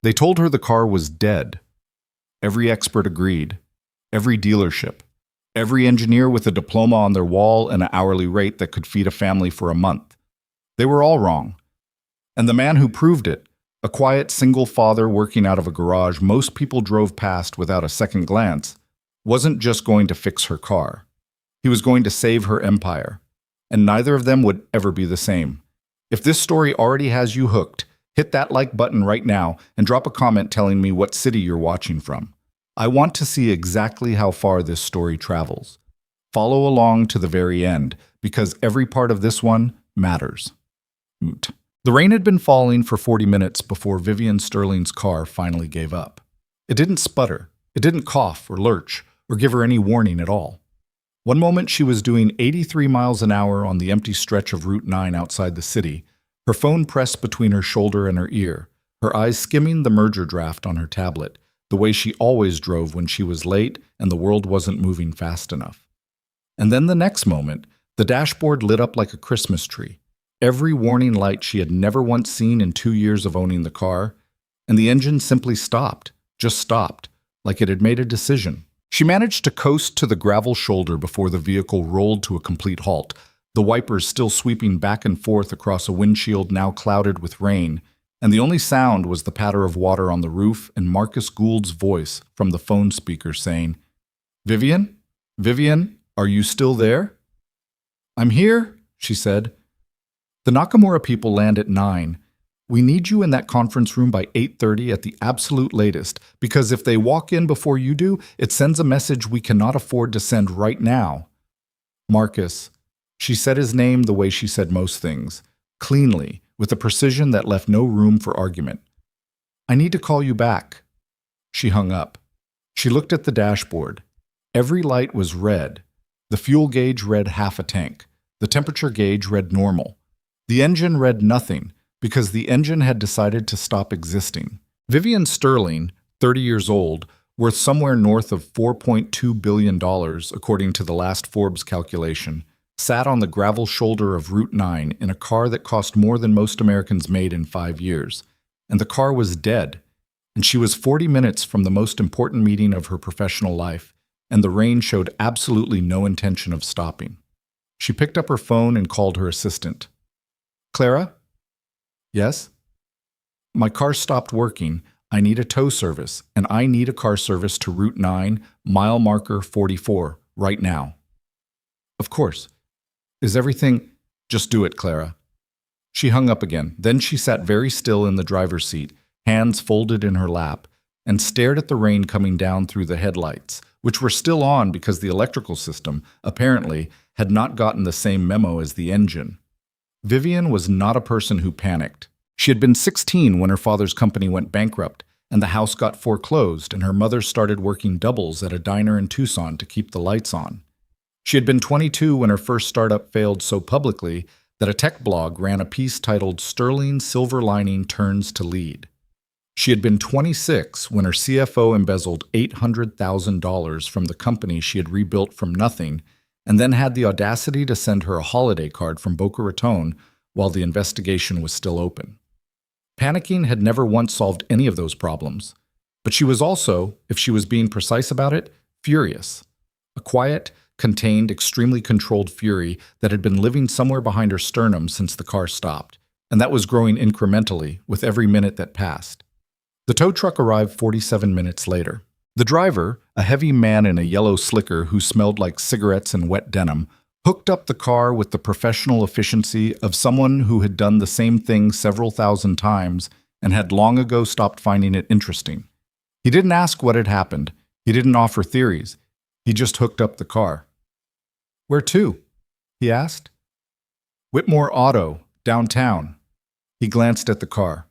They told her the car was dead. Every expert agreed. Every dealership. Every engineer with a diploma on their wall and an hourly rate that could feed a family for a month. They were all wrong. And the man who proved it, a quiet single father working out of a garage most people drove past without a second glance, wasn't just going to fix her car. He was going to save her empire. And neither of them would ever be the same. If this story already has you hooked, hit that like button right now and drop a comment telling me what city you're watching from. I want to see exactly how far this story travels. Follow along to the very end, because every part of this one matters. The rain had been falling for 40 minutes before Vivian Sterling's car finally gave up. It didn't sputter, it didn't cough or lurch, or give her any warning at all. One moment she was doing 83 miles an hour on the empty stretch of Route 9 outside the city, her phone pressed between her shoulder and her ear, her eyes skimming the merger draft on her tablet, the way she always drove when she was late and the world wasn't moving fast enough. And then the next moment, the dashboard lit up like a Christmas tree, every warning light she had never once seen in 2 years of owning the car, and the engine simply stopped, just stopped, like it had made a decision. She managed to coast to the gravel shoulder before the vehicle rolled to a complete halt, the wipers still sweeping back and forth across a windshield now clouded with rain, and the only sound was the patter of water on the roof and Marcus Gould's voice from the phone speaker saying, "Vivian? Vivian, are you still there?" "I'm here," she said. "The Nakamura people land at 9. We need you in that conference room by 8:30 at the absolute latest, because if they walk in before you do, it sends a message we cannot afford to send right now." Marcus. She said his name the way she said most things, cleanly, with a precision that left no room for argument. "I need to call you back." She hung up. She looked at the dashboard. Every light was red. The fuel gauge read half a tank. The temperature gauge read normal. The engine read nothing, because the engine had decided to stop existing. Vivian Sterling, 30 years old, worth somewhere north of $4.2 billion, according to the last Forbes calculation, sat on the gravel shoulder of Route 9 in a car that cost more than most Americans made in 5 years. And the car was dead. And she was 40 minutes from the most important meeting of her professional life, and the rain showed absolutely no intention of stopping. She picked up her phone and called her assistant. "Clara?" "Yes?" "My car stopped working. I need a tow service, and I need a car service to Route 9, mile marker 44, right now." "Of course. Is everything—" "Just do it, Clara." She hung up again. Then she sat very still in the driver's seat, hands folded in her lap, and stared at the rain coming down through the headlights, which were still on because the electrical system, apparently, had not gotten the same memo as the engine. Vivian was not a person who panicked. She had been 16 when her father's company went bankrupt, and the house got foreclosed, and her mother started working doubles at a diner in Tucson to keep the lights on. She had been 22 when her first startup failed so publicly that a tech blog ran a piece titled "Sterling Silver Lining Turns to Lead." She had been 26 when her CFO embezzled $800,000 from the company she had rebuilt from nothing, and then had the audacity to send her a holiday card from Boca Raton while the investigation was still open. Panicking had never once solved any of those problems, but she was also, if she was being precise about it, furious. A quiet, contained, extremely controlled fury that had been living somewhere behind her sternum since the car stopped, and that was growing incrementally with every minute that passed. The tow truck arrived 47 minutes later. The driver, a heavy man in a yellow slicker who smelled like cigarettes and wet denim, hooked up the car with the professional efficiency of someone who had done the same thing several thousand times and had long ago stopped finding it interesting. He didn't ask what had happened. He didn't offer theories. He just hooked up the car. "Where to?" he asked. "Whitmore Auto, downtown." He glanced at the car,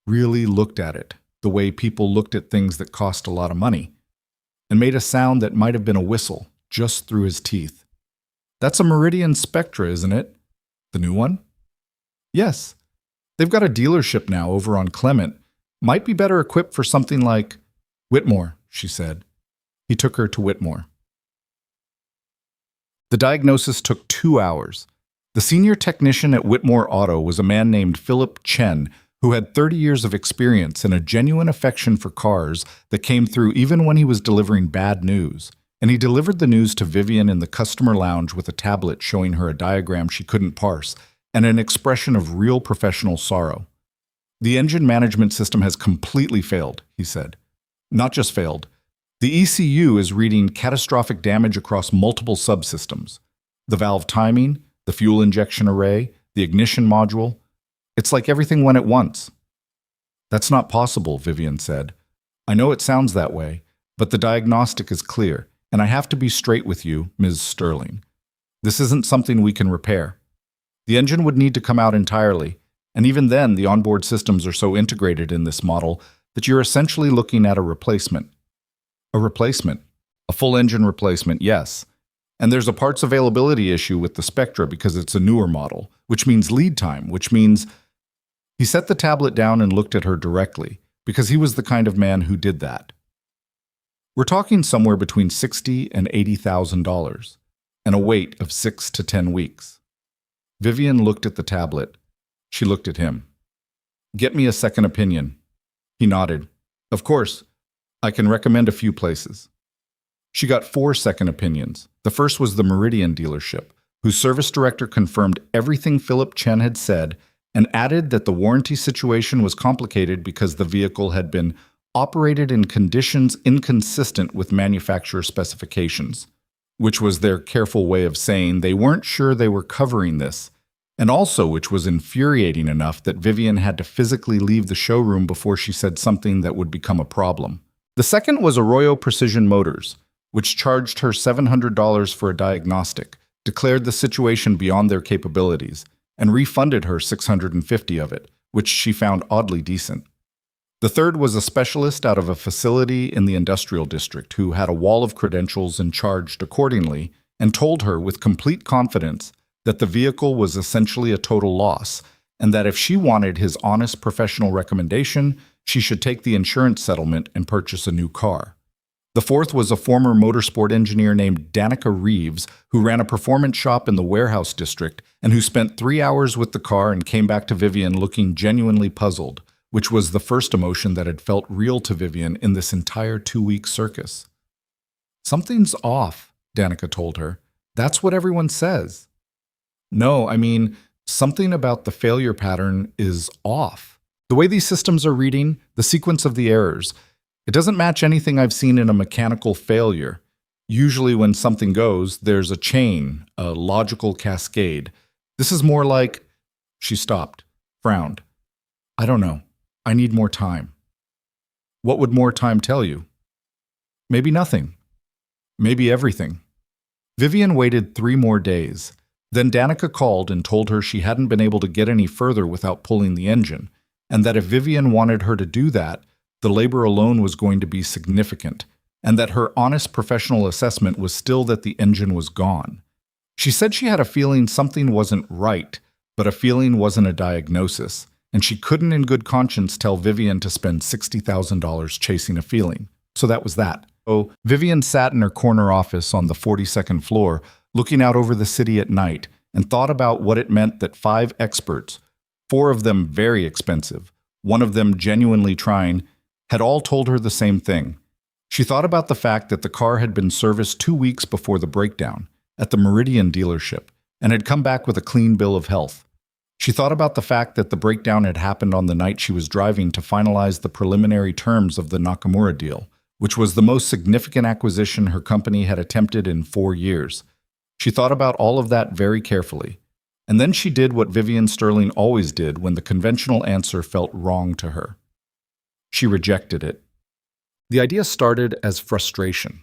really looked at it, the way people looked at things that cost a lot of money, and made a sound that might have been a whistle just through his teeth. "That's a Meridian Spectra, isn't it? The new one?" "Yes. They've got a dealership now over on Clement. Might be better equipped for something like—" "Whitmore," she said. He took her to Whitmore. The diagnosis took 2 hours. The senior technician at Whitmore Auto was a man named Philip Chen, who had 30 years of experience and a genuine affection for cars that came through even when he was delivering bad news. And he delivered the news to Vivian in the customer lounge with a tablet showing her a diagram she couldn't parse and an expression of real professional sorrow. "The engine management system has completely failed," he said. "Not just failed. The ECU is reading catastrophic damage across multiple subsystems. The valve timing, the fuel injection array, the ignition module. It's like everything went at once." "That's not possible," Vivian said. "I know it sounds that way, but the diagnostic is clear, and I have to be straight with you, Ms. Sterling. This isn't something we can repair. The engine would need to come out entirely, and even then the onboard systems are so integrated in this model that you're essentially looking at a replacement." "A replacement? A full engine replacement, yes. And there's a parts availability issue with the Spectra because it's a newer model, which means lead time, which means—" He set the tablet down and looked at her directly, because he was the kind of man who did that. "We're talking somewhere between $60,000 and $80,000, and a wait of 6 to 10 weeks. Vivian looked at the tablet. She looked at him. "Get me a second opinion." He nodded. "Of course. I can recommend a few places." She got 4 second opinions. The first was the Meridian dealership, whose service director confirmed everything Philip Chen had said and added that the warranty situation was complicated because the vehicle had been operated in conditions inconsistent with manufacturer specifications, which was their careful way of saying they weren't sure they were covering this, and also which was infuriating enough that Vivian had to physically leave the showroom before she said something that would become a problem. The second was Arroyo Precision Motors, which charged her $700 for a diagnostic, declared the situation beyond their capabilities, and refunded her $650 of it, which she found oddly decent. The third was a specialist out of a facility in the industrial district who had a wall of credentials and charged accordingly, and told her with complete confidence that the vehicle was essentially a total loss, and that if she wanted his honest professional recommendation, she should take the insurance settlement and purchase a new car. The fourth was a former motorsport engineer named Danica Reeves, who ran a performance shop in the warehouse district and who spent 3 hours with the car and came back to Vivian looking genuinely puzzled, which was the first emotion that had felt real to Vivian in this entire 2-week circus. "Something's off," Danica told her. "That's what everyone says." "No, I mean, something about the failure pattern is off. The way these systems are reading, the sequence of the errors, it doesn't match anything I've seen in a mechanical failure. Usually when something goes, there's a chain, a logical cascade. This is more like—" She stopped, frowned. "I don't know. I need more time." "What would more time tell you?" "Maybe nothing. Maybe everything." Vivian waited 3 more days. Then Danica called and told her she hadn't been able to get any further without pulling the engine, and that if Vivian wanted her to do that, the labor alone was going to be significant, and that her honest professional assessment was still that the engine was gone. She said she had a feeling something wasn't right, but a feeling wasn't a diagnosis, and she couldn't in good conscience tell Vivian to spend $60,000 chasing a feeling. So that was that. So Vivian sat in her corner office on the 42nd floor, looking out over the city at night, and thought about what it meant that 5 experts, 4 of them very expensive, one of them genuinely trying, had all told her the same thing. She thought about the fact that the car had been serviced 2 weeks before the breakdown at the Meridian dealership and had come back with a clean bill of health. She thought about the fact that the breakdown had happened on the night she was driving to finalize the preliminary terms of the Nakamura deal, which was the most significant acquisition her company had attempted in 4 years. She thought about all of that very carefully. And then she did what Vivian Sterling always did when the conventional answer felt wrong to her. She rejected it. The idea started as frustration.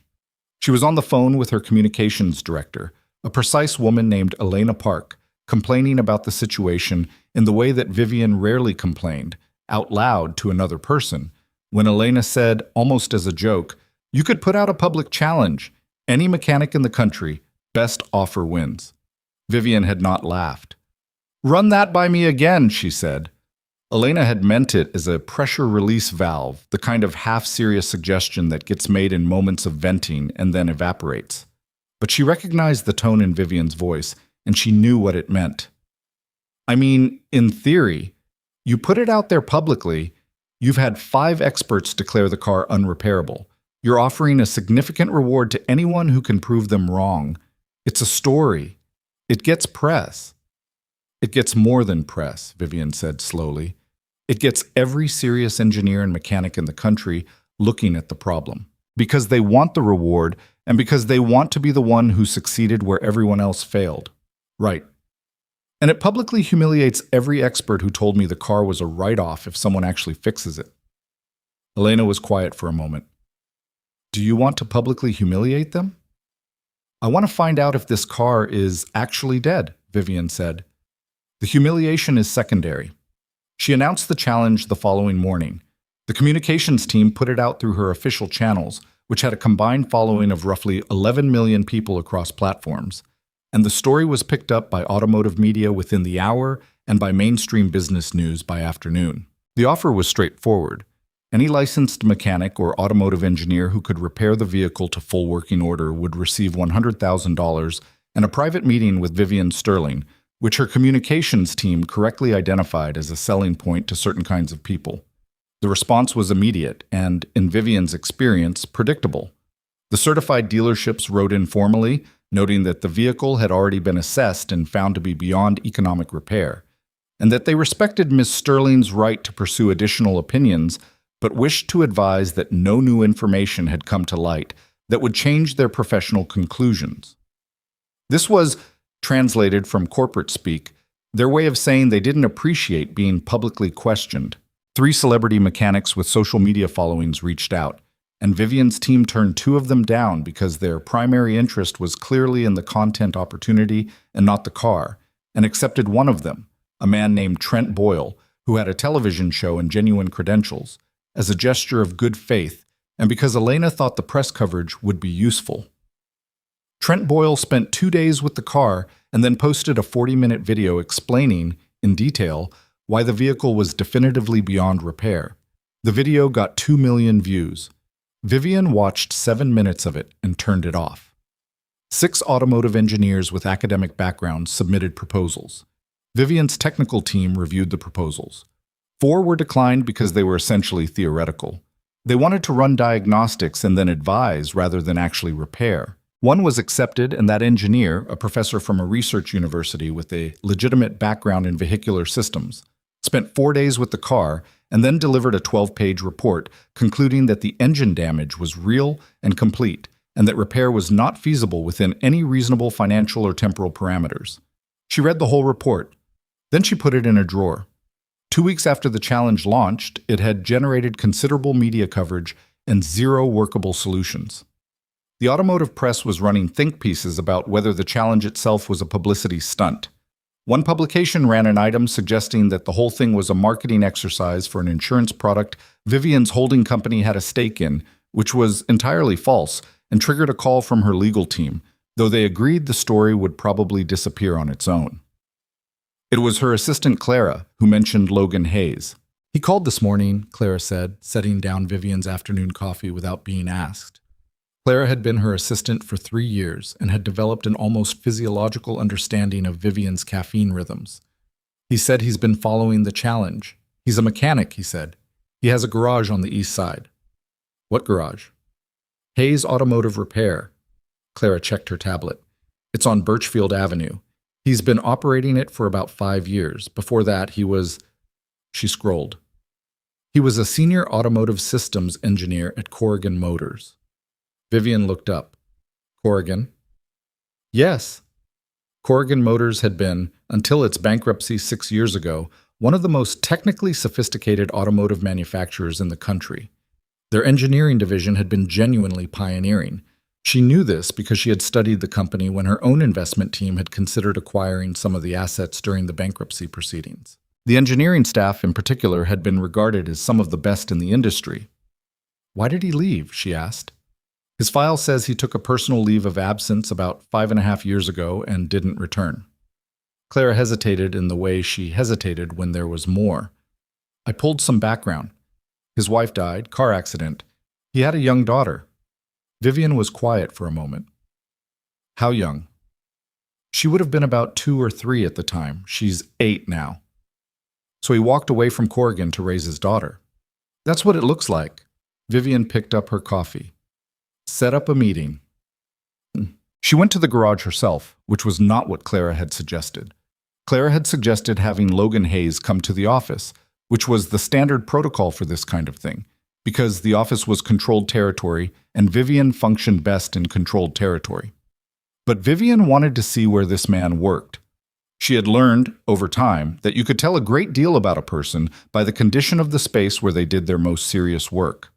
She was on the phone with her communications director, a precise woman named Elena Park, complaining about the situation in the way that Vivian rarely complained, out loud to another person, when Elena said, almost as a joke, "You could put out a public challenge. Any mechanic in the country, best offer wins." Vivian had not laughed. "Run that by me again," she said. Elena had meant it as a pressure release valve, the kind of half-serious suggestion that gets made in moments of venting and then evaporates. But she recognized the tone in Vivian's voice, and she knew what it meant. "I mean, in theory, You put it out there publicly. You've had 5 experts declare the car unrepairable. You're offering a significant reward to anyone who can prove them wrong. It's a story. It gets press. It gets more than press, Vivian said slowly. It gets every serious engineer and mechanic in the country looking at the problem. Because they want the reward, and because they want to be the one who succeeded where everyone else failed. Right. And it publicly humiliates every expert who told me the car was a write-off if someone actually fixes it. Elena was quiet for a moment. Do you want to publicly humiliate them? I want to find out if this car is actually dead, Vivian said. The humiliation is secondary. She announced the challenge the following morning. The communications team put it out through her official channels, which had a combined following of roughly 11 million people across platforms. And the story was picked up by automotive media within the hour and by mainstream business news by afternoon. The offer was straightforward. Any licensed mechanic or automotive engineer who could repair the vehicle to full working order would receive $100,000 and a private meeting with Vivian Sterling, which her communications team correctly identified as a selling point to certain kinds of people. The response was immediate and, in Vivian's experience, predictable. The certified dealerships wrote in formally, noting that the vehicle had already been assessed and found to be beyond economic repair, and that they respected Ms. Sterling's right to pursue additional opinions, but wished to advise that no new information had come to light that would change their professional conclusions. This was, translated from corporate speak, their way of saying they didn't appreciate being publicly questioned. 3 celebrity mechanics with social media followings reached out, and Vivian's team turned 2 of them down because their primary interest was clearly in the content opportunity and not the car, and accepted one of them, a man named Trent Boyle, who had a television show and genuine credentials, as a gesture of good faith, and because Elena thought the press coverage would be useful. Trent Boyle spent 2 days with the car and then posted a 40-minute video explaining, in detail, why the vehicle was definitively beyond repair. The video got 2 million views. Vivian watched 7 minutes of it and turned it off. 6 automotive engineers with academic backgrounds submitted proposals. Vivian's technical team reviewed the proposals. 4 were declined because they were essentially theoretical. They wanted to run diagnostics and then advise rather than actually repair. 1 was accepted, and that engineer, a professor from a research university with a legitimate background in vehicular systems, spent 4 days with the car and then delivered a 12-page report concluding that the engine damage was real and complete and that repair was not feasible within any reasonable financial or temporal parameters. She read the whole report. Then she put it in a drawer. 2 weeks after the challenge launched, it had generated considerable media coverage and 0 workable solutions. The automotive press was running think pieces about whether the challenge itself was a publicity stunt. One publication ran an item suggesting that the whole thing was a marketing exercise for an insurance product Vivian's holding company had a stake in, which was entirely false and triggered a call from her legal team, though they agreed the story would probably disappear on its own. It was her assistant Clara who mentioned Logan Hayes. He called this morning, Clara said, setting down Vivian's afternoon coffee without being asked. Clara had been her assistant for 3 years and had developed an almost physiological understanding of Vivian's caffeine rhythms. He said he's been following the challenge. He's a mechanic, he said. He has a garage on the east side. What garage? Hayes Automotive Repair. Clara checked her tablet. It's on Birchfield Avenue. He's been operating it for about 5 years. Before that, he was... She scrolled. He was a senior automotive systems engineer at Corrigan Motors. Vivian looked up. Corrigan? Yes. Corrigan Motors had been, until its bankruptcy 6 years ago, one of the most technically sophisticated automotive manufacturers in the country. Their engineering division had been genuinely pioneering. She knew this because she had studied the company when her own investment team had considered acquiring some of the assets during the bankruptcy proceedings. The engineering staff, in particular, had been regarded as some of the best in the industry. Why did he leave? She asked. His file says he took a personal leave of absence about 5.5 years ago and didn't return. Clara hesitated in the way she hesitated when there was more. I pulled some background. His wife died, car accident. He had a young daughter. Vivian was quiet for a moment. How young? She would have been about 2 or 3 at the time. She's 8 now. So he walked away from Corrigan to raise his daughter. That's what it looks like. Vivian picked up her coffee. Set up a meeting. She went to the garage herself, which was not what Clara had suggested. Clara had suggested having Logan Hayes come to the office, which was the standard protocol for this kind of thing, because the office was controlled territory and Vivian functioned best in controlled territory. But Vivian wanted to see where this man worked. She had learned, over time, that you could tell a great deal about a person by the condition of the space where they did their most serious work.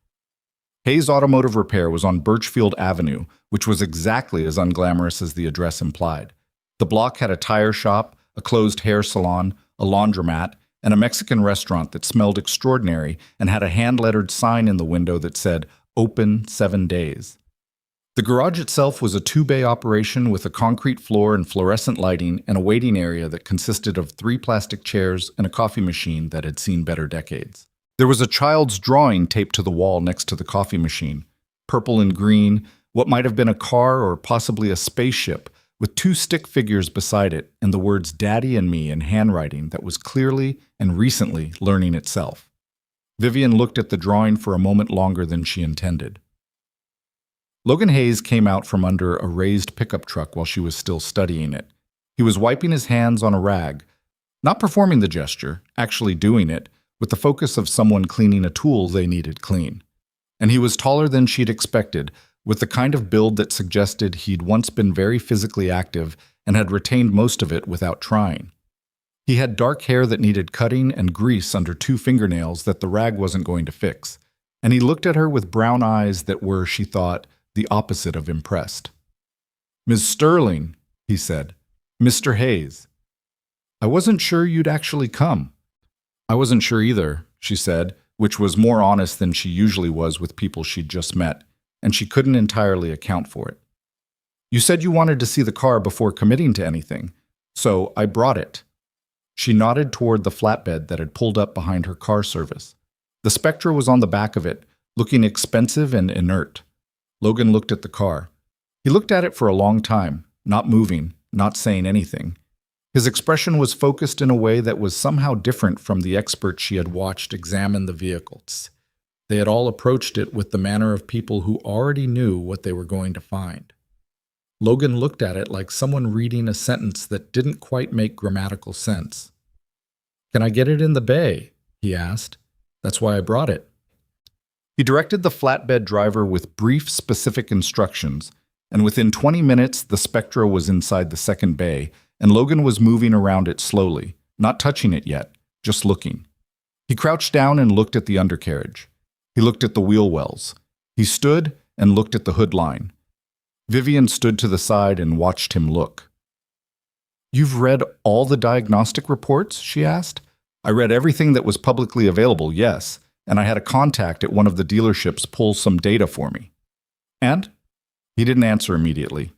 Hayes Automotive Repair was on Birchfield Avenue, which was exactly as unglamorous as the address implied. The block had a tire shop, a closed hair salon, a laundromat, and a Mexican restaurant that smelled extraordinary and had a hand-lettered sign in the window that said, "Open 7 days." The garage itself was a 2-bay operation with a concrete floor and fluorescent lighting and a waiting area that consisted of 3 plastic chairs and a coffee machine that had seen better decades. There was a child's drawing taped to the wall next to the coffee machine, purple and green, what might have been a car or possibly a spaceship, with 2 stick figures beside it and the words "Daddy and Me" in handwriting that was clearly and recently learning itself. Vivian looked at the drawing for a moment longer than she intended. Logan Hayes came out from under a raised pickup truck while she was still studying it. He was wiping his hands on a rag, not performing the gesture, actually doing it, with the focus of someone cleaning a tool they needed clean. And he was taller than she'd expected, with the kind of build that suggested he'd once been very physically active and had retained most of it without trying. He had dark hair that needed cutting and grease under 2 fingernails that the rag wasn't going to fix, and he looked at her with brown eyes that were, she thought, the opposite of impressed. "Ms. Sterling," he said. "Mr. Hayes. I wasn't sure you'd actually come." "I wasn't sure either," she said, which was more honest than she usually was with people she'd just met, and she couldn't entirely account for it. "You said you wanted to see the car before committing to anything, so I brought it." She nodded toward the flatbed that had pulled up behind her car service. The Spectra was on the back of it, looking expensive and inert. Logan looked at the car. He looked at it for a long time, not moving, not saying anything. His expression was focused in a way that was somehow different from the experts she had watched examine the vehicles. They had all approached it with the manner of people who already knew what they were going to find. Logan looked at it like someone reading a sentence that didn't quite make grammatical sense. "Can I get it in the bay?" he asked. "That's why I brought it." He directed the flatbed driver with brief, specific instructions, and within 20 minutes the Spectra was inside the second bay, and Logan was moving around it slowly, not touching it yet, just looking. He crouched down and looked at the undercarriage. He looked at the wheel wells. He stood and looked at the hood line. Vivian stood to the side and watched him look. "You've read all the diagnostic reports?" she asked. "I read everything that was publicly available, yes, and I had a contact at one of the dealerships pull some data for me." "And?" He didn't answer immediately.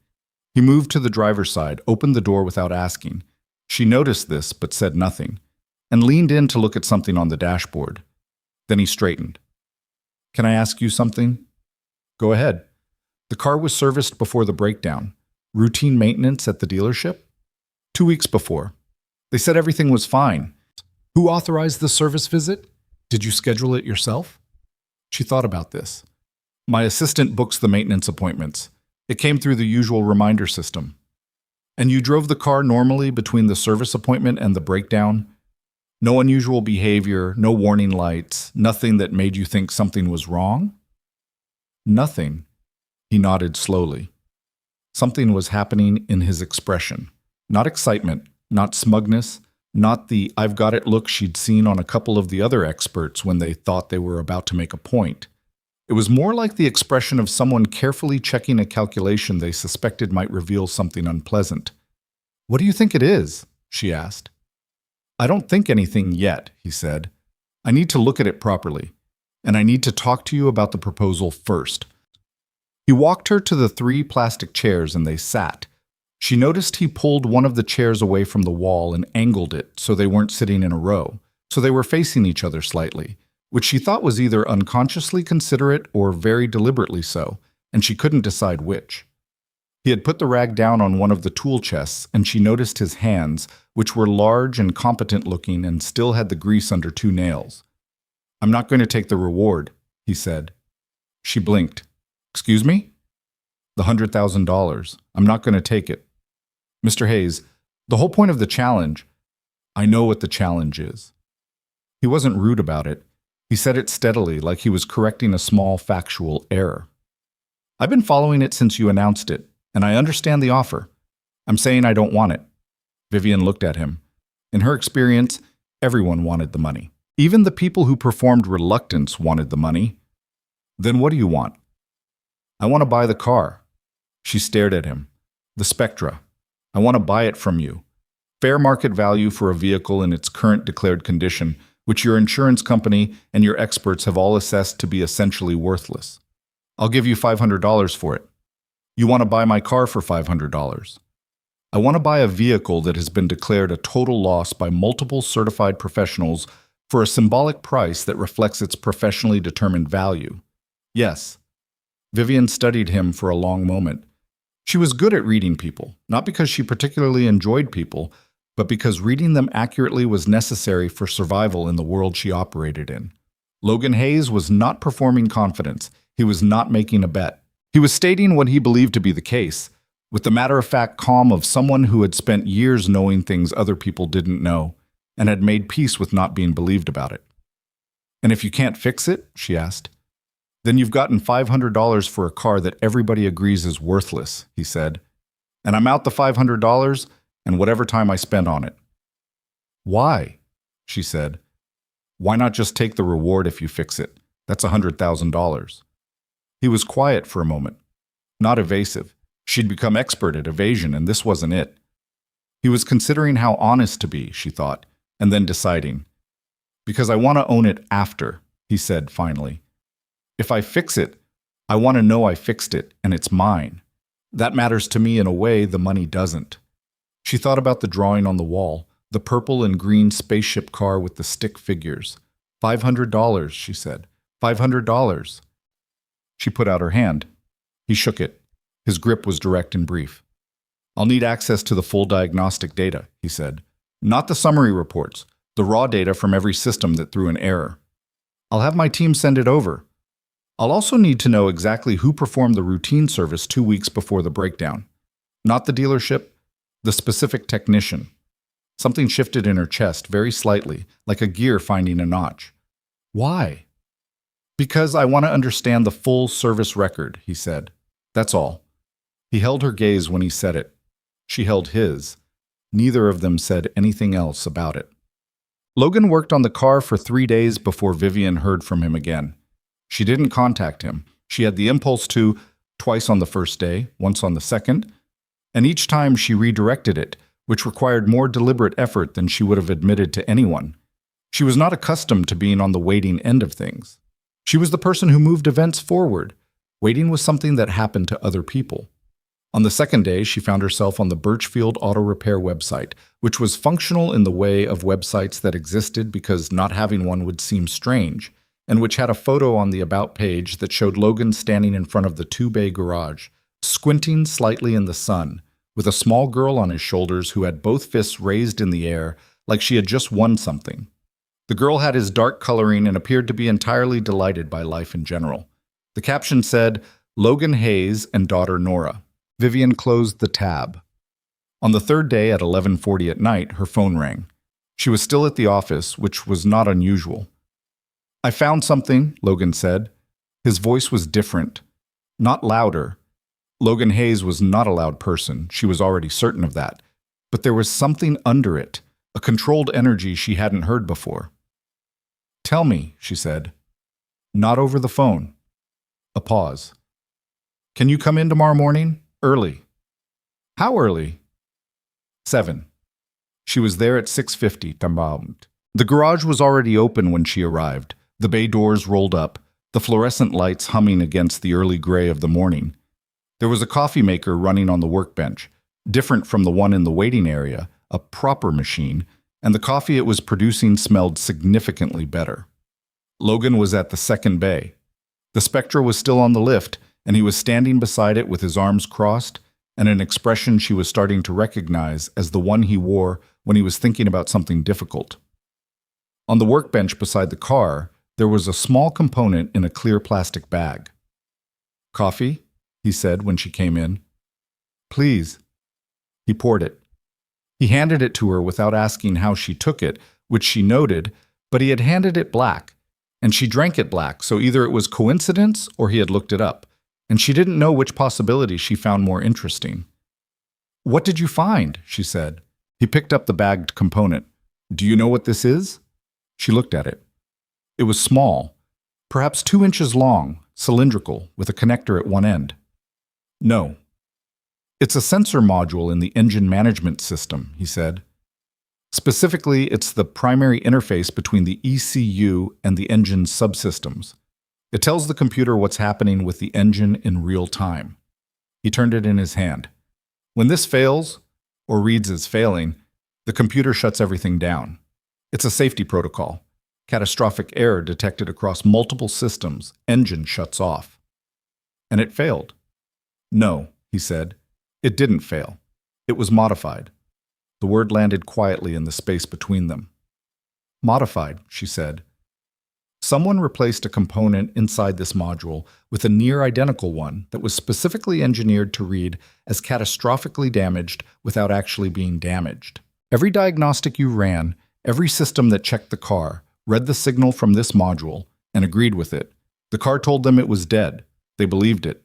He moved to the driver's side, opened the door without asking. She noticed this but said nothing, and leaned in to look at something on the dashboard. Then he straightened. "Can I ask you something?" "Go ahead." "The car was serviced before the breakdown. Routine maintenance at the dealership?" 2 weeks before. They said everything was fine." "Who authorized the service visit? Did you schedule it yourself?" She thought about this. "My assistant books the maintenance appointments. It came through the usual reminder system." "And you drove the car normally between the service appointment and the breakdown? No unusual behavior, no warning lights, nothing that made you think something was wrong?" "Nothing." He nodded slowly. Something was happening in his expression. Not excitement, not smugness, not the "I've got it" look she'd seen on a couple of the other experts when they thought they were about to make a point. It was more like the expression of someone carefully checking a calculation they suspected might reveal something unpleasant. "What do you think it is?" she asked. "I don't think anything yet," he said. "I need to look at it properly, and I need to talk to you about the proposal first." He walked her to the 3 plastic chairs and they sat. She noticed he pulled one of the chairs away from the wall and angled it so they weren't sitting in a row, so they were facing each other slightly, which she thought was either unconsciously considerate or very deliberately so, and she couldn't decide which. He had put the rag down on one of the tool chests, and she noticed his hands, which were large and competent looking and still had the grease under 2 nails. "I'm not going to take the reward," he said. She blinked. "Excuse me?" "The $100,000. I'm not going to take it." "Mr. Hayes, the whole point of the challenge—" "I know what the challenge is." He wasn't rude about it. He said it steadily, like he was correcting a small factual error. "I've been following it since you announced it, and I understand the offer. I'm saying I don't want it." Vivian looked at him. In her experience, everyone wanted the money. Even the people who performed reluctance wanted the money. "Then what do you want?" "I want to buy the car." She stared at him. "The Spectra. I want to buy it from you. Fair market value for a vehicle in its current declared condition, which your insurance company and your experts have all assessed to be essentially worthless. I'll give you $500 for it." "You want to buy my car for $500. "I want to buy a vehicle that has been declared a total loss by multiple certified professionals for a symbolic price that reflects its professionally determined value." "Yes." Vivian studied him for a long moment. She was good at reading people, not because she particularly enjoyed people, but because reading them accurately was necessary for survival in the world she operated in. Logan Hayes was not performing confidence. He was not making a bet. He was stating what he believed to be the case, with the matter-of-fact calm of someone who had spent years knowing things other people didn't know, and had made peace with not being believed about it. "And if you can't fix it," she asked, "then you've gotten $500 for a car that everybody agrees is worthless," he said. "And I'm out the $500 and whatever time I spend on it." "Why?" she said. "Why not just take the reward if you fix it? That's $100,000. He was quiet for a moment, not evasive. She'd become expert at evasion, and this wasn't it. He was considering how honest to be, she thought, and then deciding. "Because I want to own it after," he said finally. "If I fix it, I want to know I fixed it, and it's mine. That matters to me in a way the money doesn't." She thought about the drawing on the wall, the purple and green spaceship car with the stick figures. $500, she said. $500. She put out her hand. He shook it. His grip was direct and brief. "I'll need access to the full diagnostic data," he said. "Not the summary reports, the raw data from every system that threw an error. I'll have my team send it over. I'll also need to know exactly who performed the routine service 2 weeks before the breakdown. Not the dealership, the specific technician." Something shifted in her chest very slightly, like a gear finding a notch. "Why?" "Because I want to understand the full service record," he said. "That's all." He held her gaze when he said it. She held his. Neither of them said anything else about it. Logan worked on the car for 3 days before Vivian heard from him again. She didn't contact him. She had the impulse to, twice on the first day, once on the second, and each time she redirected it, which required more deliberate effort than she would have admitted to anyone. She was not accustomed to being on the waiting end of things. She was the person who moved events forward. Waiting was something that happened to other people. On the second day, she found herself on the Birchfield Auto Repair website, which was functional in the way of websites that existed because not having one would seem strange, and which had a photo on the About page that showed Logan standing in front of the 2-bay garage, squinting slightly in the sun, with a small girl on his shoulders who had both fists raised in the air like she had just won something. The girl had his dark coloring and appeared to be entirely delighted by life in general. The caption said, "Logan Hayes and daughter Nora." Vivian closed the tab. On the third day at 11:40 at night, her phone rang. She was still at the office, which was not unusual. "I found something," Logan said. His voice was different, not louder. Logan Hayes was not a loud person, she was already certain of that. But there was something under it, a controlled energy she hadn't heard before. "Tell me," she said. "Not over the phone." A pause. "Can you come in tomorrow morning? Early." "How early?" 7. She was there at 6:50. The garage was already open when she arrived, the bay doors rolled up, the fluorescent lights humming against the early gray of the morning. There was a coffee maker running on the workbench, different from the one in the waiting area, a proper machine, and the coffee it was producing smelled significantly better. Logan was at the second bay. The Spectra was still on the lift, and he was standing beside it with his arms crossed, and an expression she was starting to recognize as the one he wore when he was thinking about something difficult. On the workbench beside the car, there was a small component in a clear plastic bag. "Coffee?" he said when she came in. "Please." He poured it. He handed it to her without asking how she took it, which she noted, but he had handed it black, and she drank it black, so either it was coincidence or he had looked it up, and she didn't know which possibility she found more interesting. "What did you find?" she said. He picked up the bagged component. "Do you know what this is?" She looked at it. It was small, perhaps 2 inches long, cylindrical, with a connector at one end. "No." "It's a sensor module in the engine management system," he said. "Specifically, it's the primary interface between the ECU and the engine's subsystems. It tells the computer what's happening with the engine in real time." He turned it in his hand. "When this fails, or reads as failing, the computer shuts everything down. It's a safety protocol. Catastrophic error detected across multiple systems, engine shuts off." "And it failed?" "No," he said. "It didn't fail. It was modified." The word landed quietly in the space between them. "Modified," she said. "Someone replaced a component inside this module with a near-identical one that was specifically engineered to read as catastrophically damaged without actually being damaged. Every diagnostic you ran, every system that checked the car, read the signal from this module and agreed with it. The car told them it was dead. They believed it."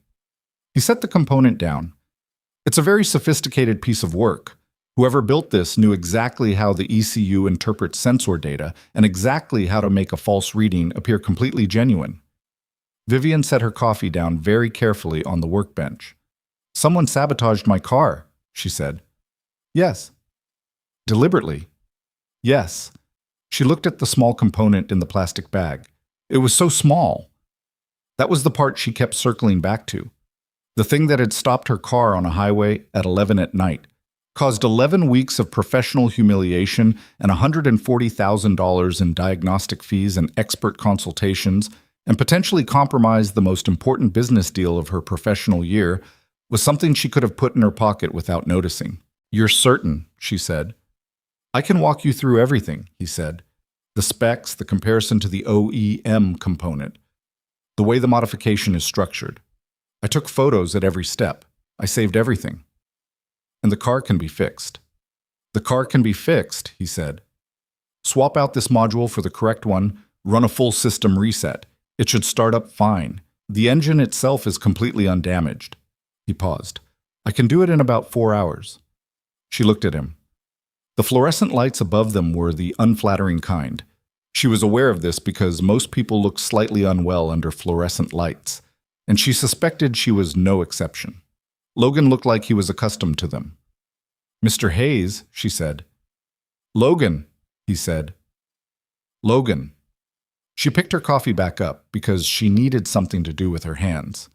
He set the component down. "It's a very sophisticated piece of work. Whoever built this knew exactly how the ECU interprets sensor data and exactly how to make a false reading appear completely genuine." Vivian set her coffee down very carefully on the workbench. "Someone sabotaged my car," she said. "Yes." "Deliberately?" "Yes." She looked at the small component in the plastic bag. It was so small. That was the part she kept circling back to. The thing that had stopped her car on a highway at 11 at night, caused 11 weeks of professional humiliation and $140,000 in diagnostic fees and expert consultations, and potentially compromised the most important business deal of her professional year, was something she could have put in her pocket without noticing. "You're certain," she said. "I can walk you through everything," he said. "The specs, the comparison to the OEM component, the way the modification is structured. I took photos at every step. I saved everything. And the car can be fixed." "The car can be fixed," he said. "Swap out this module for the correct one, run a full system reset. It should start up fine. The engine itself is completely undamaged." He paused. "I can do it in about 4 hours." She looked at him. The fluorescent lights above them were the unflattering kind. She was aware of this because most people look slightly unwell under fluorescent lights, and she suspected she was no exception. Logan looked like he was accustomed to them. "Mr. Hayes," she said. "Logan," he said. "Logan." She picked her coffee back up because she needed something to do with her hands.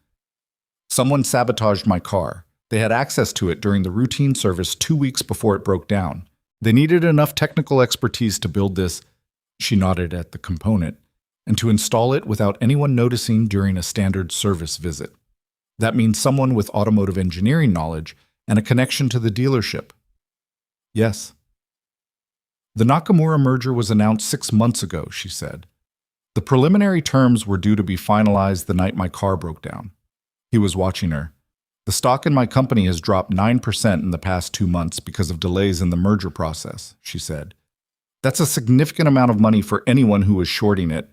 "Someone sabotaged my car. They had access to it during the routine service 2 weeks before it broke down. They needed enough technical expertise to build this," she nodded at the component, "and to install it without anyone noticing during a standard service visit. That means someone with automotive engineering knowledge and a connection to the dealership." "Yes." "The Nakamura merger was announced 6 months ago," she said. "The preliminary terms were due to be finalized the night my car broke down." He was watching her. "The stock in my company has dropped 9% in the past 2 months because of delays in the merger process," she said. "That's a significant amount of money for anyone who was shorting it."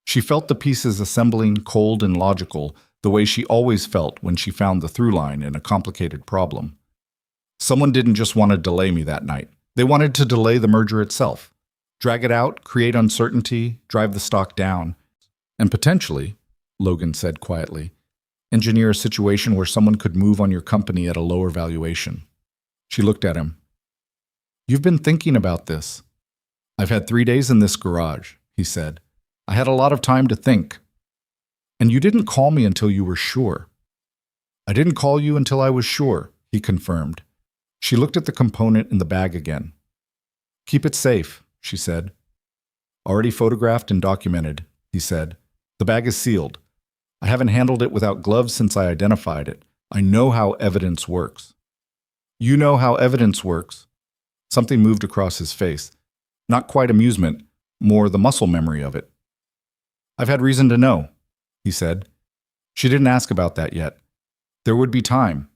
She felt the pieces assembling cold and logical, the way she always felt when she found the through line in a complicated problem. "Someone didn't just want to delay me that night. They wanted to delay the merger itself. Drag it out, create uncertainty, drive the stock down, and potentially," Logan said quietly, "engineer a situation where someone could move on your company at a lower valuation." She looked at him. "You've been thinking about this." "I've had 3 days in this garage," he said. "I had a lot of time to think." "And you didn't call me until you were sure." "I didn't call you until I was sure," he confirmed. She looked at the component in the bag again. "Keep it safe," she said. "Already photographed and documented," he said. "The bag is sealed. I haven't handled it without gloves since I identified it. I know how evidence works." You know how evidence works. Something moved across his face. Not quite amusement, more the muscle memory of it. I've had reason to know, he said. She didn't ask about that yet. There would be time.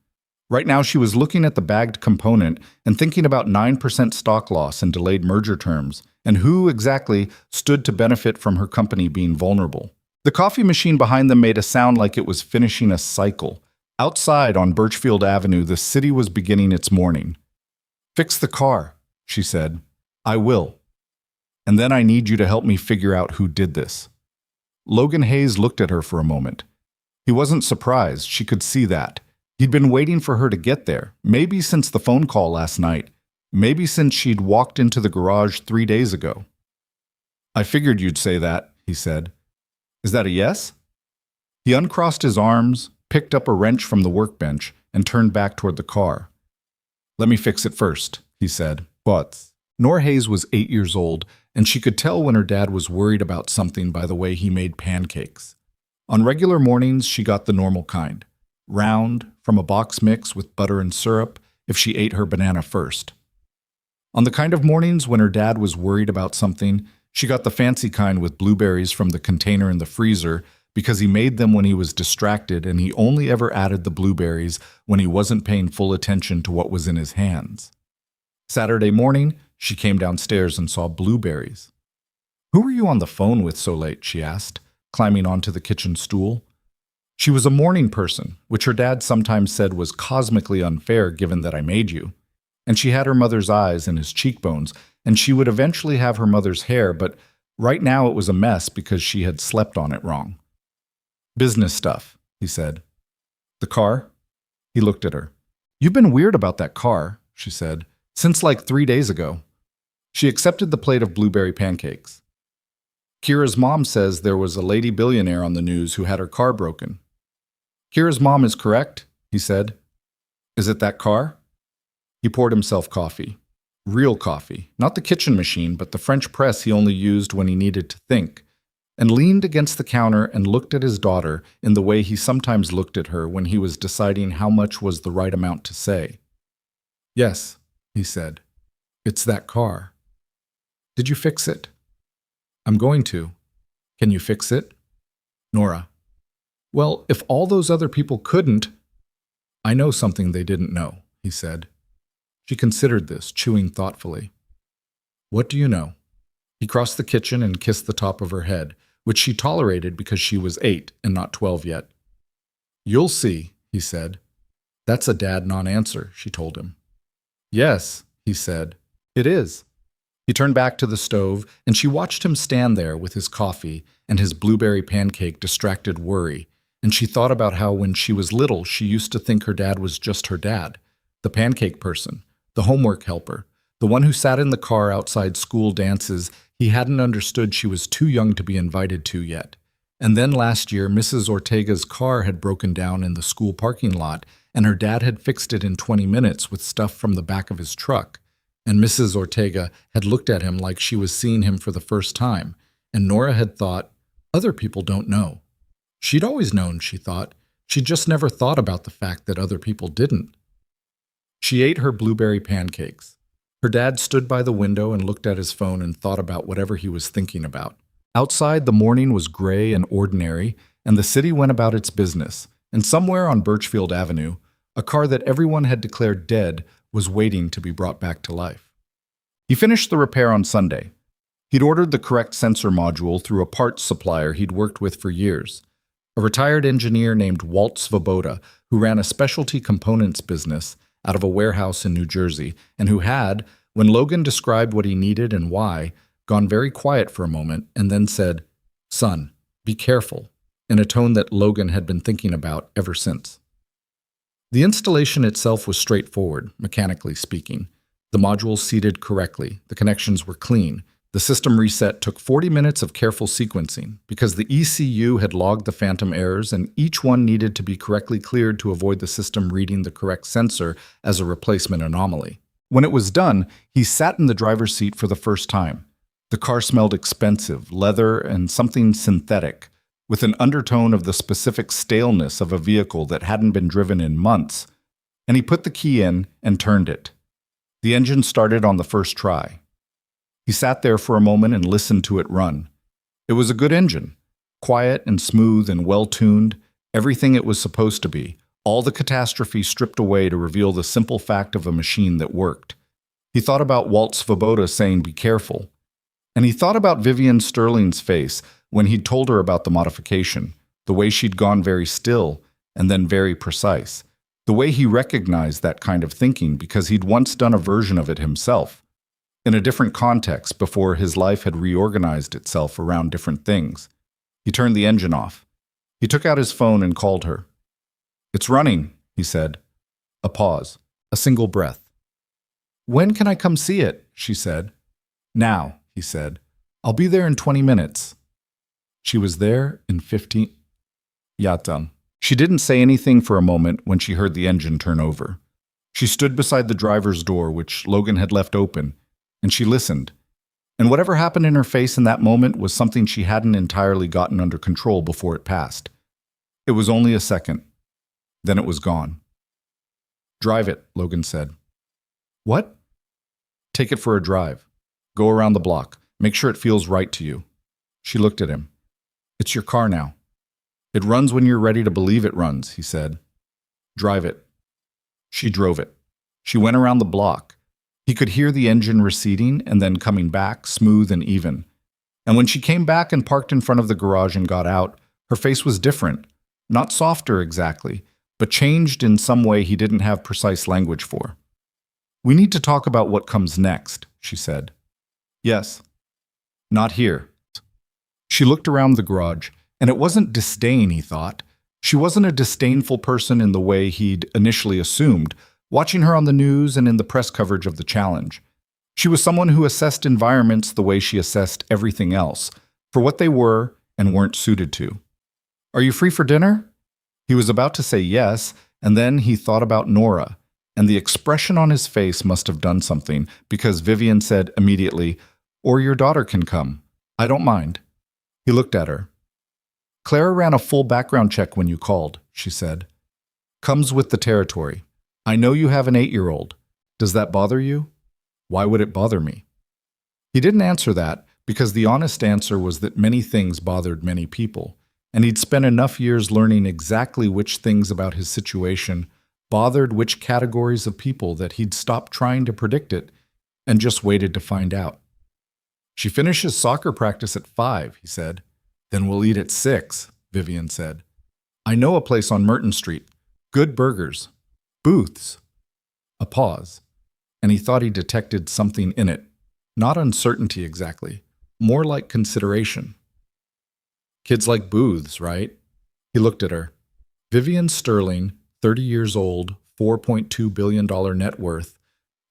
Right now she was looking at the bagged component and thinking about 9% stock loss and delayed merger terms, and who exactly stood to benefit from her company being vulnerable. The coffee machine behind them made a sound like it was finishing a cycle. Outside on Birchfield Avenue, the city was beginning its morning. Fix the car, she said. I will. And then I need you to help me figure out who did this. Logan Hayes looked at her for a moment. He wasn't surprised. She could see that. He'd been waiting for her to get there, maybe since the phone call last night, maybe since she'd walked into the garage 3 days ago. I figured you'd say that, he said. Is that a yes? He uncrossed his arms, picked up a wrench from the workbench, and turned back toward the car. Let me fix it first, he said. But Nora Hayes was 8 years old, and she could tell when her dad was worried about something by the way he made pancakes. On regular mornings, she got the normal kind. Round, from a box mix with butter and syrup, if she ate her banana first. On the kind of mornings when her dad was worried about something, she got the fancy kind with blueberries from the container in the freezer because he made them when he was distracted and he only ever added the blueberries when he wasn't paying full attention to what was in his hands. Saturday morning, she came downstairs and saw blueberries. Who were you on the phone with so late? She asked, climbing onto the kitchen stool. She was a morning person, which her dad sometimes said was cosmically unfair given that I made you. And she had her mother's eyes and his cheekbones, and she would eventually have her mother's hair, but right now it was a mess because she had slept on it wrong. Business stuff, he said. The car? He looked at her. You've been weird about that car, she said, since like 3 days ago. She accepted the plate of blueberry pancakes. Kira's mom says there was a lady billionaire on the news who had her car broken. Kira's mom is correct, he said. Is it that car? He poured himself coffee. Real coffee, not the kitchen machine, but the French press he only used when he needed to think, and leaned against the counter and looked at his daughter in the way he sometimes looked at her when he was deciding how much was the right amount to say. Yes, he said. It's that car. Did you fix it? I'm going to. Can you fix it? Nora. Well, if all those other people couldn't, I know something they didn't know, he said. She considered this, chewing thoughtfully. What do you know? He crossed the kitchen and kissed the top of her head, which she tolerated because she was 8 and not 12 yet. You'll see, he said. That's a dad non-answer, she told him. Yes, he said. It is. He turned back to the stove, and she watched him stand there with his coffee and his blueberry pancake distracted worry, and she thought about how when she was little she used to think her dad was just her dad, the pancake person, the homework helper, the one who sat in the car outside school dances he hadn't understood she was too young to be invited to yet. And then last year, Mrs. Ortega's car had broken down in the school parking lot, and her dad had fixed it in 20 minutes with stuff from the back of his truck. And Mrs. Ortega had looked at him like she was seeing him for the first time, and Nora had thought, other people don't know. She'd always known, she thought. She just never thought about the fact that other people didn't. She ate her blueberry pancakes. Her dad stood by the window and looked at his phone and thought about whatever he was thinking about. Outside, the morning was gray and ordinary, and the city went about its business, and somewhere on Birchfield Avenue, a car that everyone had declared dead was waiting to be brought back to life. He finished the repair on Sunday. He'd ordered the correct sensor module through a parts supplier he'd worked with for years, a retired engineer named Walt Svoboda, who ran a specialty components business out of a warehouse in New Jersey, and who had, when Logan described what he needed and why, gone very quiet for a moment and then said, "Son, be careful," in a tone that Logan had been thinking about ever since. The installation itself was straightforward, mechanically speaking. The modules seated correctly, the connections were clean. The system reset took 40 minutes of careful sequencing because the ECU had logged the phantom errors and each one needed to be correctly cleared to avoid the system reading the correct sensor as a replacement anomaly. When it was done, he sat in the driver's seat for the first time. The car smelled expensive, leather, and something synthetic, with an undertone of the specific staleness of a vehicle that hadn't been driven in months. and he put the key in and turned it. The engine started on the first try. He sat there for a moment and listened to it run. It was a good engine, quiet and smooth and well-tuned, everything it was supposed to be, all the catastrophe stripped away to reveal the simple fact of a machine that worked. He thought about Walt Svoboda saying, "Be careful." And he thought about Vivian Sterling's face when he'd told her about the modification, the way she'd gone very still and then very precise, the way he recognized that kind of thinking because he'd once done a version of it himself, in a different context before his life had reorganized itself around different things. He turned the engine off. He took out his phone and called her. "It's running," he said. A pause, a single breath. "When can I come see it?" she said. "Now," he said. "I'll be there in 20 minutes. She was there in 15. Yatang. She didn't say anything for a moment when she heard the engine turn over. She stood beside the driver's door, which Logan had left open, and she listened. And whatever happened in her face in that moment was something she hadn't entirely gotten under control before it passed. It was only a second. Then it was gone. "Drive it," Logan said. "What?" "Take it for a drive. Go around the block. Make sure it feels right to you." She looked at him. "It's your car now. It runs when you're ready to believe it runs," he said. "Drive it." She drove it. She went around the block. He could hear the engine receding and then coming back, smooth and even. And when she came back and parked in front of the garage and got out, her face was different. Not softer exactly, but changed in some way he didn't have precise language for. "We need to talk about what comes next," she said. "Yes." "Not here." She looked around the garage, and it wasn't disdain, he thought. She wasn't a disdainful person in the way he'd initially assumed, watching her on the news and in the press coverage of the challenge. She was someone who assessed environments the way she assessed everything else, for what they were and weren't suited to. "Are you free for dinner?" He was about to say yes, and then he thought about Nora, and the expression on his face must have done something, because Vivian said immediately, "Or your daughter can come. I don't mind." He looked at her. "Clara ran a full background check when you called," she said. "Comes with the territory. I know you have an 8-year-old. Does that bother you?" "Why would it bother me?" He didn't answer that, because the honest answer was that many things bothered many people, and he'd spent enough years learning exactly which things about his situation bothered which categories of people that he'd stopped trying to predict it and just waited to find out. "She finishes soccer practice at 5, he said. "Then we'll eat at 6, Vivian said. "I know a place on Merton Street. Good burgers. Booths." A pause, and he thought he detected something in it. Not uncertainty exactly, more like consideration. "Kids like booths, right?" He looked at her. Vivian Sterling, 30 years old, $4.2 billion net worth,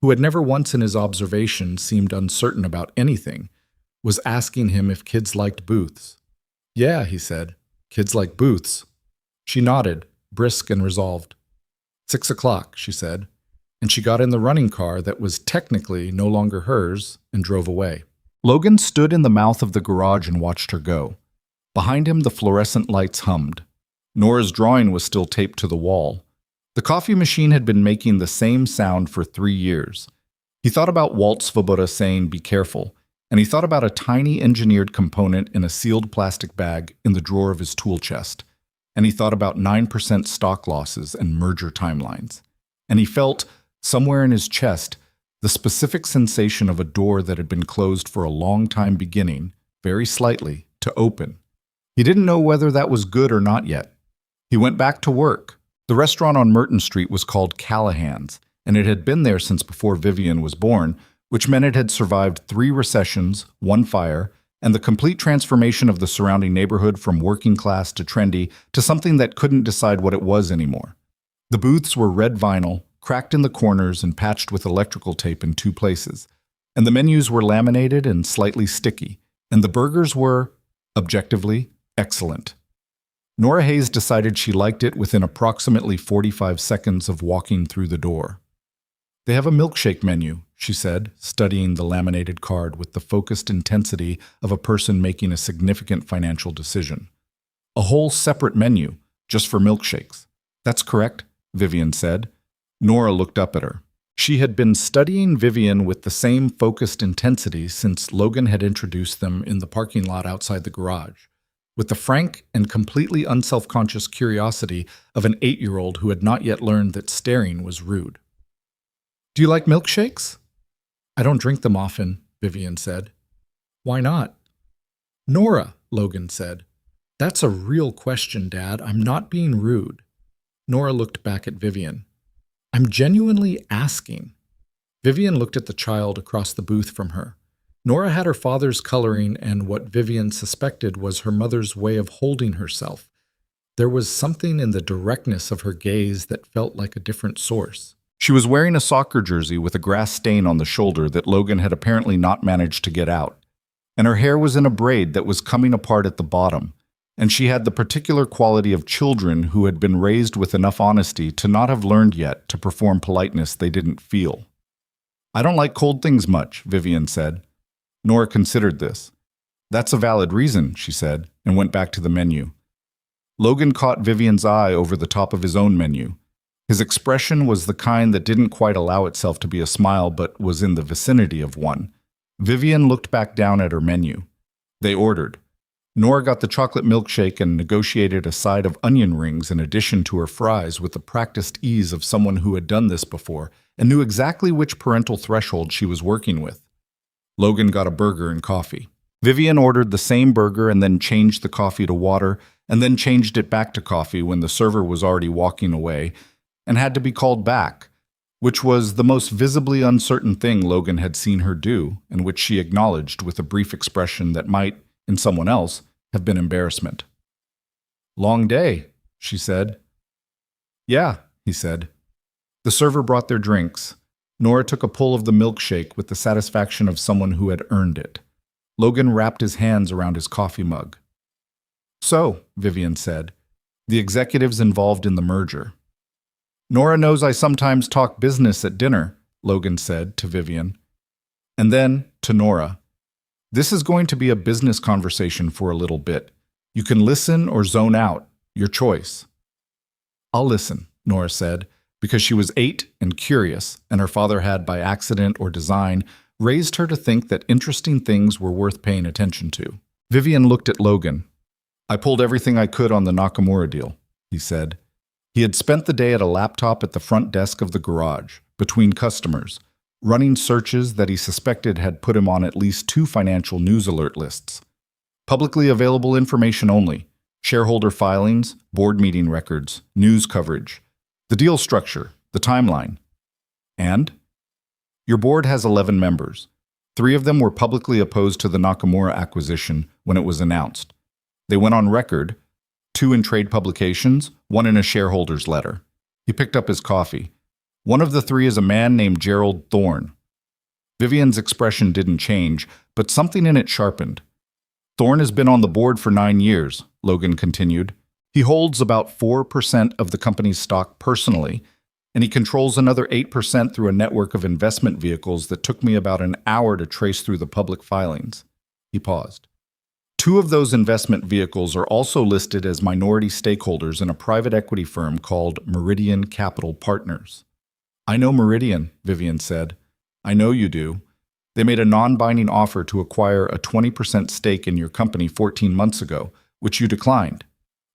who had never once in his observation seemed uncertain about anything, was asking him if kids liked booths. "Yeah," he said, "kids like booths." She nodded, brisk and resolved. 6 o'clock, she said, and she got in the running car that was technically no longer hers and drove away. Logan stood in the mouth of the garage and watched her go. Behind him, the fluorescent lights hummed. Nora's drawing was still taped to the wall. The coffee machine had been making the same sound for 3 years. He thought about Walt Svoboda saying, "Be careful," and he thought about a tiny engineered component in a sealed plastic bag in the drawer of his tool chest. And he thought about 9% stock losses and merger timelines. And he felt, somewhere in his chest, the specific sensation of a door that had been closed for a long time beginning, very slightly, to open. He didn't know whether that was good or not yet. He went back to work. The restaurant on Merton Street was called Callahan's, and it had been there since before Vivian was born, which meant it had survived 3 recessions, 1 fire, and the complete transformation of the surrounding neighborhood from working class to trendy to something that couldn't decide what it was anymore. The booths were red vinyl, cracked in the corners and patched with electrical tape in 2 places, and the menus were laminated and slightly sticky, and the burgers were, objectively, excellent. Nora Hayes decided she liked it within approximately 45 seconds of walking through the door. "They have a milkshake menu," she said, studying the laminated card with the focused intensity of a person making a significant financial decision. "A whole separate menu, just for milkshakes." "That's correct," Vivian said. Nora looked up at her. She had been studying Vivian with the same focused intensity since Logan had introduced them in the parking lot outside the garage, with the frank and completely unself-conscious curiosity of an 8-year-old who had not yet learned that staring was rude. "Do you like milkshakes?" "I don't drink them often," Vivian said. "Why not?" "Nora," Logan said. "That's a real question, Dad. I'm not being rude." Nora looked back at Vivian. "I'm genuinely asking." Vivian looked at the child across the booth from her. Nora had her father's coloring and what Vivian suspected was her mother's way of holding herself. There was something in the directness of her gaze that felt like a different source. She was wearing a soccer jersey with a grass stain on the shoulder that Logan had apparently not managed to get out, and her hair was in a braid that was coming apart at the bottom, and she had the particular quality of children who had been raised with enough honesty to not have learned yet to perform politeness they didn't feel. "I don't like cold things much," Vivian said. Nora considered this. "That's a valid reason," she said, and went back to the menu. Logan caught Vivian's eye over the top of his own menu. His expression was the kind that didn't quite allow itself to be a smile but was in the vicinity of one. Vivian looked back down at her menu. They ordered. Nora got the chocolate milkshake and negotiated a side of onion rings in addition to her fries with the practiced ease of someone who had done this before and knew exactly which parental threshold she was working with. Logan got a burger and coffee. Vivian ordered the same burger and then changed the coffee to water and then changed it back to coffee when the server was already walking away and had to be called back, which was the most visibly uncertain thing Logan had seen her do and which she acknowledged with a brief expression that might, in someone else, have been embarrassment. "Long day," she said. "Yeah," he said. The server brought their drinks. Nora took a pull of the milkshake with the satisfaction of someone who had earned it. Logan wrapped his hands around his coffee mug. "So," Vivian said, "the executives involved in the merger." "Nora knows I sometimes talk business at dinner," Logan said to Vivian. And then, to Nora, "This is going to be a business conversation for a little bit. You can listen or zone out, your choice." "I'll listen," Nora said, because she was 8 and curious, and her father had, by accident or design, raised her to think that interesting things were worth paying attention to. Vivian looked at Logan. "I pulled everything I could on the Nakamura deal," he said. He had spent the day at a laptop at the front desk of the garage, between customers, running searches that he suspected had put him on at least 2 financial news alert lists. Publicly available information only, shareholder filings, board meeting records, news coverage, the deal structure, the timeline. And? Your board has 11 members. 3 of them were publicly opposed to the Nakamura acquisition when it was announced. They went on record, 2 in trade publications, 1 in a shareholder's letter. He picked up his coffee. One of the 3 is a man named Gerald Thorne. Vivian's expression didn't change, but something in it sharpened. "Thorne has been on the board for 9 years, Logan continued. "He holds about 4% of the company's stock personally, and he controls another 8% through a network of investment vehicles that took me about an hour to trace through the public filings." He paused. 2 of those investment vehicles are also listed as minority stakeholders in a private equity firm called Meridian Capital Partners. "I know Meridian," Vivian said. "I know you do. They made a non-binding offer to acquire a 20% stake in your company 14 months ago, which you declined."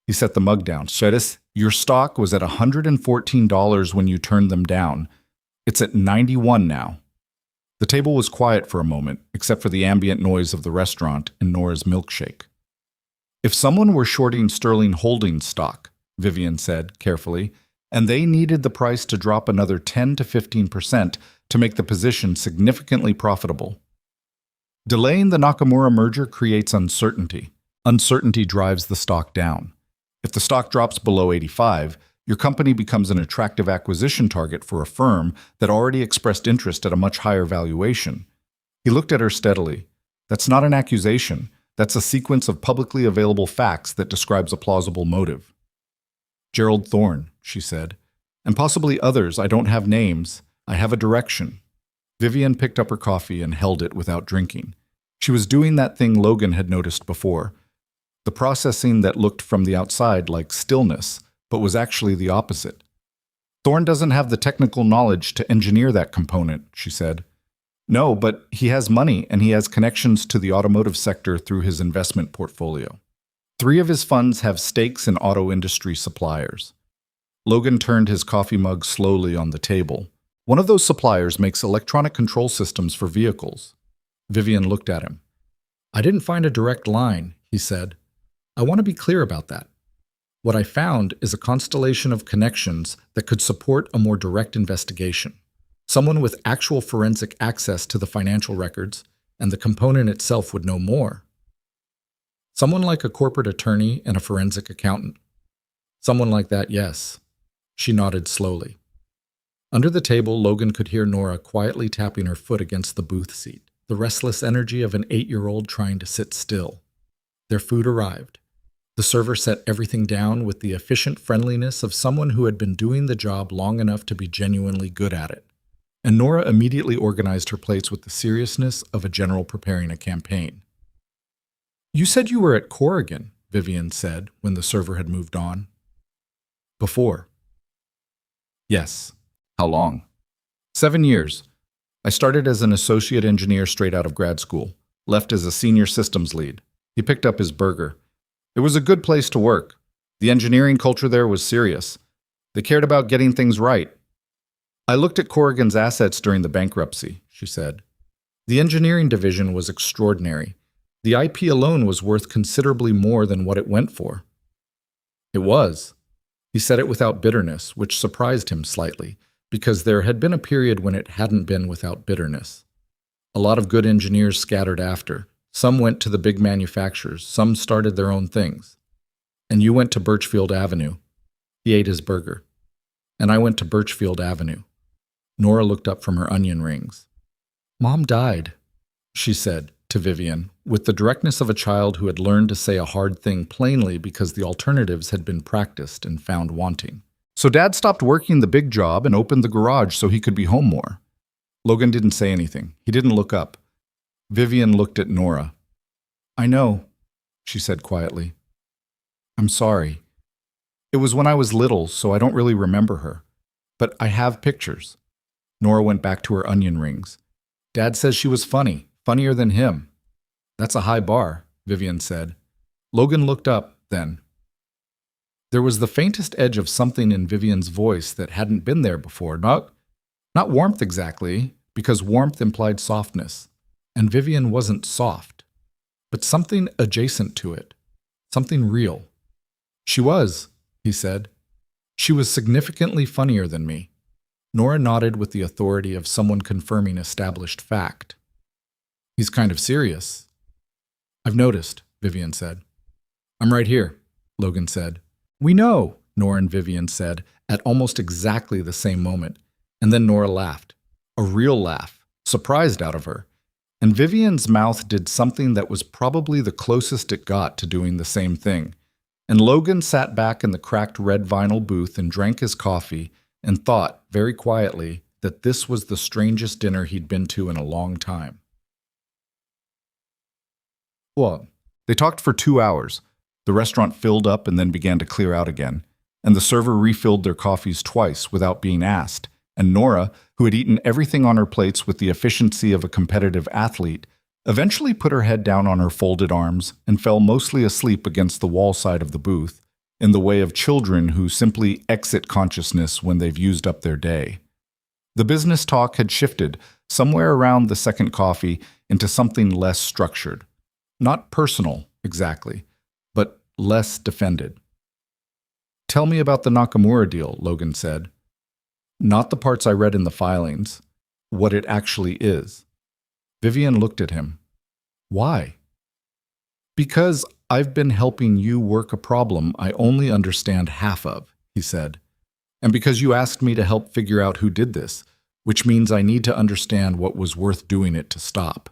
He set the mug down. "Shedis, your stock was at $114 when you turned them down. It's at $91 now." The table was quiet for a moment, except for the ambient noise of the restaurant and Nora's milkshake. "If someone were shorting Sterling Holdings stock," Vivian said carefully, "and they needed the price to drop another 10 to 15% to make the position significantly profitable. Delaying the Nakamura merger creates uncertainty. Uncertainty drives the stock down. If the stock drops below 85, your company becomes an attractive acquisition target for a firm that already expressed interest at a much higher valuation." He looked at her steadily. "That's not an accusation. That's a sequence of publicly available facts that describes a plausible motive." "Gerald Thorne," she said, "and possibly others. I don't have names. I have a direction." Vivian picked up her coffee and held it without drinking. She was doing that thing Logan had noticed before. The processing that looked from the outside like stillness, but was actually the opposite. Thorne doesn't have the technical knowledge to engineer that component, she said. No, but he has money and he has connections to the automotive sector through his investment portfolio. 3 of his funds have stakes in auto industry suppliers. Logan turned his coffee mug slowly on the table. One of those suppliers makes electronic control systems for vehicles. Vivian looked at him. I didn't find a direct line, he said. I want to be clear about that. What I found is a constellation of connections that could support a more direct investigation. Someone with actual forensic access to the financial records, and the component itself would know more. Someone like a corporate attorney and a forensic accountant. Someone like that, yes. She nodded slowly. Under the table, Logan could hear Nora quietly tapping her foot against the booth seat, the restless energy of an 8-year-old trying to sit still. Their food arrived. The server set everything down with the efficient friendliness of someone who had been doing the job long enough to be genuinely good at it. And Nora immediately organized her plates with the seriousness of a general preparing a campaign. You said you were at Corrigan, Vivian said when the server had moved on. Before. Yes. How long? 7 years. I started as an associate engineer straight out of grad school, left as a senior systems lead. He picked up his burger. It was a good place to work. The engineering culture there was serious. They cared about getting things right. I looked at Corrigan's assets during the bankruptcy, she said. The engineering division was extraordinary. The IP alone was worth considerably more than what it went for. It was. He said it without bitterness, which surprised him slightly, because there had been a period when it hadn't been without bitterness. A lot of good engineers scattered after. Some went to the big manufacturers, some started their own things. And you went to Birchfield Avenue. He ate his burger. And I went to Birchfield Avenue. Nora looked up from her onion rings. Mom died, she said to Vivian, with the directness of a child who had learned to say a hard thing plainly because the alternatives had been practiced and found wanting. So Dad stopped working the big job and opened the garage so he could be home more. Logan didn't say anything. He didn't look up. Vivian looked at Nora. I know, she said quietly. I'm sorry. It was when I was little, so I don't really remember her. But I have pictures. Nora went back to her onion rings. Dad says she was funny, funnier than him. That's a high bar, Vivian said. Logan looked up, then. There was the faintest edge of something in Vivian's voice that hadn't been there before. Not warmth exactly, because warmth implied softness. And Vivian wasn't soft, but something adjacent to it, something real. She was, he said. She was significantly funnier than me. Nora nodded with the authority of someone confirming established fact. He's kind of serious. I've noticed, Vivian said. I'm right here, Logan said. We know, Nora and Vivian said, at almost exactly the same moment. And then Nora laughed. A real laugh, surprised out of her. And Vivian's mouth did something that was probably the closest it got to doing the same thing. And Logan sat back in the cracked red vinyl booth and drank his coffee and thought, very quietly, that this was the strangest dinner he'd been to in a long time. Well, they talked for 2 hours. The restaurant filled up and then began to clear out again, and the server refilled their coffees twice without being asked, and Nora, who had eaten everything on her plates with the efficiency of a competitive athlete, eventually put her head down on her folded arms and fell mostly asleep against the wall side of the booth, in the way of children who simply exit consciousness when they've used up their day. The business talk had shifted, somewhere around the second coffee, into something less structured. Not personal, exactly, but less defended. Tell me about the Nakamura deal, Logan said. Not the parts I read in the filings, what it actually is. Vivian looked at him. Why? Because I've been helping you work a problem I only understand half of, he said. And because you asked me to help figure out who did this, which means I need to understand what was worth doing it to stop.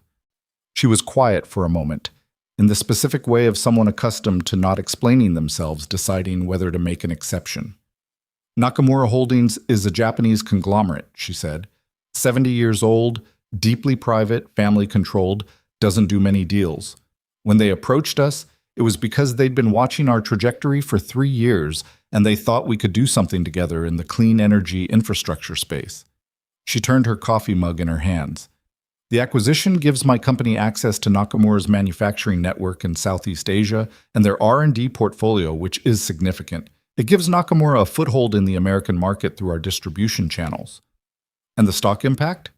She was quiet for a moment, in the specific way of someone accustomed to not explaining themselves, deciding whether to make an exception. Nakamura Holdings is a Japanese conglomerate, she said. 70 years old, deeply private, family-controlled, doesn't do many deals. When they approached us, it was because they'd been watching our trajectory for 3 years and they thought we could do something together in the clean energy infrastructure space. She turned her coffee mug in her hands. The acquisition gives my company access to Nakamura's manufacturing network in Southeast Asia and their R&D portfolio, which is significant. It gives Nakamura a foothold in the American market through our distribution channels. And the stock impact?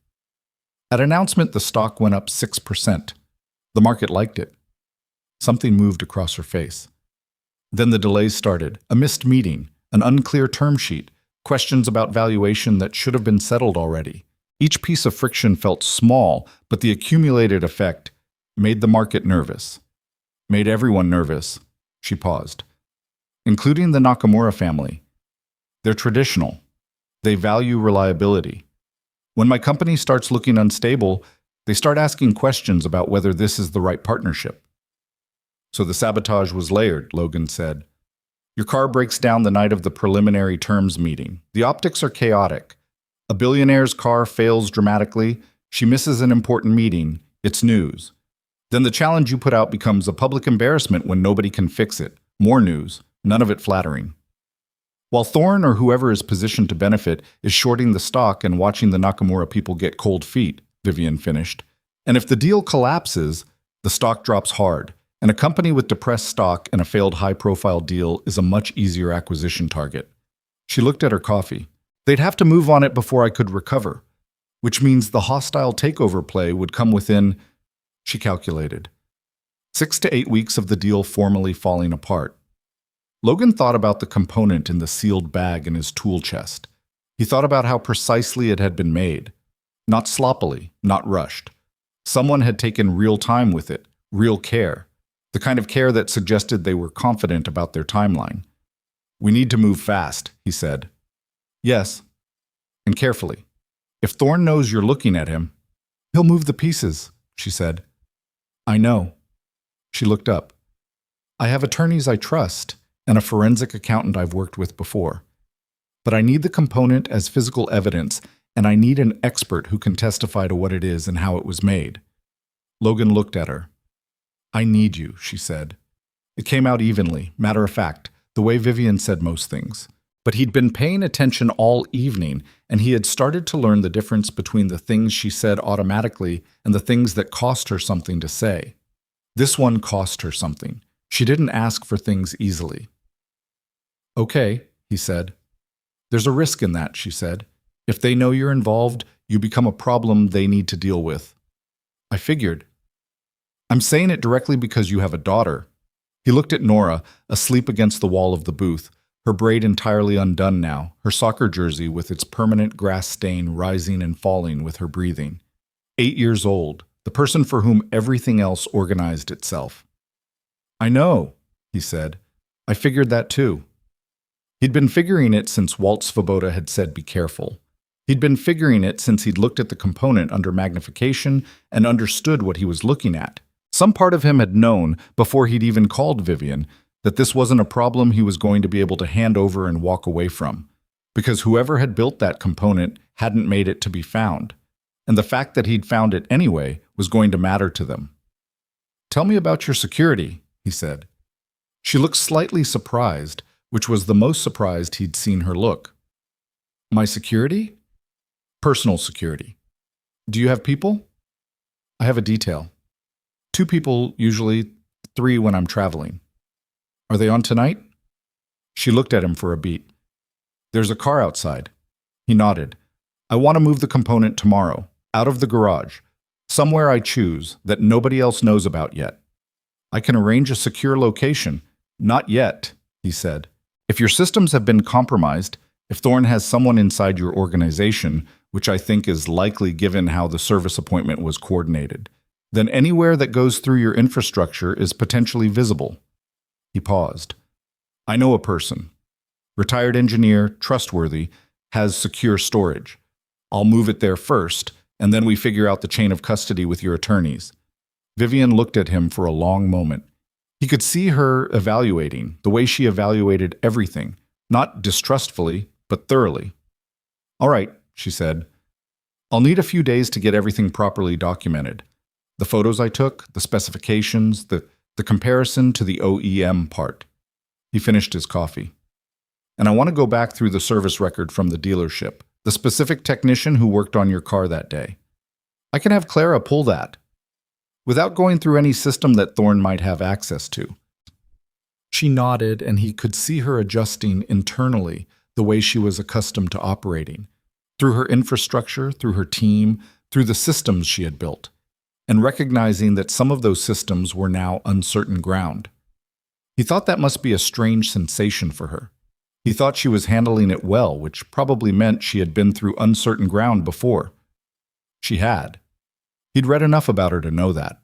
At announcement, the stock went up 6%. The market liked it. Something moved across her face. Then the delays started, a missed meeting, an unclear term sheet, questions about valuation that should have been settled already. Each piece of friction felt small, but the accumulated effect made the market nervous. Made everyone nervous. She paused. Including the Nakamura family. They're traditional. They value reliability. When my company starts looking unstable, they start asking questions about whether this is the right partnership. So the sabotage was layered, Logan said. Your car breaks down the night of the preliminary terms meeting. The optics are chaotic. A billionaire's car fails dramatically. She misses an important meeting. It's news. Then the challenge you put out becomes a public embarrassment when nobody can fix it. More news. None of it flattering. While Thorne or whoever is positioned to benefit is shorting the stock and watching the Nakamura people get cold feet, Vivian finished. And if the deal collapses, the stock drops hard. And a company with depressed stock and a failed high-profile deal is a much easier acquisition target. She looked at her coffee. They'd have to move on it before I could recover, which means the hostile takeover play would come within, she calculated, 6 to 8 weeks of the deal formally falling apart. Logan thought about the component in the sealed bag in his tool chest. He thought about how precisely it had been made. Not sloppily, not rushed. Someone had taken real time with it, real care. The kind of care that suggested they were confident about their timeline. We need to move fast, he said. Yes, and carefully. If Thorne knows you're looking at him, he'll move the pieces, she said. I know. She looked up. I have attorneys I trust and a forensic accountant I've worked with before. But I need the component as physical evidence, and I need an expert who can testify to what it is and how it was made. Logan looked at her. I need you, she said. It came out evenly, matter of fact, the way Vivian said most things. But he'd been paying attention all evening, and he had started to learn the difference between the things she said automatically and the things that cost her something to say. This one cost her something. She didn't ask for things easily. Okay, he said. There's a risk in that, she said. If they know you're involved, you become a problem they need to deal with. I figured. I'm saying it directly because you have a daughter. He looked at Nora, asleep against the wall of the booth, her braid entirely undone now, her soccer jersey with its permanent grass stain rising and falling with her breathing. 8 years old, the person for whom everything else organized itself. I know, he said. I figured that too. He'd been figuring it since Walt Svoboda had said be careful. He'd been figuring it since he'd looked at the component under magnification and understood what he was looking at. Some part of him had known, before he'd even called Vivian, that this wasn't a problem he was going to be able to hand over and walk away from, because whoever had built that component hadn't made it to be found, and the fact that he'd found it anyway was going to matter to them. Tell me about your security, he said. She looked slightly surprised, which was the most surprised he'd seen her look. My security? Personal security. Do you have people? I have a detail. 2 people, usually 3 when I'm traveling. Are they on tonight? She looked at him for a beat. There's a car outside. He nodded. I want to move the component tomorrow, out of the garage, somewhere I choose that nobody else knows about yet. I can arrange a secure location. Not yet, he said. If your systems have been compromised, if Thorne has someone inside your organization, which I think is likely given how the service appointment was coordinated, then anywhere that goes through your infrastructure is potentially visible. He paused. I know a person. Retired engineer, trustworthy, has secure storage. I'll move it there first, and then we figure out the chain of custody with your attorneys. Vivian looked at him for a long moment. He could see her evaluating, the way she evaluated everything, not distrustfully, but thoroughly. All right, she said. I'll need a few days to get everything properly documented. The photos I took, the specifications, the comparison to the OEM part. He finished his coffee. and I want to go back through the service record from the dealership, the specific technician who worked on your car that day. I can have Clara pull that, without going through any system that Thorne might have access to." She nodded, and he could see her adjusting internally the way she was accustomed to operating, through her infrastructure, through her team, through the systems she had built, and recognizing that some of those systems were now uncertain ground. He thought that must be a strange sensation for her. He thought she was handling it well, which probably meant she had been through uncertain ground before. She had. He'd read enough about her to know that.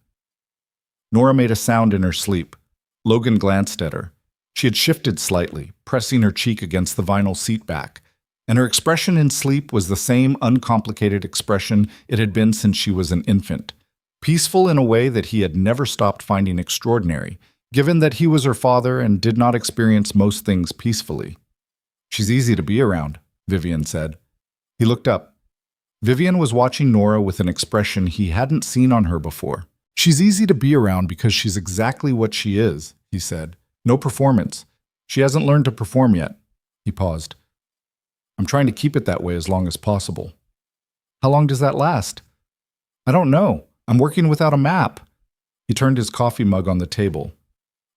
Nora made a sound in her sleep. Logan glanced at her. She had shifted slightly, pressing her cheek against the vinyl seat back, and her expression in sleep was the same uncomplicated expression it had been since she was an infant, peaceful in a way that he had never stopped finding extraordinary, given that he was her father and did not experience most things peacefully. "She's easy to be around," Vivian said. He looked up. Vivian was watching Nora with an expression he hadn't seen on her before. "She's easy to be around because she's exactly what she is," he said. "No performance. She hasn't learned to perform yet." He paused. "I'm trying to keep it that way as long as possible." "How long does that last?" "I don't know. I'm working without a map." He turned his coffee mug on the table.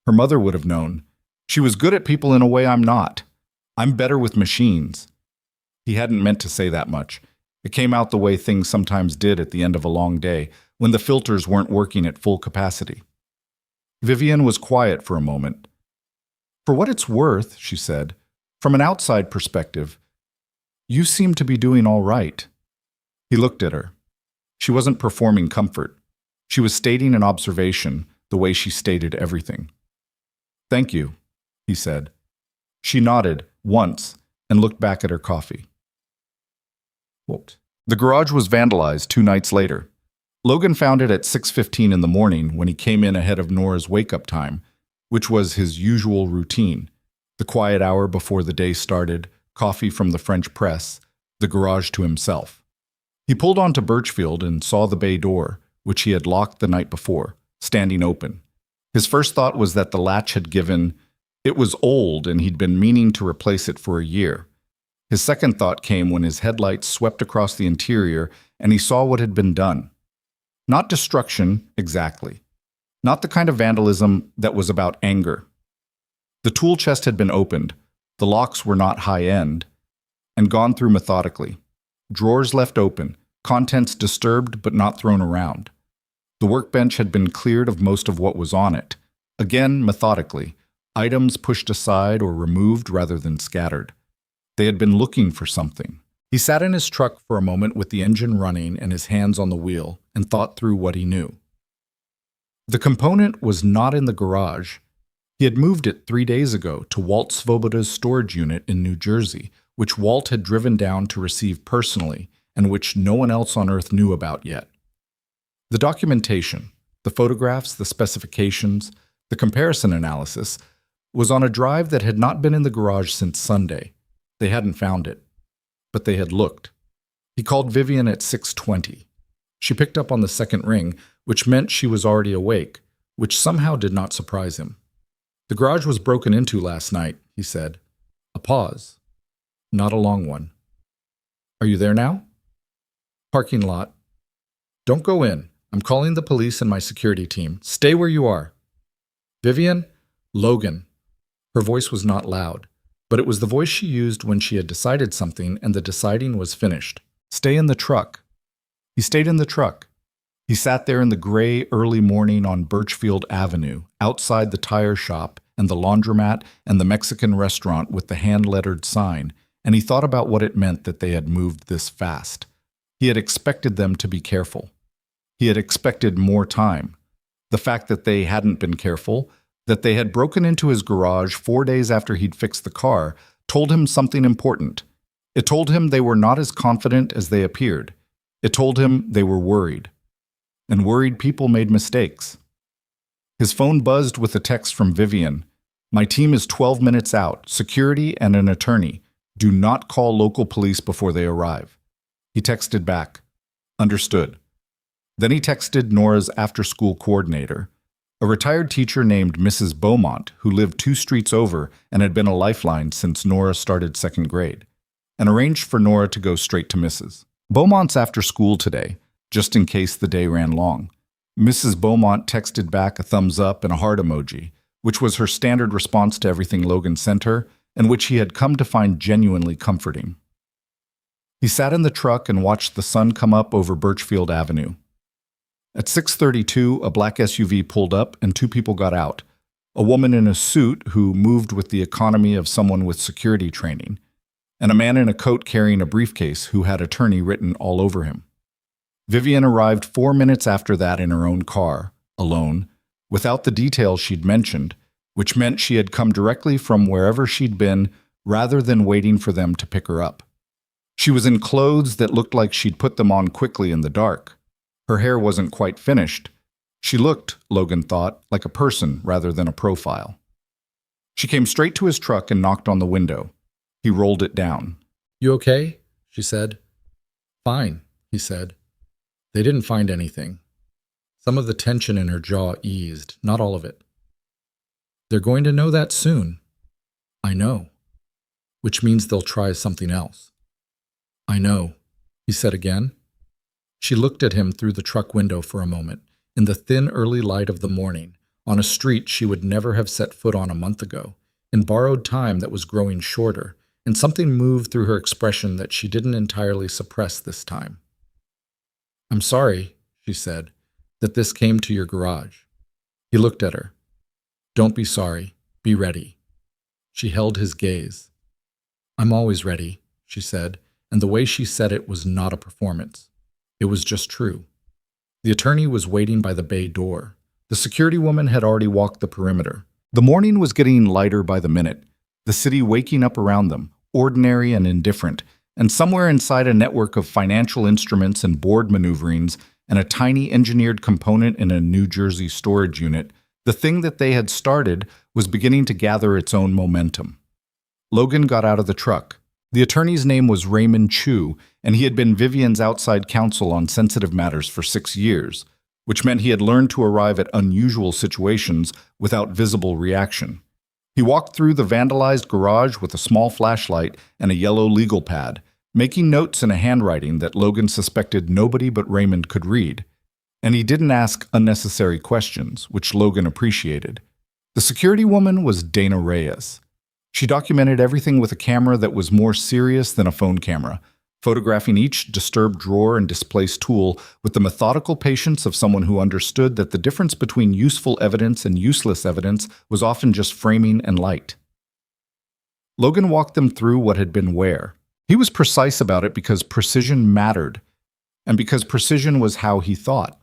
Her mother would have known. She was good at people in a way I'm not. I'm better with machines. He hadn't meant to say that much. It came out the way things sometimes did at the end of a long day, when the filters weren't working at full capacity. Vivian was quiet for a moment. "For what it's worth," she said, "from an outside perspective, you seem to be doing all right." He looked at her. She wasn't performing comfort. She was stating an observation, the way she stated everything. "Thank you," he said. She nodded once and looked back at her coffee. What? The garage was vandalized 2 nights later. Logan found it at 6:15 in the morning when he came in ahead of Nora's wake-up time, which was his usual routine. The quiet hour before the day started, coffee from the French press, the garage to himself. He pulled onto Birchfield and saw the bay door, which he had locked the night before, standing open. His first thought was that the latch had given. It was old and he'd been meaning to replace it for a year. His second thought came when his headlights swept across the interior and he saw what had been done. Not destruction, exactly. Not the kind of vandalism that was about anger. The tool chest had been opened, the locks were not high-end, and gone through methodically. Drawers left open, contents disturbed but not thrown around. The workbench had been cleared of most of what was on it. Again, methodically, items pushed aside or removed rather than scattered. They had been looking for something. He sat in his truck for a moment with the engine running and his hands on the wheel and thought through what he knew. The component was not in the garage. He had moved it 3 days ago to Walt Svoboda's storage unit in New Jersey, which Walt had driven down to receive personally and which no one else on Earth knew about yet. The documentation, the photographs, the specifications, the comparison analysis, was on a drive that had not been in the garage since Sunday. They hadn't found it, but they had looked. He called Vivian at 6:20. She picked up on the second ring, which meant she was already awake, which somehow did not surprise him. "The garage was broken into last night," he said. A pause. Not a long one. "Are you there now?" "Parking lot." "Don't go in. I'm calling the police and my security team. Stay where you are." "Vivian?" "Logan." Her voice was not loud, but it was the voice she used when she had decided something and the deciding was finished. "Stay in the truck." He stayed in the truck. He sat there in the gray early morning on Birchfield Avenue, outside the tire shop and the laundromat and the Mexican restaurant with the hand-lettered sign, and he thought about what it meant that they had moved this fast. He had expected them to be careful. He had expected more time. The fact that they hadn't been careful, that they had broken into his garage 4 days after he'd fixed the car, told him something important. It told him they were not as confident as they appeared. It told him they were worried. And worried people made mistakes. His phone buzzed with a text from Vivian. "My team is 12 minutes out, security and an attorney. Do not call local police before they arrive." He texted back, "Understood." Then he texted Nora's after-school coordinator. A retired teacher named Mrs. Beaumont, who lived 2 streets over and had been a lifeline since Nora started second grade, and arranged for Nora to go straight to Mrs. Beaumont's after school today, just in case the day ran long. Mrs. Beaumont texted back a thumbs up and a heart emoji, which was her standard response to everything Logan sent her, and which he had come to find genuinely comforting. He sat in the truck and watched the sun come up over Birchfield Avenue. At 6:32, a black SUV pulled up and 2 people got out. A woman in a suit who moved with the economy of someone with security training, and a man in a coat carrying a briefcase who had attorney written all over him. Vivian arrived 4 minutes after that in her own car, alone, without the details she'd mentioned, which meant she had come directly from wherever she'd been rather than waiting for them to pick her up. She was in clothes that looked like she'd put them on quickly in the dark. Her hair wasn't quite finished. She looked, Logan thought, like a person rather than a profile. She came straight to his truck and knocked on the window. He rolled it down. "You okay?" she said. "Fine," he said. They didn't find anything. Some of the tension in her jaw eased, not all of it. "They're going to know that soon." "I know." "Which means they'll try something else." "I know," he said again. She looked at him through the truck window for a moment, in the thin early light of the morning, on a street she would never have set foot on a month ago, in borrowed time that was growing shorter, and something moved through her expression that she didn't entirely suppress this time. "I'm sorry," she said, "that this came to your garage." He looked at her. "Don't be sorry. Be ready." She held his gaze. "I'm always ready," she said, and the way she said it was not a performance. It was just true. The attorney was waiting by the bay door. The security woman had already walked the perimeter. The morning was getting lighter by the minute, the city waking up around them, ordinary and indifferent, and somewhere inside a network of financial instruments and board maneuverings and a tiny engineered component in a New Jersey storage unit, the thing that they had started was beginning to gather its own momentum. Logan got out of the truck. The attorney's name was Raymond Chu, and he had been Vivian's outside counsel on sensitive matters for 6 years, which meant he had learned to arrive at unusual situations without visible reaction. He walked through the vandalized garage with a small flashlight and a yellow legal pad, making notes in a handwriting that Logan suspected nobody but Raymond could read. And he didn't ask unnecessary questions, which Logan appreciated. The security woman was Dana Reyes. She documented everything with a camera that was more serious than a phone camera, photographing each disturbed drawer and displaced tool with the methodical patience of someone who understood that the difference between useful evidence and useless evidence was often just framing and light. Logan walked them through what had been where. He was precise about it because precision mattered, and because precision was how he thought.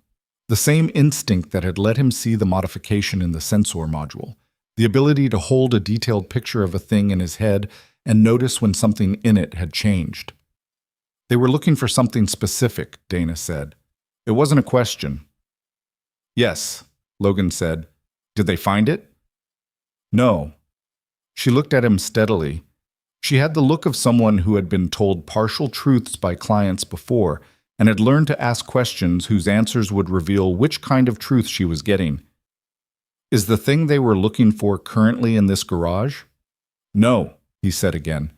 The same instinct that had let him see the modification in the sensor module. The ability to hold a detailed picture of a thing in his head and notice when something in it had changed. They were looking for something specific, Dana said. It wasn't a question. "Yes," Logan said. "Did they find it?" "No." She looked at him steadily. She had the look of someone who had been told partial truths by clients before and had learned to ask questions whose answers would reveal which kind of truth she was getting. "Is the thing they were looking for currently in this garage?" "No," he said again.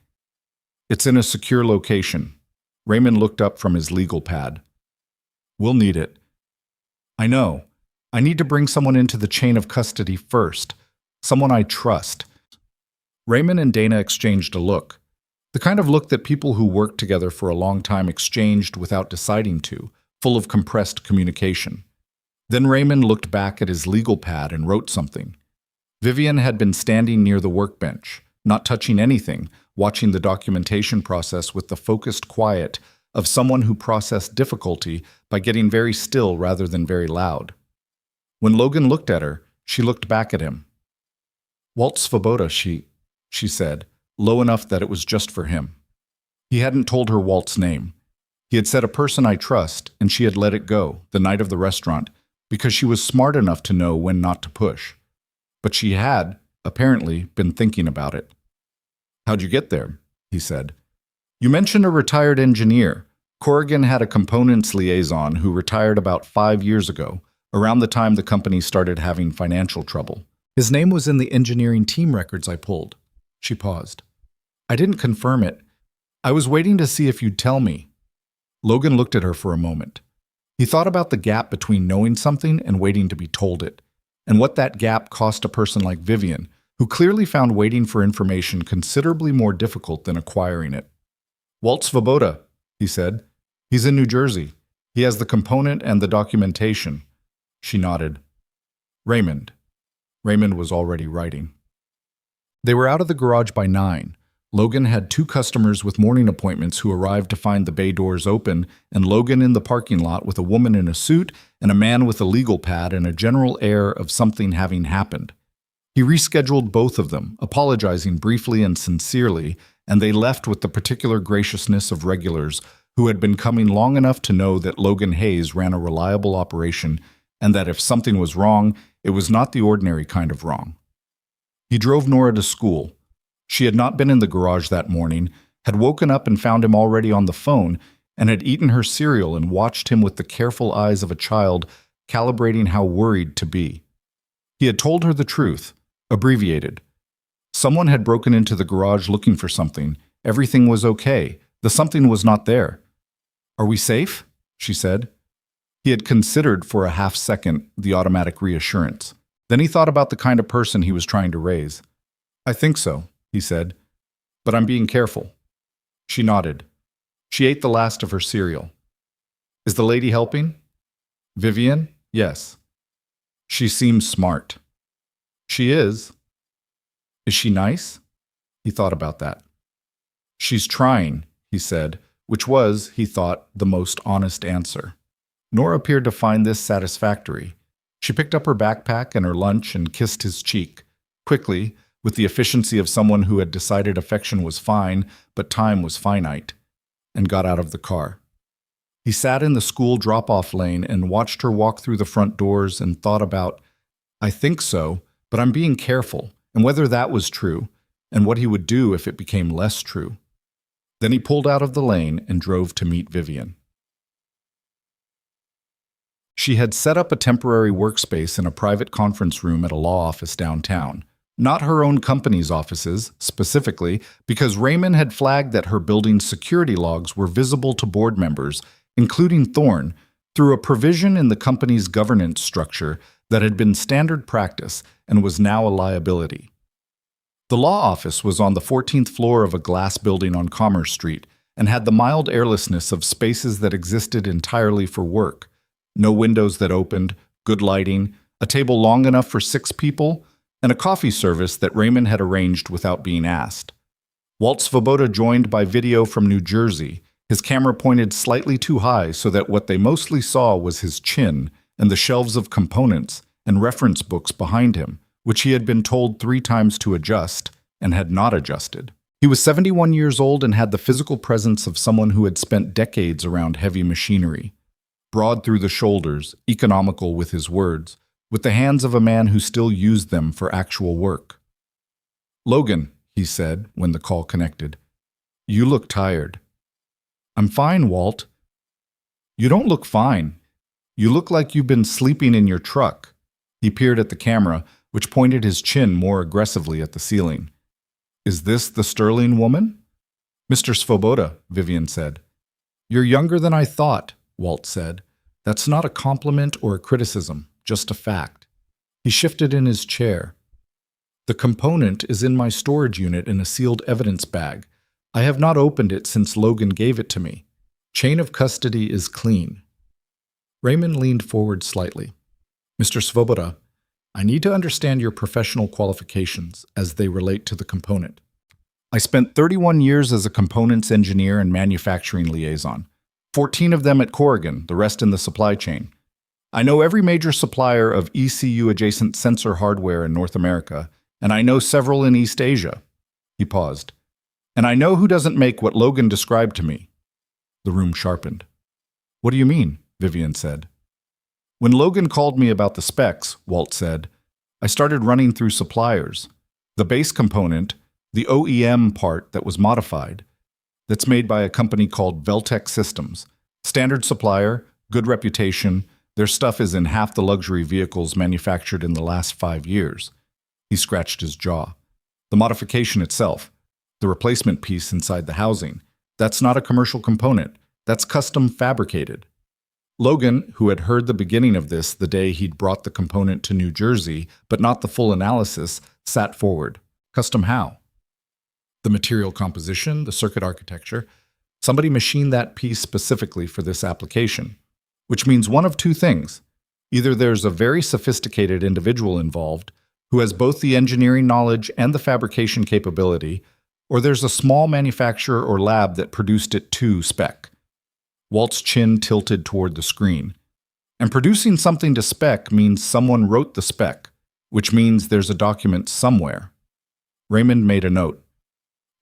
"It's in a secure location." Raymond looked up from his legal pad. "We'll need it." "I know. I need to bring someone into the chain of custody first. Someone I trust." Raymond and Dana exchanged a look. The kind of look that people who worked together for a long time exchanged without deciding to, full of compressed communication. Then Raymond looked back at his legal pad and wrote something. Vivian had been standing near the workbench, not touching anything, watching the documentation process with the focused quiet of someone who processed difficulty by getting very still rather than very loud. When Logan looked at her, she looked back at him. "Walt Svoboda, she said, low enough that it was just for him. He hadn't told her Walt's name. He had said a person I trust, and she had let it go, the night of the restaurant, because she was smart enough to know when not to push. But she had, apparently, been thinking about it. "How'd you get there?" he said. "You mentioned a retired engineer. Corrigan had a components liaison who retired about 5 years ago, around the time the company started having financial trouble. His name was in the engineering team records I pulled. She paused. I didn't confirm it. I was waiting to see if you'd tell me. Logan looked at her for a moment. He thought about the gap between knowing something and waiting to be told it, and what that gap cost a person like Vivian, who clearly found waiting for information considerably more difficult than acquiring it. Walt Svoboda, he said. He's in New Jersey. He has the component and the documentation. She nodded. Raymond. Raymond was already writing. They were out of the garage by 9. Logan had 2 customers with morning appointments who arrived to find the bay doors open, and Logan in the parking lot with a woman in a suit and a man with a legal pad and a general air of something having happened. He rescheduled both of them, apologizing briefly and sincerely, and they left with the particular graciousness of regulars who had been coming long enough to know that Logan Hayes ran a reliable operation and that if something was wrong, it was not the ordinary kind of wrong. He drove Nora to school. She had not been in the garage that morning, had woken up and found him already on the phone, and had eaten her cereal and watched him with the careful eyes of a child calibrating how worried to be. He had told her the truth, abbreviated. Someone had broken into the garage looking for something. Everything was okay. The something was not there. Are we safe? She said. He had considered for a half-second the automatic reassurance. Then he thought about the kind of person he was trying to raise. I think so, he said, but I'm being careful. She nodded. She ate the last of her cereal. Is the lady helping? Vivian? Yes. She seems smart. She is. Is she nice? He thought about that. She's trying, he said, which was, he thought, the most honest answer. Nora appeared to find this satisfactory. She picked up her backpack and her lunch and kissed his cheek, quickly, with the efficiency of someone who had decided affection was fine, but time was finite, and got out of the car. He sat in the school drop-off lane and watched her walk through the front doors and thought about, I think so, but I'm being careful, and whether that was true, and what he would do if it became less true. Then he pulled out of the lane and drove to meet Vivian. She had set up a temporary workspace in a private conference room at a law office downtown. Not her own company's offices, specifically, because Raymond had flagged that her building's security logs were visible to board members, including Thorne, through a provision in the company's governance structure that had been standard practice and was now a liability. The law office was on the 14th floor of a glass building on Commerce Street and had the mild airlessness of spaces that existed entirely for work. No windows that opened, good lighting, a table long enough for 6 people, and a coffee service that Raymond had arranged without being asked. Walt Svoboda joined by video from New Jersey, his camera pointed slightly too high so that what they mostly saw was his chin and the shelves of components and reference books behind him, which he had been told 3 times to adjust and had not adjusted. He was 71 years old and had the physical presence of someone who had spent decades around heavy machinery. Broad through the shoulders, economical with his words, with the hands of a man who still used them for actual work. Logan, he said when the call connected, you look tired. I'm fine, Walt. You don't look fine. You look like you've been sleeping in your truck. He peered at the camera, which pointed his chin more aggressively at the ceiling. Is this the Sterling woman? Mr. Svoboda, Vivian said. You're younger than I thought, Walt said. That's not a compliment or a criticism, just a fact. He shifted in his chair. The component is in my storage unit in a sealed evidence bag. I have not opened it since Logan gave it to me. Chain of custody is clean. Raymond leaned forward slightly. Mr. Svoboda, I need to understand your professional qualifications as they relate to the component. I spent 31 years as a components engineer and manufacturing liaison. 14 of them at Corrigan, the rest in the supply chain. I know every major supplier of ECU-adjacent sensor hardware in North America, and I know several in East Asia. He paused. And I know who doesn't make what Logan described to me. The room sharpened. What do you mean? Vivian said. When Logan called me about the specs, Walt said, I started running through suppliers. The base component, the OEM part that was modified, that's made by a company called Veltec Systems. Standard supplier, good reputation, Their stuff is in half the luxury vehicles manufactured in the last 5 years. He scratched his jaw. The modification itself, the replacement piece inside the housing, that's not a commercial component. That's custom fabricated. Logan, who had heard the beginning of this the day he'd brought the component to New Jersey, but not the full analysis, sat forward. Custom how? The material composition, the circuit architecture. Somebody machined that piece specifically for this application, which means one of two things. Either there's a very sophisticated individual involved who has both the engineering knowledge and the fabrication capability, or there's a small manufacturer or lab that produced it to spec. Walt's chin tilted toward the screen. And producing something to spec means someone wrote the spec, which means there's a document somewhere. Raymond made a note.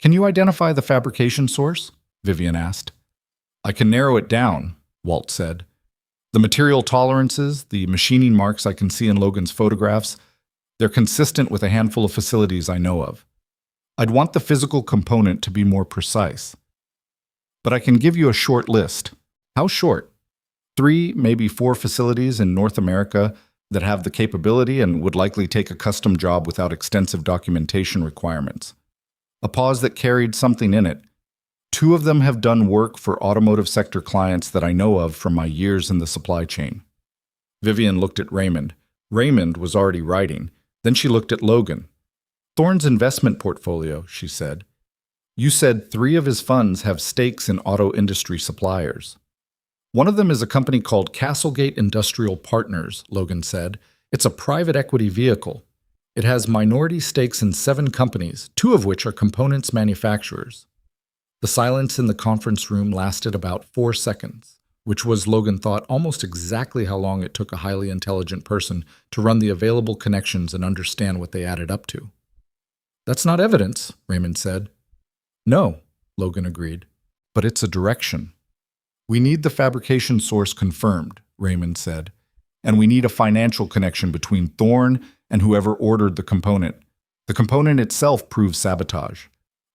Can you identify the fabrication source? Vivian asked. I can narrow it down, Walt said. The material tolerances, the machining marks I can see in Logan's photographs, they're consistent with a handful of facilities I know of. I'd want the physical component to be more precise. But I can give you a short list. How short? 3, maybe 4 facilities in North America that have the capability and would likely take a custom job without extensive documentation requirements. A pause that carried something in it. 2 of them have done work for automotive sector clients that I know of from my years in the supply chain. Vivian looked at Raymond. Raymond was already writing. Then she looked at Logan. Thorne's investment portfolio, she said. You said 3 of his funds have stakes in auto industry suppliers. One of them is a company called Castlegate Industrial Partners, Logan said. It's a private equity vehicle. It has minority stakes in 7 companies, 2 of which are components manufacturers. The silence in the conference room lasted about 4 seconds, which was, Logan thought, almost exactly how long it took a highly intelligent person to run the available connections and understand what they added up to. That's not evidence, Raymond said. No, Logan agreed, but it's a direction. We need the fabrication source confirmed, Raymond said, and we need a financial connection between Thorne and whoever ordered the component. The component itself proves sabotage.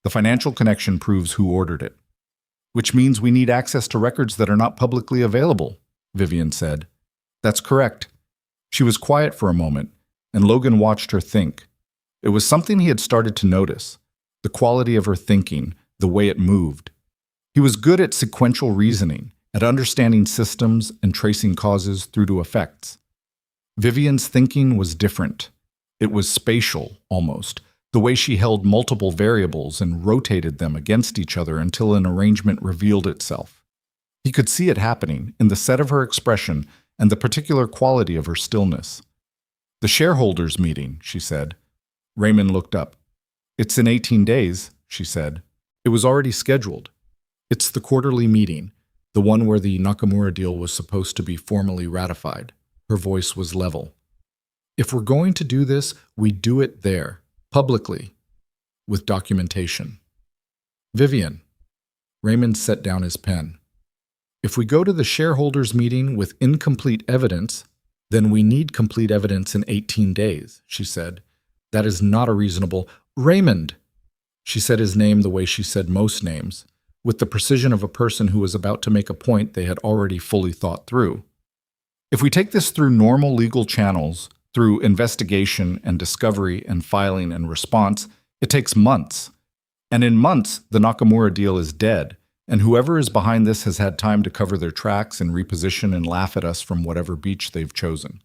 The financial connection proves who ordered it. Which means we need access to records that are not publicly available, Vivian said. That's correct. She was quiet for a moment, and Logan watched her think. It was something he had started to notice. The quality of her thinking, the way it moved. He was good at sequential reasoning, at understanding systems and tracing causes through to effects. Vivian's thinking was different. It was spatial, almost, the way she held multiple variables and rotated them against each other until an arrangement revealed itself. He could see it happening in the set of her expression and the particular quality of her stillness. The shareholders' meeting, she said. Raymond looked up. It's in 18 days, she said. It was already scheduled. It's the quarterly meeting, the one where the Nakamura deal was supposed to be formally ratified. Her voice was level. If we're going to do this, we do it there, publicly, with documentation. Vivian. Raymond set down his pen. If we go to the shareholders' meeting with incomplete evidence, then we need complete evidence in 18 days, she said. That is not a reasonable... Raymond! She said his name the way she said most names, with the precision of a person who was about to make a point they had already fully thought through. If we take this through normal legal channels, through investigation and discovery and filing and response, it takes months. And in months, the Nakamura deal is dead, and whoever is behind this has had time to cover their tracks and reposition and laugh at us from whatever beach they've chosen.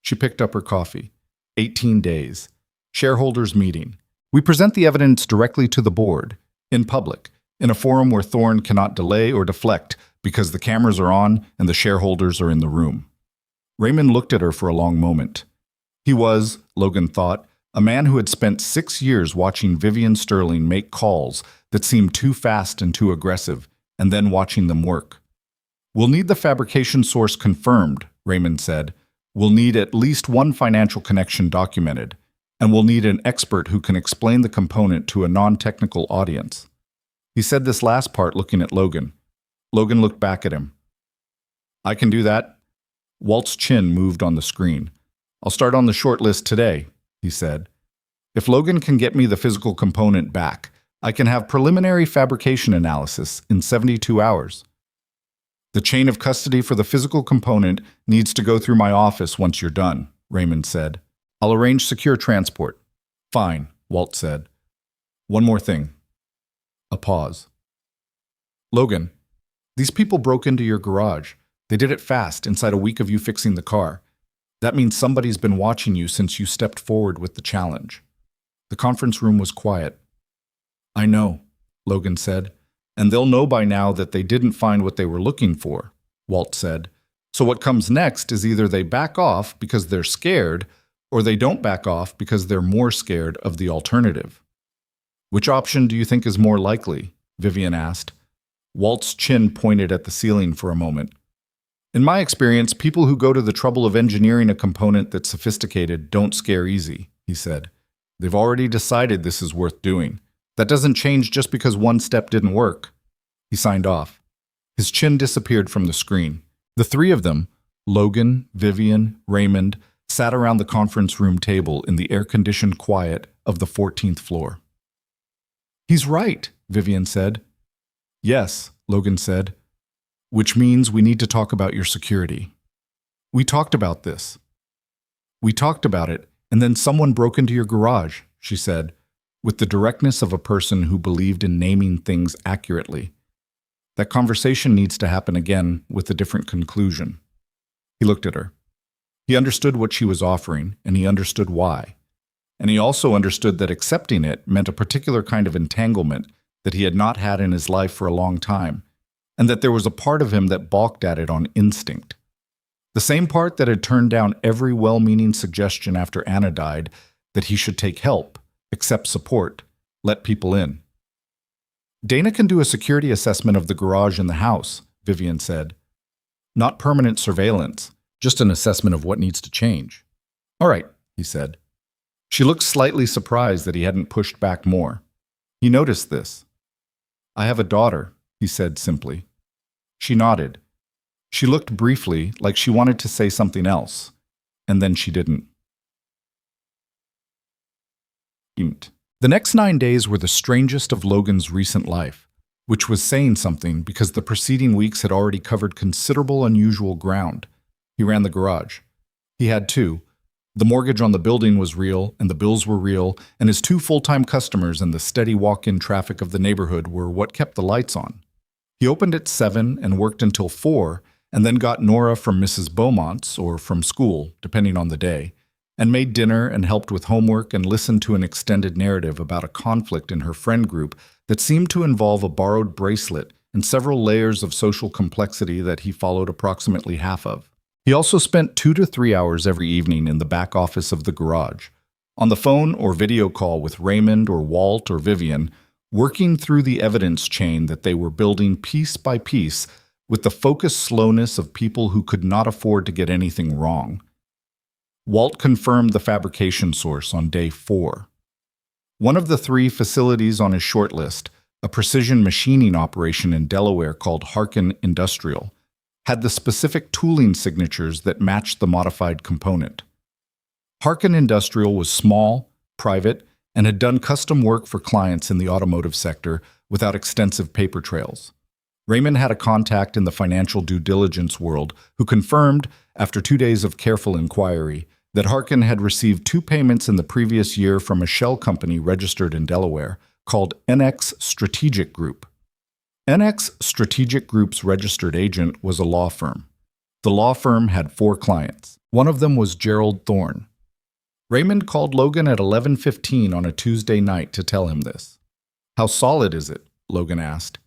She picked up her coffee. 18 days. Shareholders meeting. We present the evidence directly to the board, in public, in a forum where Thorne cannot delay or deflect because the cameras are on and the shareholders are in the room. Raymond looked at her for a long moment. He was, Logan thought, a man who had spent 6 years watching Vivian Sterling make calls that seemed too fast and too aggressive, and then watching them work. We'll need the fabrication source confirmed, Raymond said. We'll need at least one financial connection documented, and we'll need an expert who can explain the component to a non-technical audience. He said this last part looking at Logan. Logan looked back at him. I can do that. Walt's chin moved on the screen. I'll start on the short list today, he said. If Logan can get me the physical component back, I can have preliminary fabrication analysis in 72 hours. The chain of custody for the physical component needs to go through my office once you're done, Raymond said. I'll arrange secure transport. Fine, Walt said. One more thing. A pause. Logan, these people broke into your garage. They did it fast, inside a week of you fixing the car. That means somebody's been watching you since you stepped forward with the challenge. The conference room was quiet. I know, Logan said, and they'll know by now that they didn't find what they were looking for, Walt said. So what comes next is either they back off because they're scared, or they don't back off because they're more scared of the alternative. Which option do you think is more likely? Vivian asked. Walt's chin pointed at the ceiling for a moment. In my experience, people who go to the trouble of engineering a component that's sophisticated don't scare easy, he said. They've already decided this is worth doing. That doesn't change just because one step didn't work. He signed off. His chin disappeared from the screen. The three of them, Logan, Vivian, Raymond, sat around the conference room table in the air-conditioned quiet of the 14th floor. He's right, Vivian said. Yes, Logan said. Which means we need to talk about your security. We talked about this. We talked about it, and then someone broke into your garage, she said, with the directness of a person who believed in naming things accurately. That conversation needs to happen again with a different conclusion. He looked at her. He understood what she was offering, and he understood why. And he also understood that accepting it meant a particular kind of entanglement that he had not had in his life for a long time, and that there was a part of him that balked at it on instinct. The same part that had turned down every well-meaning suggestion after Anna died that he should take help, accept support, let people in. Dana can do a security assessment of the garage and the house, Vivian said. Not permanent surveillance, just an assessment of what needs to change. All right, he said. She looked slightly surprised that he hadn't pushed back more. He noticed this. I have a daughter, he said simply. She nodded. She looked briefly like she wanted to say something else, and then she didn't. The next 9 days were the strangest of Logan's recent life, which was saying something because the preceding weeks had already covered considerable unusual ground. He ran the garage. He had two. The mortgage on the building was real, and the bills were real, and his two full-time customers and the steady walk-in traffic of the neighborhood were what kept the lights on. He opened at 7 and worked until 4, and then got Nora from Mrs. Beaumont's, or from school, depending on the day, and made dinner and helped with homework and listened to an extended narrative about a conflict in her friend group that seemed to involve a borrowed bracelet and several layers of social complexity that he followed approximately half of. He also spent 2 to 3 hours every evening in the back office of the garage, on the phone or video call with Raymond or Walt or Vivian, working through the evidence chain that they were building piece by piece with the focused slowness of people who could not afford to get anything wrong. Walt confirmed the fabrication source on day 4. One of the 3 facilities on his short list, a precision machining operation in Delaware called Harkin Industrial, had the specific tooling signatures that matched the modified component. Harkin Industrial was small, private, and had done custom work for clients in the automotive sector without extensive paper trails. Raymond had a contact in the financial due diligence world who confirmed, after 2 days of careful inquiry, that Harkin had received 2 payments in the previous year from a shell company registered in Delaware called NX Strategic Group. NX Strategic Group's registered agent was a law firm. The law firm had 4 clients. One of them was Gerald Thorne. Raymond called Logan at 11:15 on a Tuesday night to tell him this. How solid is it? Logan asked.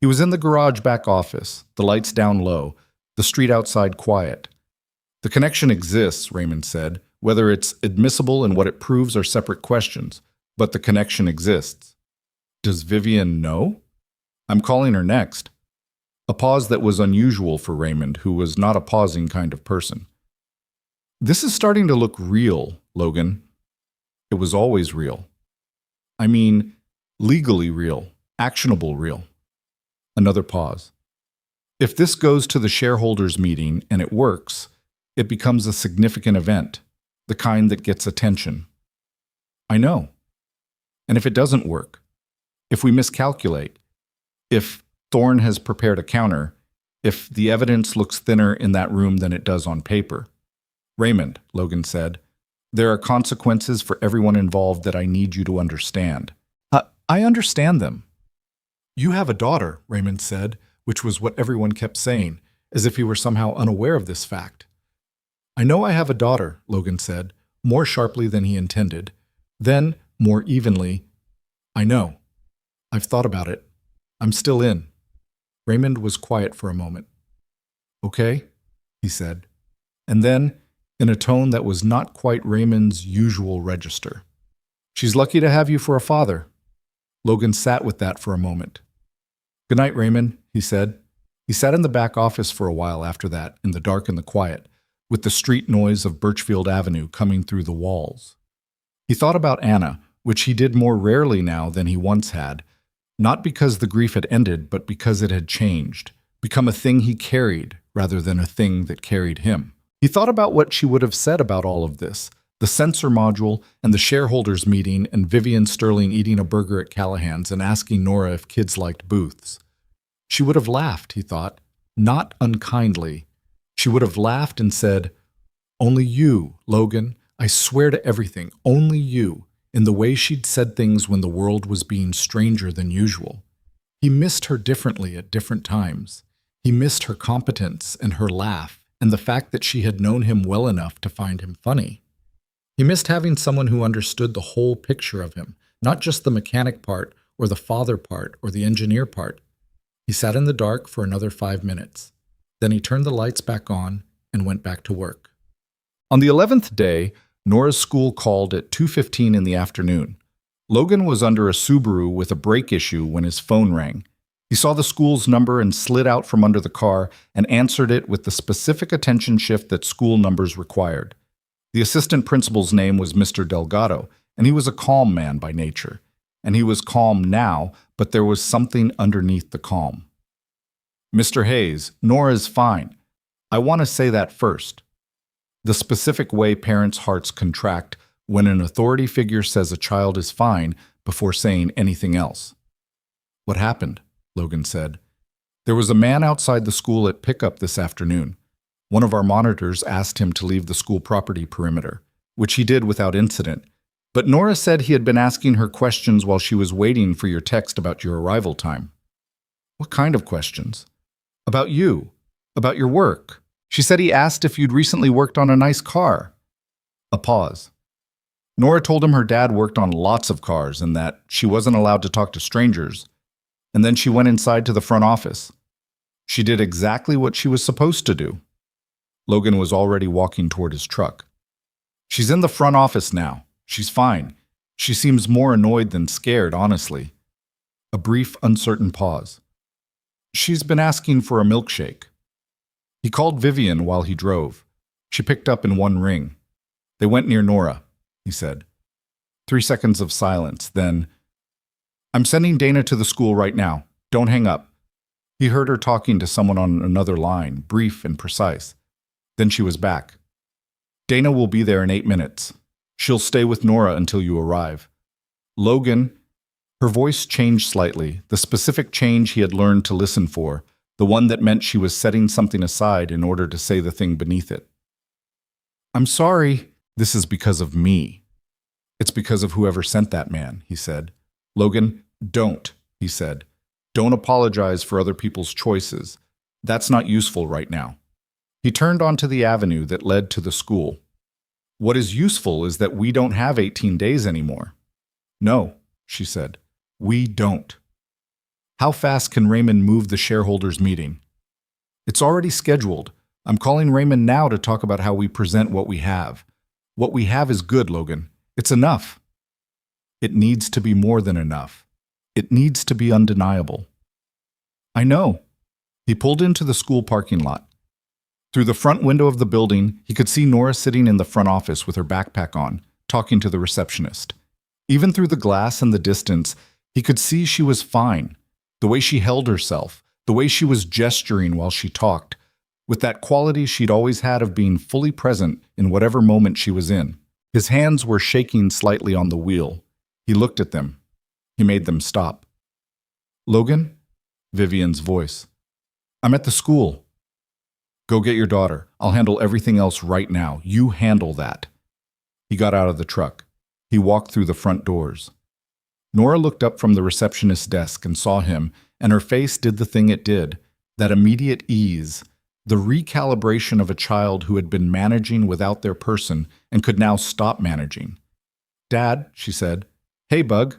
He was in the garage back office, the lights down low, the street outside quiet. The connection exists, Raymond said. Whether it's admissible and what it proves are separate questions, but the connection exists. Does Vivian know? I'm calling her next. A pause that was unusual for Raymond, who was not a pausing kind of person. This is starting to look real, Logan. It was always real. I mean, legally real, actionable real. Another pause. If this goes to the shareholders' meeting and it works, it becomes a significant event, the kind that gets attention. I know. And if it doesn't work, if we miscalculate, if Thorne has prepared a counter, if the evidence looks thinner in that room than it does on paper. Raymond, Logan said, there are consequences for everyone involved that I need you to understand. I understand them. You have a daughter, Raymond said, which was what everyone kept saying, as if he were somehow unaware of this fact. I know I have a daughter, Logan said, more sharply than he intended. Then, more evenly, I know. I've thought about it. I'm still in. Raymond was quiet for a moment. Okay, he said, and then, in a tone that was not quite Raymond's usual register. She's lucky to have you for a father. Logan sat with that for a moment. Good night, Raymond, he said. He sat in the back office for a while after that, in the dark and the quiet, with the street noise of Birchfield Avenue coming through the walls. He thought about Anna, which he did more rarely now than he once had, not because the grief had ended, but because it had changed, become a thing he carried rather than a thing that carried him. He thought about what she would have said about all of this, the sensor module and the shareholders meeting and Vivian Sterling eating a burger at Callahan's and asking Nora if kids liked booths. She would have laughed, he thought, not unkindly. She would have laughed and said, only you, Logan, I swear to everything, only you, in the way she'd said things when the world was being stranger than usual. He missed her differently at different times. He missed her competence and her laugh and the fact that she had known him well enough to find him funny. He missed having someone who understood the whole picture of him, not just the mechanic part or the father part or the engineer part. He sat in the dark for another 5 minutes. Then he turned the lights back on and went back to work. On the 11th day, Nora's school called at 2:15 in the afternoon. Logan was under a Subaru with a brake issue when his phone rang. He saw the school's number and slid out from under the car and answered it with the specific attention shift that school numbers required. The assistant principal's name was Mr. Delgado, and he was a calm man by nature. And he was calm now, but there was something underneath the calm. Mr. Hayes, Nora's fine. I want to say that first. The specific way parents' hearts contract when an authority figure says a child is fine before saying anything else. What happened? Logan said. There was a man outside the school at pickup this afternoon. One of our monitors asked him to leave the school property perimeter, which he did without incident. But Nora said he had been asking her questions while she was waiting for your text about your arrival time. What kind of questions? About you. About your work. She said he asked if you'd recently worked on a nice car. A pause. Nora told him her dad worked on lots of cars and that she wasn't allowed to talk to strangers. And then she went inside to the front office. She did exactly what she was supposed to do. Logan was already walking toward his truck. She's in the front office now. She's fine. She seems more annoyed than scared, honestly. A brief, uncertain pause. She's been asking for a milkshake. He called Vivian while he drove. She picked up in one ring. They went near Nora, he said. 3 seconds of silence, then, I'm sending Dana to the school right now. Don't hang up. He heard her talking to someone on another line, brief and precise. Then she was back. Dana will be there in 8 minutes. She'll stay with Nora until you arrive. Logan, her voice changed slightly, the specific change he had learned to listen for, the one that meant she was setting something aside in order to say the thing beneath it. I'm sorry. This is because of me. It's because of whoever sent that man, he said. Logan, don't, he said. Don't apologize for other people's choices. That's not useful right now. He turned onto the avenue that led to the school. What is useful is that we don't have 18 days anymore. No, she said. We don't. How fast can Raymond move the shareholders' meeting? It's already scheduled. I'm calling Raymond now to talk about how we present what we have. What we have is good, Logan. It's enough. It needs to be more than enough. It needs to be undeniable. I know. He pulled into the school parking lot. Through the front window of the building, he could see Nora sitting in the front office with her backpack on, talking to the receptionist. Even through the glass and the distance, he could see she was fine. The way she held herself, the way she was gesturing while she talked, with that quality she'd always had of being fully present in whatever moment she was in. His hands were shaking slightly on the wheel. He looked at them. He made them stop. Logan? Vivian's voice. I'm at the school. Go get your daughter. I'll handle everything else right now. You handle that. He got out of the truck. He walked through the front doors. Nora looked up from the receptionist's desk and saw him, and her face did the thing it did, that immediate ease, the recalibration of a child who had been managing without their person and could now stop managing. Dad, she said. Hey, Bug.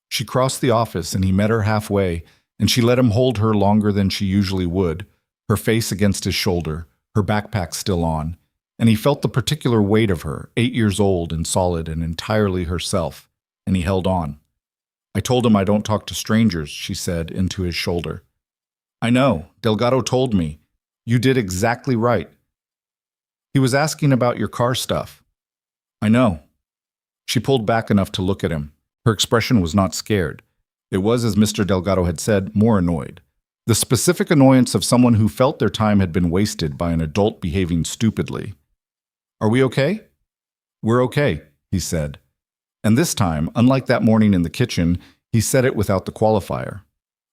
She crossed the office and he met her halfway, and she let him hold her longer than she usually would, her face against his shoulder, her backpack still on, and he felt the particular weight of her, 8 years old and solid and entirely herself, and he held on. I told him I don't talk to strangers, she said into his shoulder. I know, Delgado told me. You did exactly right. He was asking about your car stuff. I know. She pulled back enough to look at him. Her expression was not scared. It was, as Mr. Delgado had said, more annoyed. The specific annoyance of someone who felt their time had been wasted by an adult behaving stupidly. Are we okay? We're okay, he said. And this time, unlike that morning in the kitchen, he said it without the qualifier.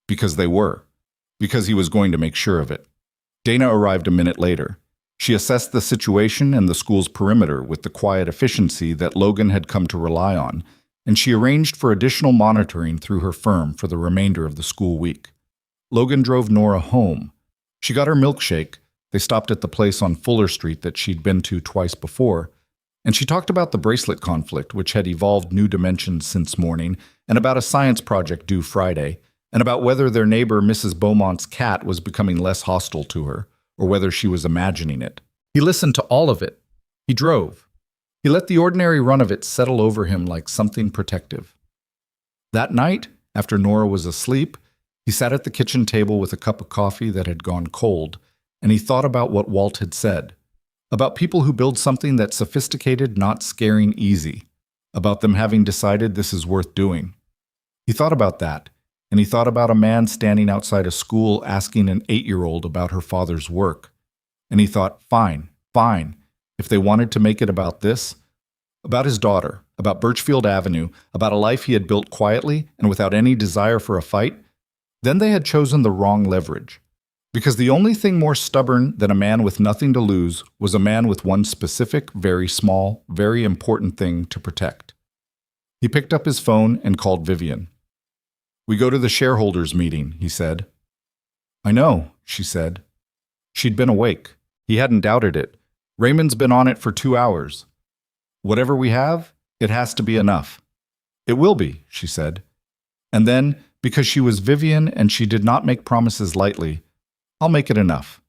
Because they were. Because he was going to make sure of it. Dana arrived a minute later. She assessed the situation and the school's perimeter with the quiet efficiency that Logan had come to rely on, and she arranged for additional monitoring through her firm for the remainder of the school week. Logan drove Nora home. She got her milkshake. They stopped at the place on Fuller Street that she'd been to twice before, and she talked about the bracelet conflict, which had evolved new dimensions since morning, and about a science project due Friday, and about whether their neighbor Mrs. Beaumont's cat was becoming less hostile to her, or whether she was imagining it. He listened to all of it. He drove. He let the ordinary run of it settle over him like something protective. That night, after Nora was asleep, he sat at the kitchen table with a cup of coffee that had gone cold, and he thought about what Walt had said, about people who build something that's sophisticated, not scaring easy, about them having decided this is worth doing. He thought about that, and he thought about a man standing outside a school asking an 8-year-old about her father's work. And he thought, fine, if they wanted to make it about this, about his daughter, about Birchfield Avenue, about a life he had built quietly and without any desire for a fight, then they had chosen the wrong leverage. Because the only thing more stubborn than a man with nothing to lose was a man with one specific, very small, very important thing to protect. He picked up his phone and called Vivian. We go to the shareholders' meeting, he said. I know, she said. She'd been awake. He hadn't doubted it. Raymond's been on it for 2 hours. Whatever we have, it has to be enough. It will be, she said. And then, because she was Vivian and she did not make promises lightly, I'll make it enough.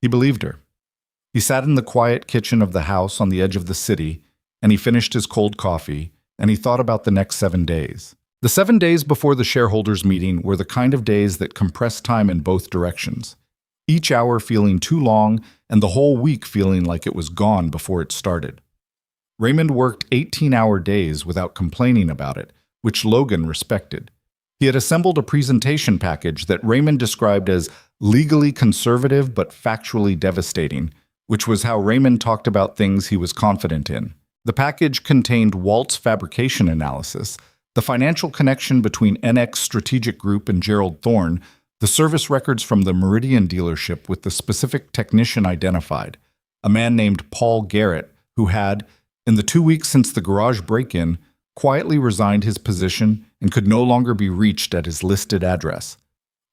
He believed her. He sat in the quiet kitchen of the house on the edge of the city, and he finished his cold coffee, and he thought about the next 7 days. The 7 days before the shareholders' meeting were the kind of days that compressed time in both directions, each hour feeling too long and the whole week feeling like it was gone before it started. Raymond worked 18-hour days without complaining about it, which Logan respected. He had assembled a presentation package that Raymond described as legally conservative but factually devastating, which was how Raymond talked about things he was confident in. The package contained Walt's fabrication analysis, the financial connection between NX Strategic Group and Gerald Thorne, the service records from the Meridian dealership with the specific technician identified, a man named Paul Garrett, who had, in the 2 weeks since the garage break-in, quietly resigned his position and could no longer be reached at his listed address,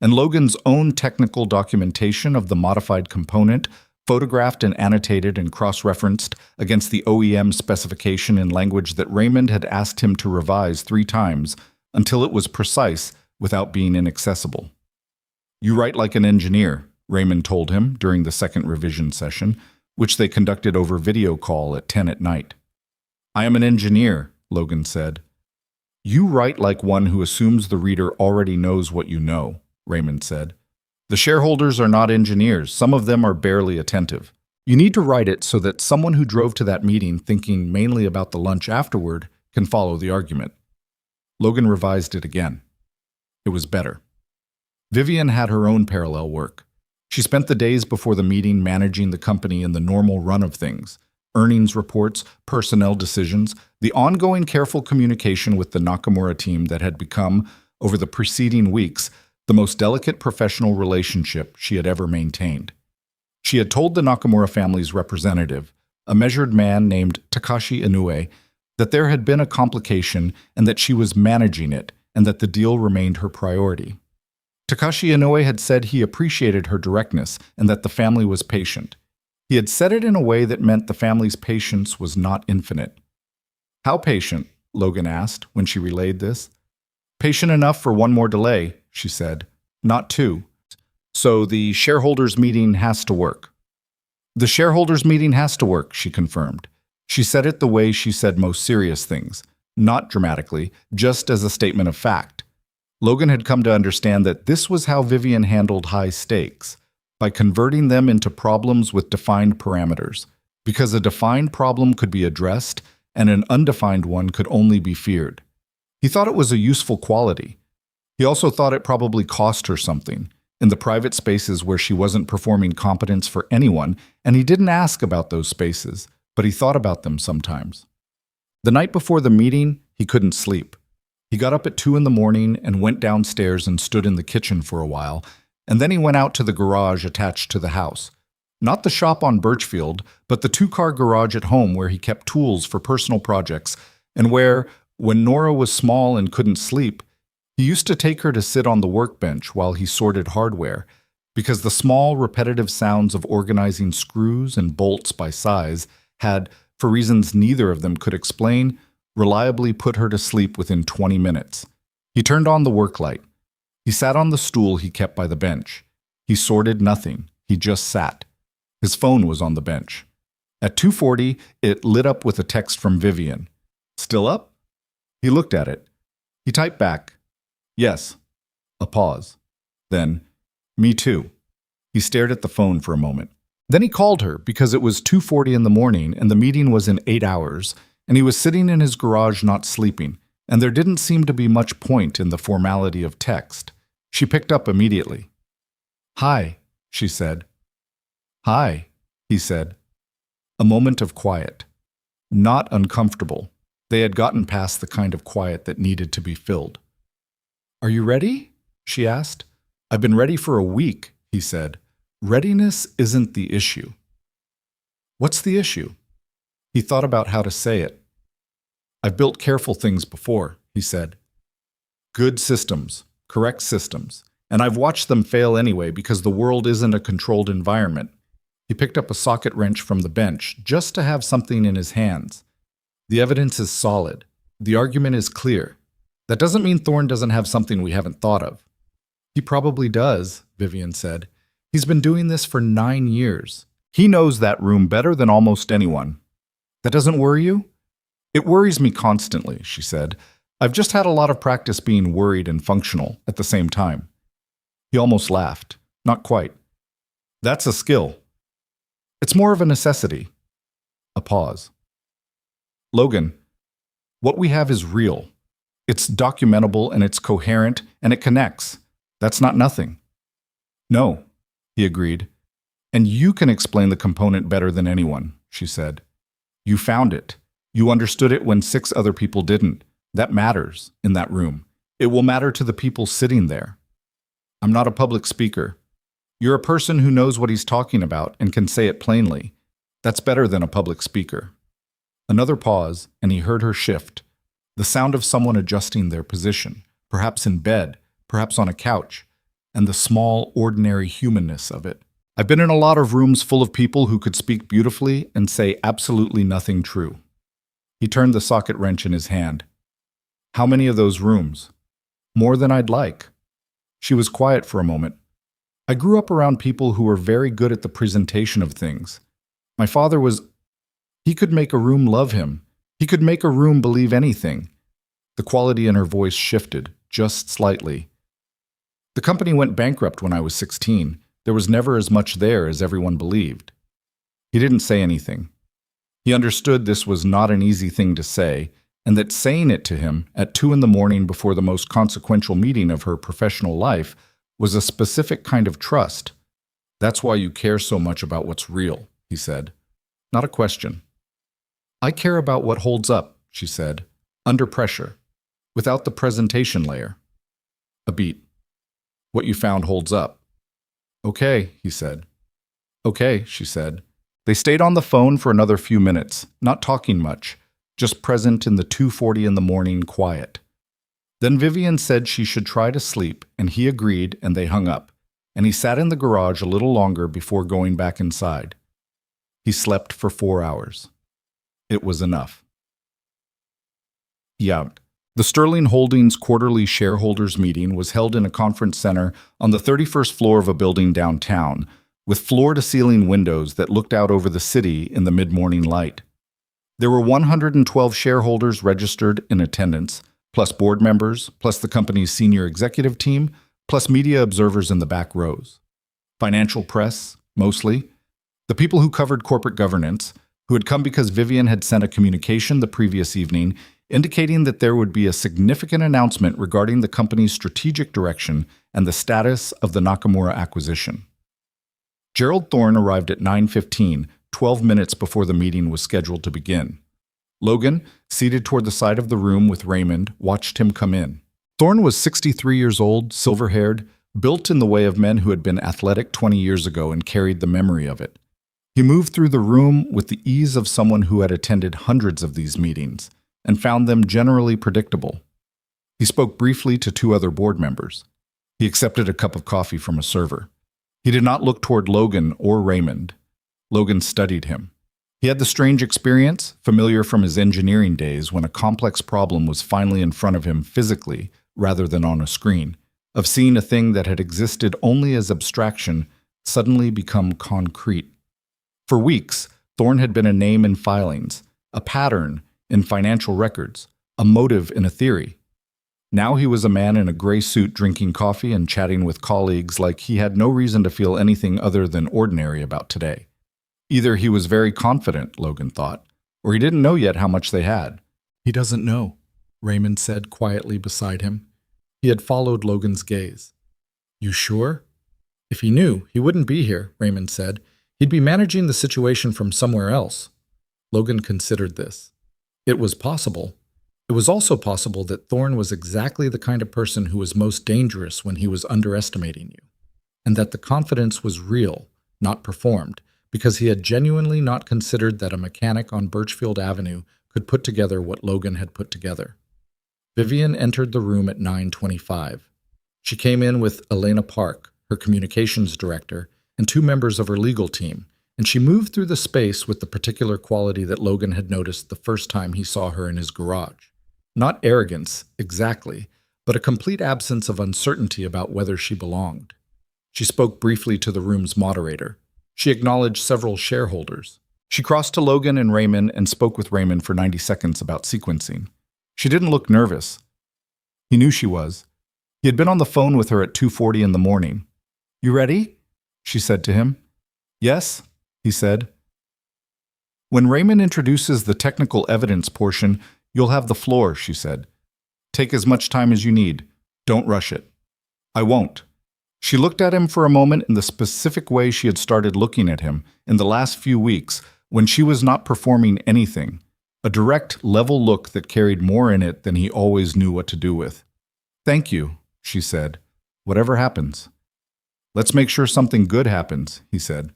and Logan's own technical documentation of the modified component, photographed and annotated and cross-referenced against the OEM specification in language that Raymond had asked him to revise 3 times until it was precise without being inaccessible. You write like an engineer, Raymond told him during the second revision session, which they conducted over video call at 10 at night. I am an engineer, Logan said. You write like one who assumes the reader already knows what you know, Raymond said. The shareholders are not engineers. Some of them are barely attentive. You need to write it so that someone who drove to that meeting thinking mainly about the lunch afterward can follow the argument. Logan revised it again. It was better. Vivian had her own parallel work. She spent the days before the meeting managing the company in the normal run of things, earnings reports, personnel decisions, the ongoing careful communication with the Nakamura team that had become, over the preceding weeks, the most delicate professional relationship she had ever maintained. She had told the Nakamura family's representative, a measured man named Takashi Inoue, that there had been a complication and that she was managing it and that the deal remained her priority. Takashi Inoue had said he appreciated her directness and that the family was patient. He had said it in a way that meant the family's patience was not infinite. "How patient?" Logan asked when she relayed this. "Patient enough for one more delay," she said. "Not two. So the shareholders' meeting has to work." "The shareholders' meeting has to work," she confirmed. She said it the way she said most serious things, not dramatically, just as a statement of fact. Logan had come to understand that this was how Vivian handled high stakes, by converting them into problems with defined parameters, because a defined problem could be addressed and an undefined one could only be feared. He thought it was a useful quality. He also thought it probably cost her something, in the private spaces where she wasn't performing competence for anyone, and he didn't ask about those spaces, but he thought about them sometimes. The night before the meeting, he couldn't sleep. He got up at 2 in the morning and went downstairs and stood in the kitchen for a while, and then he went out to the garage attached to the house. Not the shop on Birchfield, but the 2-car garage at home where he kept tools for personal projects, and where, when Nora was small and couldn't sleep, he used to take her to sit on the workbench while he sorted hardware, because the small, repetitive sounds of organizing screws and bolts by size had, for reasons neither of them could explain, reliably put her to sleep within 20 minutes. He turned on the work light. He sat on the stool he kept by the bench. He sorted nothing. He just sat. His phone was on the bench. At 2:40, it lit up with a text from Vivian. "Still up?" He looked at it. He typed back, "Yes." A pause. Then, "Me too." He stared at the phone for a moment. Then he called her because it was 2:40 in the morning and the meeting was in 8 hours, and he was sitting in his garage not sleeping, and there didn't seem to be much point in the formality of text. She picked up immediately. "Hi," she said. "Hi," he said. A moment of quiet. Not uncomfortable. They had gotten past the kind of quiet that needed to be filled. "Are you ready?" she asked. "I've been ready for a week," he said. "Readiness isn't the issue." "What's the issue?" He thought about how to say it. "I've built careful things before," he said. "Good systems, correct systems, and I've watched them fail anyway because the world isn't a controlled environment." He picked up a socket wrench from the bench just to have something in his hands. "The evidence is solid. The argument is clear. That doesn't mean Thorne doesn't have something we haven't thought of." "He probably does," Vivian said. "He's been doing this for 9 years. He knows that room better than almost anyone." "That doesn't worry you?" "It worries me constantly," she said. "I've just had a lot of practice being worried and functional at the same time." He almost laughed. "Not quite." "That's a skill." "It's more of a necessity." A pause. "Logan, what we have is real. It's documentable and it's coherent and it connects. That's not nothing." "No," he agreed. "And you can explain the component better than anyone," she said. "You found it. You understood it when 6 other people didn't. That matters in that room. It will matter to the people sitting there." "I'm not a public speaker." "You're a person who knows what he's talking about and can say it plainly. That's better than a public speaker." Another pause, and he heard her shift. The sound of someone adjusting their position, perhaps in bed, perhaps on a couch, and the small, ordinary humanness of it. "I've been in a lot of rooms full of people who could speak beautifully and say absolutely nothing true." He turned the socket wrench in his hand. "How many of those rooms?" "More than I'd like." She was quiet for a moment. "I grew up around people who were very good at the presentation of things. My father was... He could make a room love him. He could make a room believe anything." The quality in her voice shifted, just slightly. "The company went bankrupt when I was 16. There was never as much there as everyone believed." He didn't say anything. He understood this was not an easy thing to say, and that saying it to him at 2 in the morning before the most consequential meeting of her professional life was a specific kind of trust. "That's why you care so much about what's real," he said. Not a question. "I care about what holds up," she said, "under pressure, without the presentation layer." A beat. What you found holds up. Okay, he said. Okay, she said. They stayed on the phone for another few minutes, not talking much, just present in the 2:40 in the morning quiet. Then Vivian said she should try to sleep, and he agreed, and they hung up, and he sat in the garage a little longer before going back inside. He slept for 4 hours. It was enough. Yeah. The Sterling Holdings quarterly shareholders meeting was held in a conference center on the 31st floor of a building downtown, with floor-to-ceiling windows that looked out over the city in the mid-morning light. There were 112 shareholders registered in attendance, plus board members, plus the company's senior executive team, plus media observers in the back rows. Financial press, mostly. The people who covered corporate governance, who had come because Vivian had sent a communication the previous evening indicating that there would be a significant announcement regarding the company's strategic direction and the status of the Nakamura acquisition. Gerald Thorne arrived at 9:15, 12 minutes before the meeting was scheduled to begin. Logan, seated toward the side of the room with Raymond, watched him come in. Thorne was 63 years old, silver-haired, built in the way of men who had been athletic 20 years ago and carried the memory of it. He moved through the room with the ease of someone who had attended hundreds of these meetings and found them generally predictable. He spoke briefly to 2 other board members. He accepted a cup of coffee from a server. He did not look toward Logan or Raymond. Logan studied him. He had the strange experience, familiar from his engineering days when a complex problem was finally in front of him physically rather than on a screen, of seeing a thing that had existed only as abstraction suddenly become concrete. For weeks, Thorne had been a name in filings, a pattern in financial records, a motive in a theory. Now he was a man in a gray suit drinking coffee and chatting with colleagues like he had no reason to feel anything other than ordinary about today. Either he was very confident, Logan thought, or he didn't know yet how much they had. He doesn't know, Raymond said quietly beside him. He had followed Logan's gaze. You sure? If he knew, he wouldn't be here, Raymond said. He'd be managing the situation from somewhere else. Logan considered this. It was possible. It was also possible that Thorne was exactly the kind of person who was most dangerous when he was underestimating you, and that the confidence was real, not performed, because he had genuinely not considered that a mechanic on Birchfield Avenue could put together what Logan had put together. Vivian entered the room at 9:25. She came in with Elena Park, her communications director, and 2 members of her legal team, and she moved through the space with the particular quality that Logan had noticed the first time he saw her in his garage. Not arrogance, exactly, but a complete absence of uncertainty about whether she belonged. She spoke briefly to the room's moderator. She acknowledged several shareholders. She crossed to Logan and Raymond and spoke with Raymond for 90 seconds about sequencing. She didn't look nervous. He knew she was. He had been on the phone with her at 2:40 in the morning. You ready? She said to him. Yes, he said. When Raymond introduces the technical evidence portion, you'll have the floor, she said. Take as much time as you need. Don't rush it. I won't. She looked at him for a moment in the specific way she had started looking at him in the last few weeks when she was not performing anything, a direct, level look that carried more in it than he always knew what to do with. Thank you, she said. Whatever happens. Let's make sure something good happens, he said.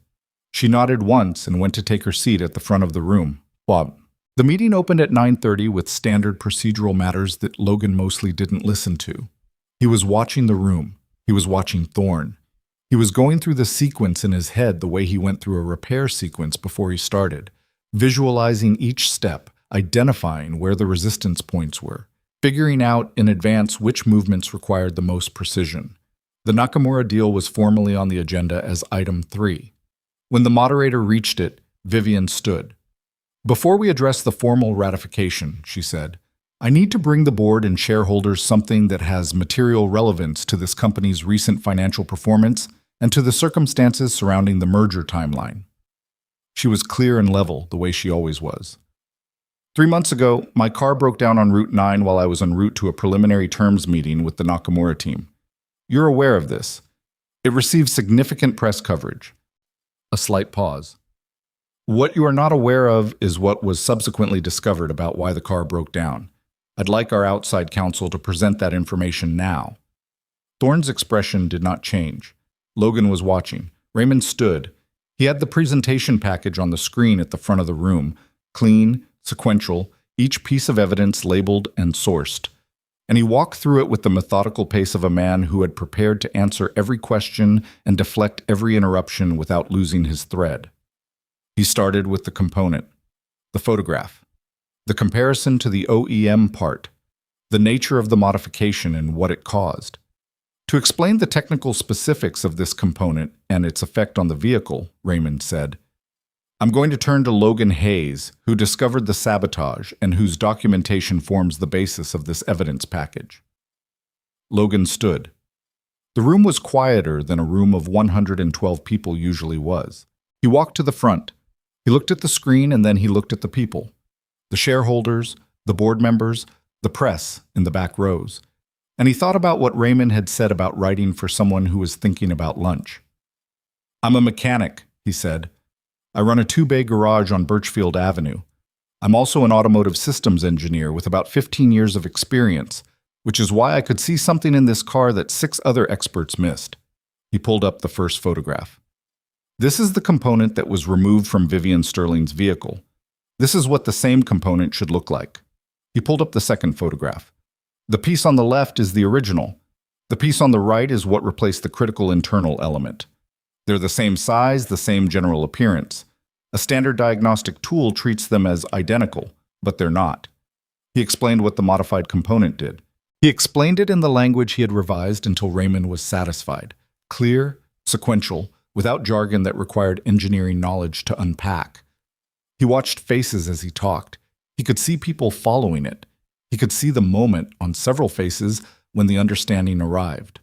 She nodded once and went to take her seat at the front of the room. Bob. The meeting opened at 9:30 with standard procedural matters that Logan mostly didn't listen to. He was watching the room. He was watching Thorne. He was going through the sequence in his head the way he went through a repair sequence before he started, visualizing each step, identifying where the resistance points were, figuring out in advance which movements required the most precision. The Nakamura deal was formally on the agenda as item 3. When the moderator reached it, Vivian stood. Before we address the formal ratification, she said, I need to bring the board and shareholders something that has material relevance to this company's recent financial performance and to the circumstances surrounding the merger timeline. She was clear and level, the way she always was. 3 months ago, my car broke down on Route 9 while I was en route to a preliminary terms meeting with the Nakamura team. You're aware of this. It received significant press coverage. A slight pause. What you are not aware of is what was subsequently discovered about why the car broke down. I'd like our outside counsel to present that information now. Thorne's expression did not change. Logan was watching. Raymond stood. He had the presentation package on the screen at the front of the room, clean, sequential, each piece of evidence labeled and sourced. And he walked through it with the methodical pace of a man who had prepared to answer every question and deflect every interruption without losing his thread. He started with the component, the photograph, the comparison to the OEM part, the nature of the modification and what it caused. To explain the technical specifics of this component and its effect on the vehicle, Raymond said, "I'm going to turn to Logan Hayes, who discovered the sabotage and whose documentation forms the basis of this evidence package." Logan stood. The room was quieter than a room of 112 people usually was. He walked to the front. He looked at the screen and then he looked at the people. The shareholders, the board members, the press in the back rows. And he thought about what Raymond had said about writing for someone who was thinking about lunch. "I'm a mechanic," he said. "I run a two-bay garage on Birchfield Avenue. I'm also an automotive systems engineer with about 15 years of experience, which is why I could see something in this car that 6 other experts missed." He pulled up the first photograph. This is the component that was removed from Vivian Sterling's vehicle. This is what the same component should look like. He pulled up the second photograph. The piece on the left is the original. The piece on the right is what replaced the critical internal element. They're the same size, the same general appearance. A standard diagnostic tool treats them as identical, but they're not. He explained what the modified component did. He explained it in the language he had revised until Raymond was satisfied. Clear, sequential, without jargon that required engineering knowledge to unpack. He watched faces as he talked. He could see people following it. He could see the moment on several faces when the understanding arrived.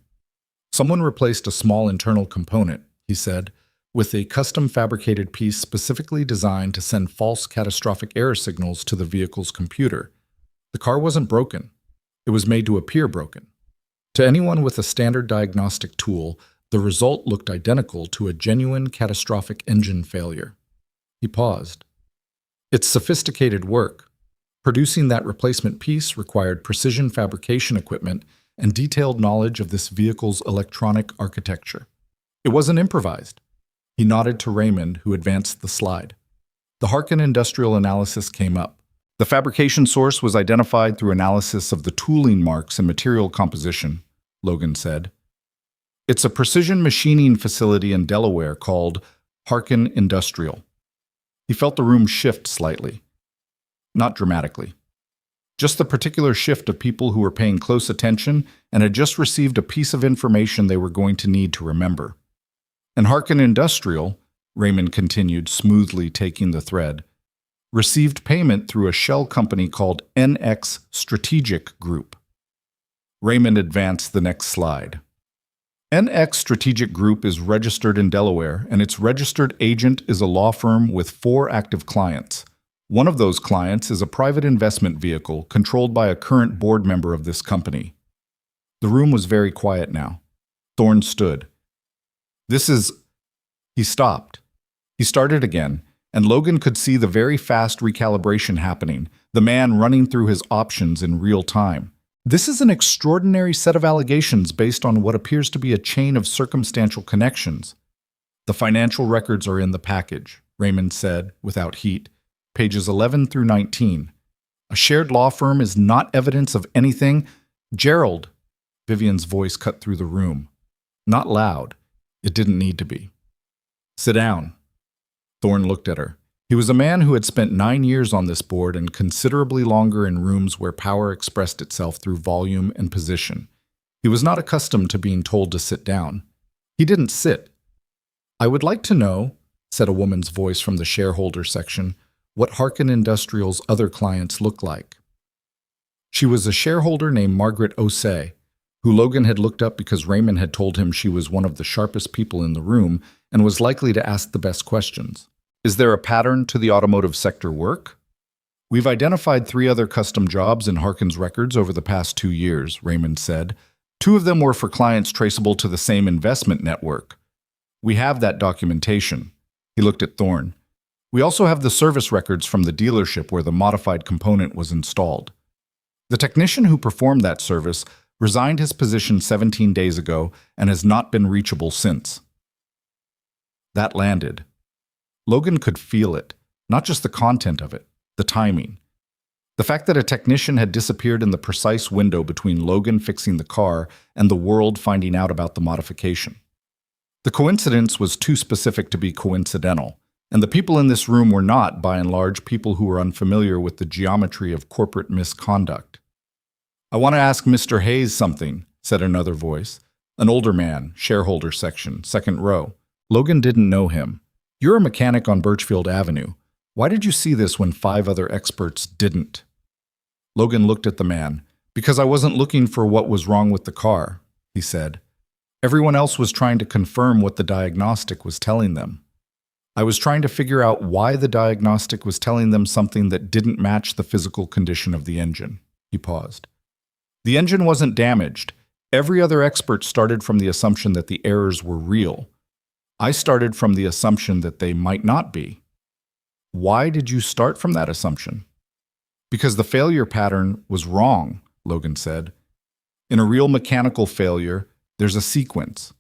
"Someone replaced a small internal component," he said, "with a custom fabricated piece specifically designed to send false catastrophic error signals to the vehicle's computer. The car wasn't broken. It was made to appear broken. To anyone with a standard diagnostic tool, the result looked identical to a genuine catastrophic engine failure." He paused. "It's sophisticated work. Producing that replacement piece required precision fabrication equipment and detailed knowledge of this vehicle's electronic architecture. It wasn't improvised." He nodded to Raymond, who advanced the slide. The Harkin industrial analysis came up. The fabrication source was identified through analysis of the tooling marks and material composition, Logan said. "It's a precision machining facility in Delaware called Harkin Industrial." He felt the room shift slightly. Not dramatically. Just the particular shift of people who were paying close attention and had just received a piece of information they were going to need to remember. And Harkin Industrial, Raymond continued, smoothly taking the thread, received payment through a shell company called NX Strategic Group. Raymond advanced the next slide. NX Strategic Group is registered in Delaware, and its registered agent is a law firm with 4 active clients. One of those clients is a private investment vehicle controlled by a current board member of this company. The room was very quiet now. Thorne stood. He stopped. He started again, and Logan could see the very fast recalibration happening, the man running through his options in real time. "This is an extraordinary set of allegations based on what appears to be a chain of circumstantial connections." "The financial records are in the package," Raymond said, without heat. Pages 11 through 19. "A shared law firm is not evidence of anything." "Gerald," Vivian's voice cut through the room. Not loud. It didn't need to be. "Sit down." Thorne looked at her. He was a man who had spent 9 years on this board and considerably longer in rooms where power expressed itself through volume and position. He was not accustomed to being told to sit down. He didn't sit. "I would like to know," said a woman's voice from the shareholder section, "what Harkin Industrial's other clients look like." She was a shareholder named Margaret Osei, who Logan had looked up because Raymond had told him she was one of the sharpest people in the room and was likely to ask the best questions. "Is there a pattern to the automotive sector work?" "We've identified 3 other custom jobs in Harkin's records over the past 2 years, Raymond said. 2 of them were for clients traceable to the same investment network. We have that documentation." He looked at Thorne. "We also have the service records from the dealership where the modified component was installed. The technician who performed that service resigned his position 17 days ago and has not been reachable since. That landed. Logan could feel it, not just the content of it, the timing. The fact that a technician had disappeared in the precise window between Logan fixing the car and the world finding out about the modification. The coincidence was too specific to be coincidental, and the people in this room were not, by and large, people who were unfamiliar with the geometry of corporate misconduct. "I want to ask Mr. Hayes something," said another voice. An older man, shareholder section, second row. Logan didn't know him. "You're a mechanic on Birchfield Avenue. Why did you see this when 5 other experts didn't?" Logan looked at the man. "Because I wasn't looking for what was wrong with the car," he said. "Everyone else was trying to confirm what the diagnostic was telling them. I was trying to figure out why the diagnostic was telling them something that didn't match the physical condition of the engine." He paused. "The engine wasn't damaged. Every other expert started from the assumption that the errors were real. I started from the assumption that they might not be." "Why did you start from that assumption?" "Because the failure pattern was wrong," Logan said. "In a real mechanical failure, there's a sequence.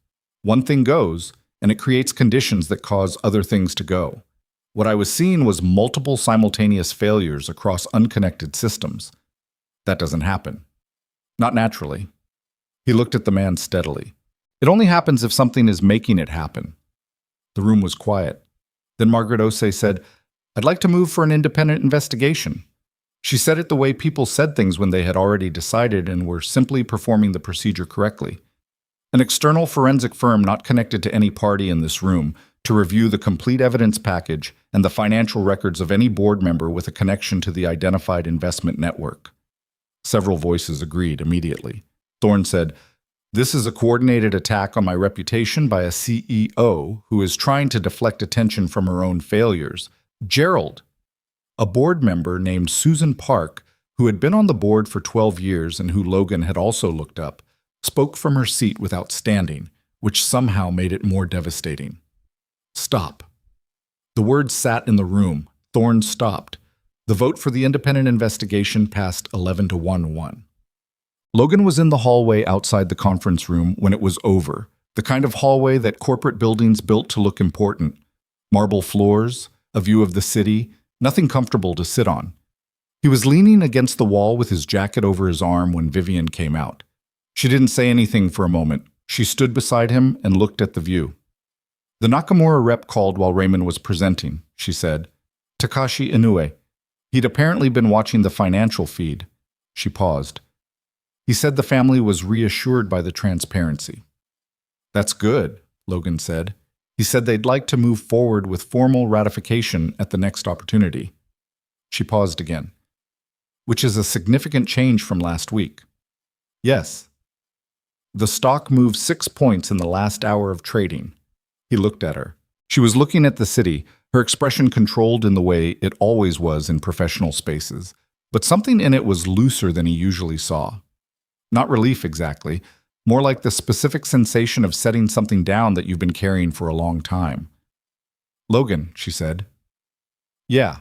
One thing goes, and it creates conditions that cause other things to go. What I was seeing was multiple simultaneous failures across unconnected systems. That doesn't happen. Not naturally." He looked at the man steadily. "It only happens if something is making it happen." The room was quiet. Then Margaret Osei said, "I'd like to move for an independent investigation." She said it the way people said things when they had already decided and were simply performing the procedure correctly. "An external forensic firm not connected to any party in this room to review the complete evidence package and the financial records of any board member with a connection to the identified investment network." Several voices agreed immediately. Thorne said, "This is a coordinated attack on my reputation by a CEO who is trying to deflect attention from her own failures. Gerald." A board member named Susan Park, who had been on the board for 12 years and who Logan had also looked up, spoke from her seat without standing, which somehow made it more devastating. "Stop." The words sat in the room. Thorne stopped. The vote for the independent investigation passed 11 to 1. Logan was in the hallway outside the conference room when it was over, the kind of hallway that corporate buildings built to look important. Marble floors, a view of the city, nothing comfortable to sit on. He was leaning against the wall with his jacket over his arm when Vivian came out. She didn't say anything for a moment. She stood beside him and looked at the view. "The Nakamura rep called while Raymond was presenting," she said. "Takashi Inoue. He'd apparently been watching the financial feed." She paused. "He said the family was reassured by the transparency." "That's good," Logan said. "He said they'd like to move forward with formal ratification at the next opportunity." She paused again. "Which is a significant change from last week." "Yes." "The stock moved 6 points in the last hour of trading." He looked at her. She was looking at the city, her expression controlled in the way it always was in professional spaces, but something in it was looser than he usually saw. Not relief exactly, more like the specific sensation of setting something down that you've been carrying for a long time. "Logan," she said. "Yeah."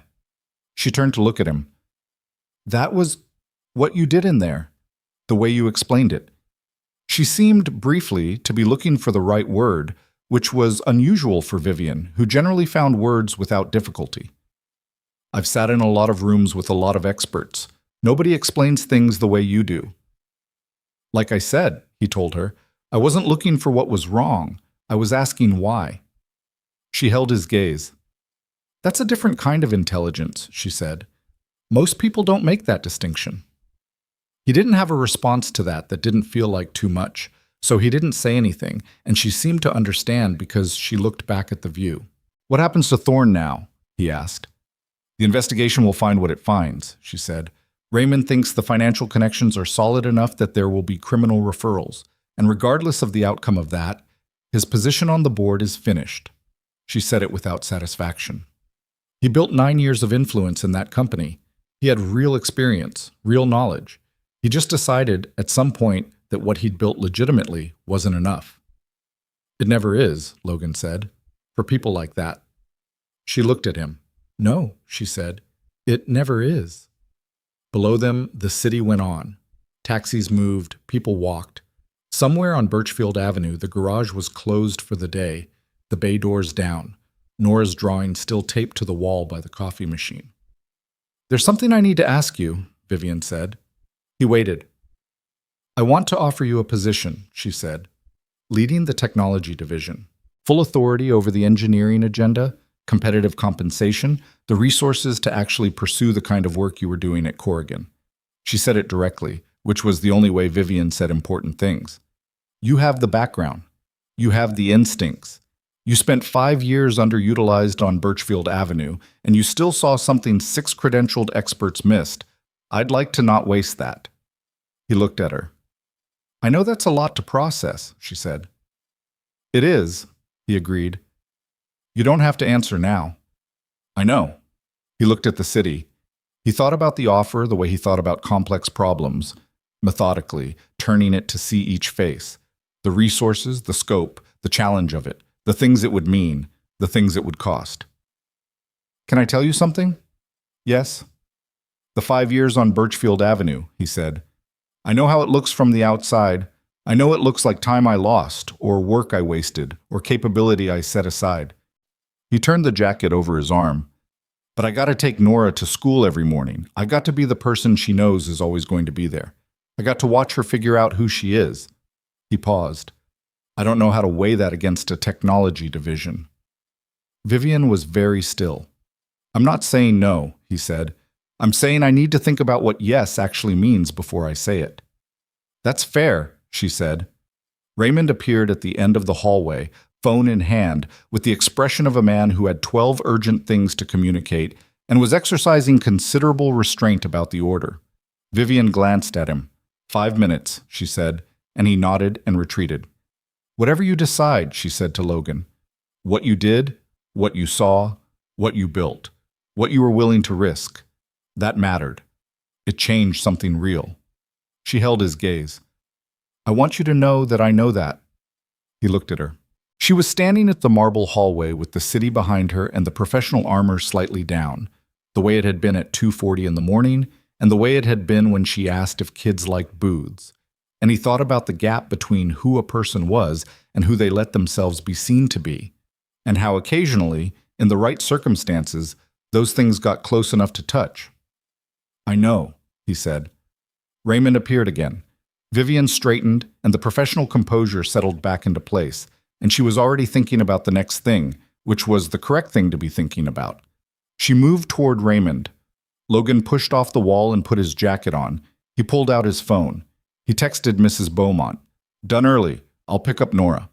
She turned to look at him. "That was what you did in there, the way you explained it." She seemed, briefly, to be looking for the right word, which was unusual for Vivian, who generally found words without difficulty. "I've sat in a lot of rooms with a lot of experts. Nobody explains things the way you do." "Like I said," he told her, "I wasn't looking for what was wrong. I was asking why." She held his gaze. "That's a different kind of intelligence," she said. "Most people don't make that distinction." He didn't have a response to that didn't feel like too much, so he didn't say anything, and she seemed to understand because she looked back at the view. "What happens to Thorne now?" he asked. "The investigation will find what it finds," she said. "Raymond thinks the financial connections are solid enough that there will be criminal referrals, and regardless of the outcome of that, his position on the board is finished." She said it without satisfaction. "He built 9 years of influence in that company. He had real experience, real knowledge. He just decided at some point that what he'd built legitimately wasn't enough." "It never is," Logan said, "for people like that." She looked at him. "No," she said, "it never is." Below them, the city went on. Taxis moved, people walked. Somewhere on Birchfield Avenue, the garage was closed for the day, the bay doors down, Nora's drawing still taped to the wall by the coffee machine. "There's something I need to ask you," Vivian said. He waited. "I want to offer you a position," she said, "leading the technology division. Full authority over the engineering agenda, competitive compensation, the resources to actually pursue the kind of work you were doing at Corrigan." She said it directly, which was the only way Vivian said important things. "You have the background. You have the instincts. You spent 5 years underutilized on Birchfield Avenue, and you still saw something 6 credentialed experts missed. I'd like to not waste that." He looked at her. "I know that's a lot to process," she said. "It is," he agreed. "You don't have to answer now." "I know." He looked at the city. He thought about the offer the way he thought about complex problems, methodically, turning it to see each face. The resources, the scope, the challenge of it, the things it would mean, the things it would cost. "Can I tell you something?" "Yes." "The 5 years on Birchfield Avenue," he said. "I know how it looks from the outside. I know it looks like time I lost, or work I wasted, or capability I set aside." He turned the jacket over his arm. "But I got to take Nora to school every morning. I got to be the person she knows is always going to be there. I got to watch her figure out who she is." He paused. "I don't know how to weigh that against a technology division." Vivian was very still. "I'm not saying no," he said. "I'm saying I need to think about what yes actually means before I say it." "That's fair," she said. Raymond appeared at the end of the hallway, phone in hand, with the expression of a man who had 12 urgent things to communicate and was exercising considerable restraint about the order. Vivian glanced at him. 5 minutes, she said, and he nodded and retreated. "Whatever you decide," she said to Logan. "What you did, what you saw, what you built, what you were willing to risk. That mattered. It changed something real." She held his gaze. "I want you to know that I know that." He looked at her. She was standing at the marble hallway with the city behind her and the professional armor slightly down, the way it had been at 2:40 in the morning and the way it had been when she asked if kids liked booths. And he thought about the gap between who a person was and who they let themselves be seen to be, and how occasionally, in the right circumstances, those things got close enough to touch. "I know," he said. Raymond appeared again. Vivian straightened, and the professional composure settled back into place, and she was already thinking about the next thing, which was the correct thing to be thinking about. She moved toward Raymond. Logan pushed off the wall and put his jacket on. He pulled out his phone. He texted Mrs. Beaumont. "Done early. I'll pick up Nora."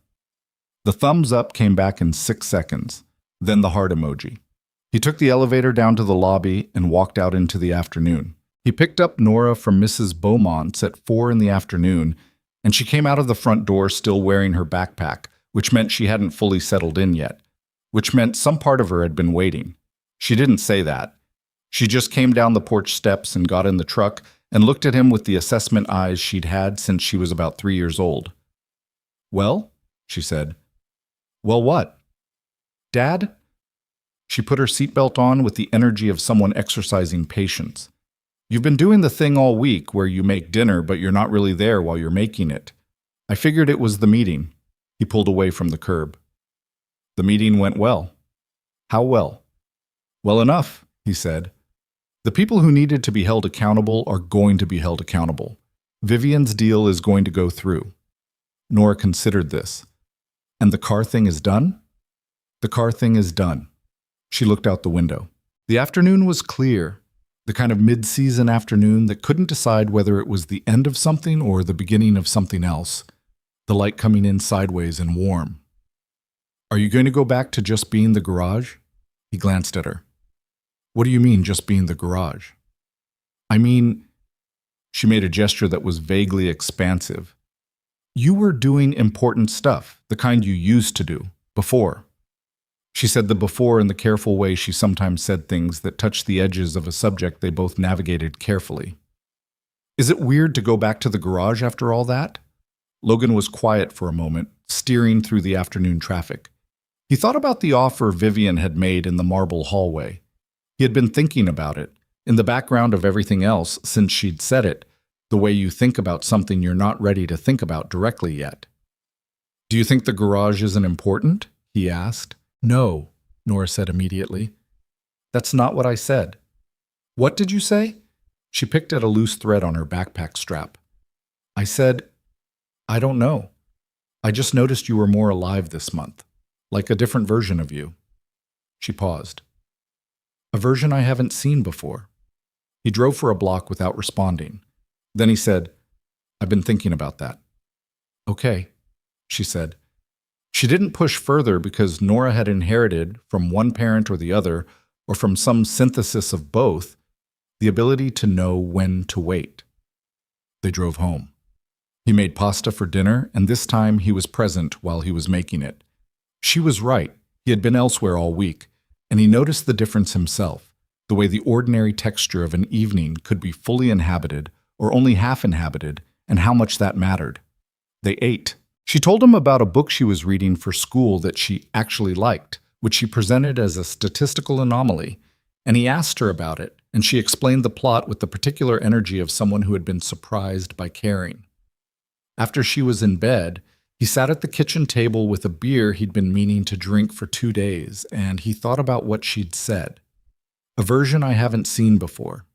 The thumbs up came back in 6 seconds, then the heart emoji. He took the elevator down to the lobby and walked out into the afternoon. He picked up Nora from Mrs. Beaumont's at 4 in the afternoon, and she came out of the front door still wearing her backpack, which meant she hadn't fully settled in yet, which meant some part of her had been waiting. She didn't say that. She just came down the porch steps and got in the truck and looked at him with the assessment eyes she'd had since she was about 3 years old. "Well?" she said. "Well, what?" "Dad?" She put her seatbelt on with the energy of someone exercising patience. "You've been doing the thing all week where you make dinner but you're not really there while you're making it. I figured it was the meeting." He pulled away from the curb. "The meeting went well." "How well?" "Well enough," he said. "The people who needed to be held accountable are going to be held accountable. Vivian's deal is going to go through." Nora considered this. "And the car thing is done?" "The car thing is done." She looked out the window. The afternoon was clear, the kind of mid-season afternoon that couldn't decide whether it was the end of something or the beginning of something else, the light coming in sideways and warm. "Are you going to go back to just being the garage?" He glanced at her. "What do you mean, just being the garage?" "I mean," she made a gesture that was vaguely expansive. "You were doing important stuff, the kind you used to do, before." She said the before in the careful way she sometimes said things that touched the edges of a subject they both navigated carefully. "Is it weird to go back to the garage after all that?" Logan was quiet for a moment, steering through the afternoon traffic. He thought about the offer Vivian had made in the marble hallway. He had been thinking about it, in the background of everything else since she'd said it, the way you think about something you're not ready to think about directly yet. Do you think the garage isn't important? He asked. No, Nora said immediately. That's not what I said. What did you say? She picked at a loose thread on her backpack strap. I said, I don't know. I just noticed you were more alive this month, like a different version of you. She paused. A version I haven't seen before. He drove for a block without responding. Then he said, I've been thinking about that. Okay, she said. She didn't push further because Nora had inherited, from one parent or the other, or from some synthesis of both, the ability to know when to wait. They drove home. He made pasta for dinner, and this time he was present while he was making it. She was right. He had been elsewhere all week, and he noticed the difference himself, the way the ordinary texture of an evening could be fully inhabited or only half inhabited, and how much that mattered. They ate. She told him about a book she was reading for school that she actually liked, which she presented as a statistical anomaly, and he asked her about it, and she explained the plot with the particular energy of someone who had been surprised by caring. After she was in bed, he sat at the kitchen table with a beer he'd been meaning to drink for 2 days, and he thought about what she'd said. A version I haven't seen before.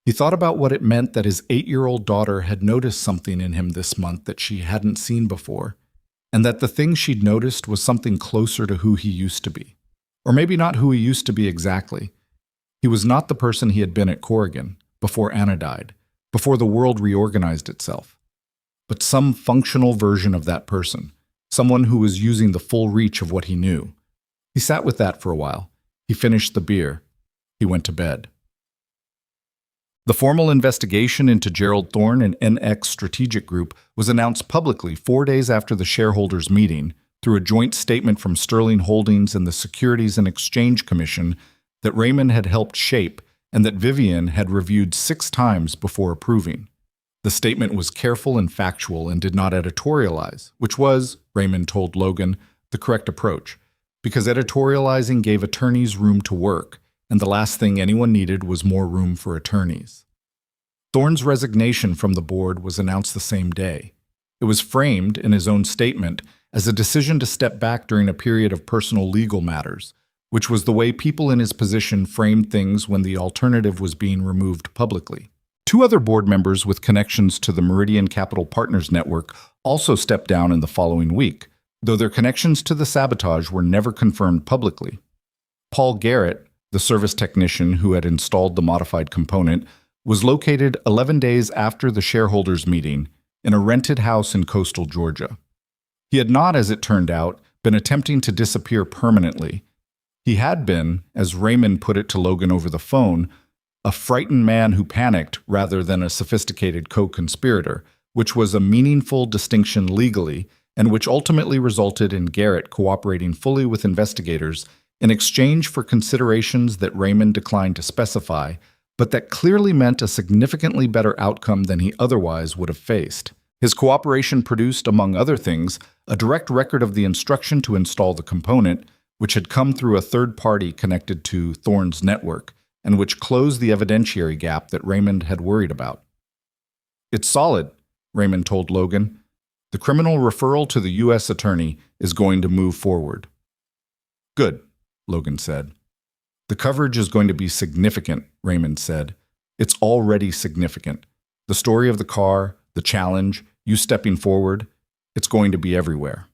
He thought about what it meant that his 8-year-old daughter had noticed something in him this month that she hadn't seen before, and that the thing she'd noticed was something closer to who he used to be. Or maybe not who he used to be exactly. He was not the person he had been at Corrigan, before Anna died, before the world reorganized itself. But some functional version of that person, someone who was using the full reach of what he knew. He sat with that for a while. He finished the beer. He went to bed. The formal investigation into Gerald Thorne and NX Strategic Group was announced publicly 4 days after the shareholders' meeting through a joint statement from Sterling Holdings and the Securities and Exchange Commission that Raymond had helped shape and that Vivian had reviewed 6 times before approving. The statement was careful and factual and did not editorialize, which was, Raymond told Logan, the correct approach, because editorializing gave attorneys room to work, and the last thing anyone needed was more room for attorneys. Thorne's resignation from the board was announced the same day. It was framed, in his own statement, as a decision to step back during a period of personal legal matters, which was the way people in his position framed things when the alternative was being removed publicly. 2 other board members with connections to the Meridian Capital Partners Network also stepped down in the following week, though their connections to the sabotage were never confirmed publicly. Paul Garrett, the service technician who had installed the modified component, was located 11 days after the shareholders' meeting in a rented house in coastal Georgia. He had not, as it turned out, been attempting to disappear permanently. He had been, as Raymond put it to Logan over the phone, a frightened man who panicked rather than a sophisticated co-conspirator, which was a meaningful distinction legally and which ultimately resulted in Garrett cooperating fully with investigators in exchange for considerations that Raymond declined to specify, but that clearly meant a significantly better outcome than he otherwise would have faced. His cooperation produced, among other things, a direct record of the instruction to install the component, which had come through a third party connected to Thorne's network, and which closed the evidentiary gap that Raymond had worried about. It's solid, Raymond told Logan. The criminal referral to the U.S. attorney is going to move forward. Good, Logan said. The coverage is going to be significant, Raymond said. It's already significant. The story of the car, the challenge, you stepping forward, it's going to be everywhere.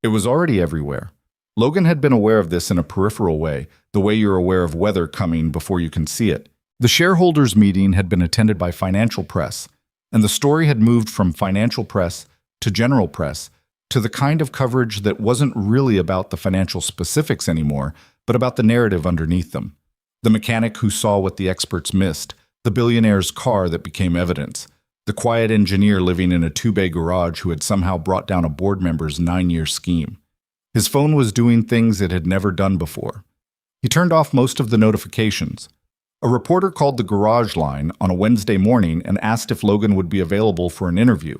It was already everywhere. Logan had been aware of this in a peripheral way, the way you're aware of weather coming before you can see it. The shareholders' meeting had been attended by financial press, and the story had moved from financial press to general press to the kind of coverage that wasn't really about the financial specifics anymore, but about the narrative underneath them. The mechanic who saw what the experts missed, the billionaire's car that became evidence, the quiet engineer living in a 2-bay garage who had somehow brought down a board member's 9-year scheme. His phone was doing things it had never done before. He turned off most of the notifications. A reporter called the garage line on a Wednesday morning and asked if Logan would be available for an interview.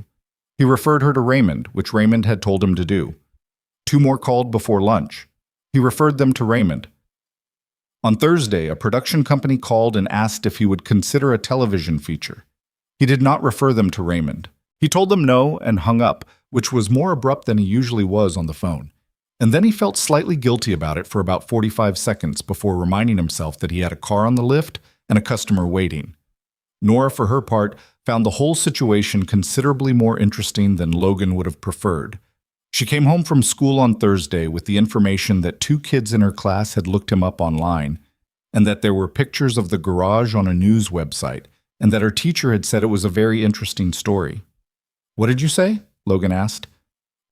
He referred her to Raymond, which Raymond had told him to do. 2 more called before lunch. He referred them to Raymond. On Thursday, a production company called and asked if he would consider a television feature. He did not refer them to Raymond. He told them no and hung up, which was more abrupt than he usually was on the phone. And then he felt slightly guilty about it for about 45 seconds before reminding himself that he had a car on the lift and a customer waiting. Nora, for her part, found the whole situation considerably more interesting than Logan would have preferred. She came home from school on Thursday with the information that 2 kids in her class had looked him up online, and that there were pictures of the garage on a news website, and that her teacher had said it was a very interesting story. "What did you say?" Logan asked.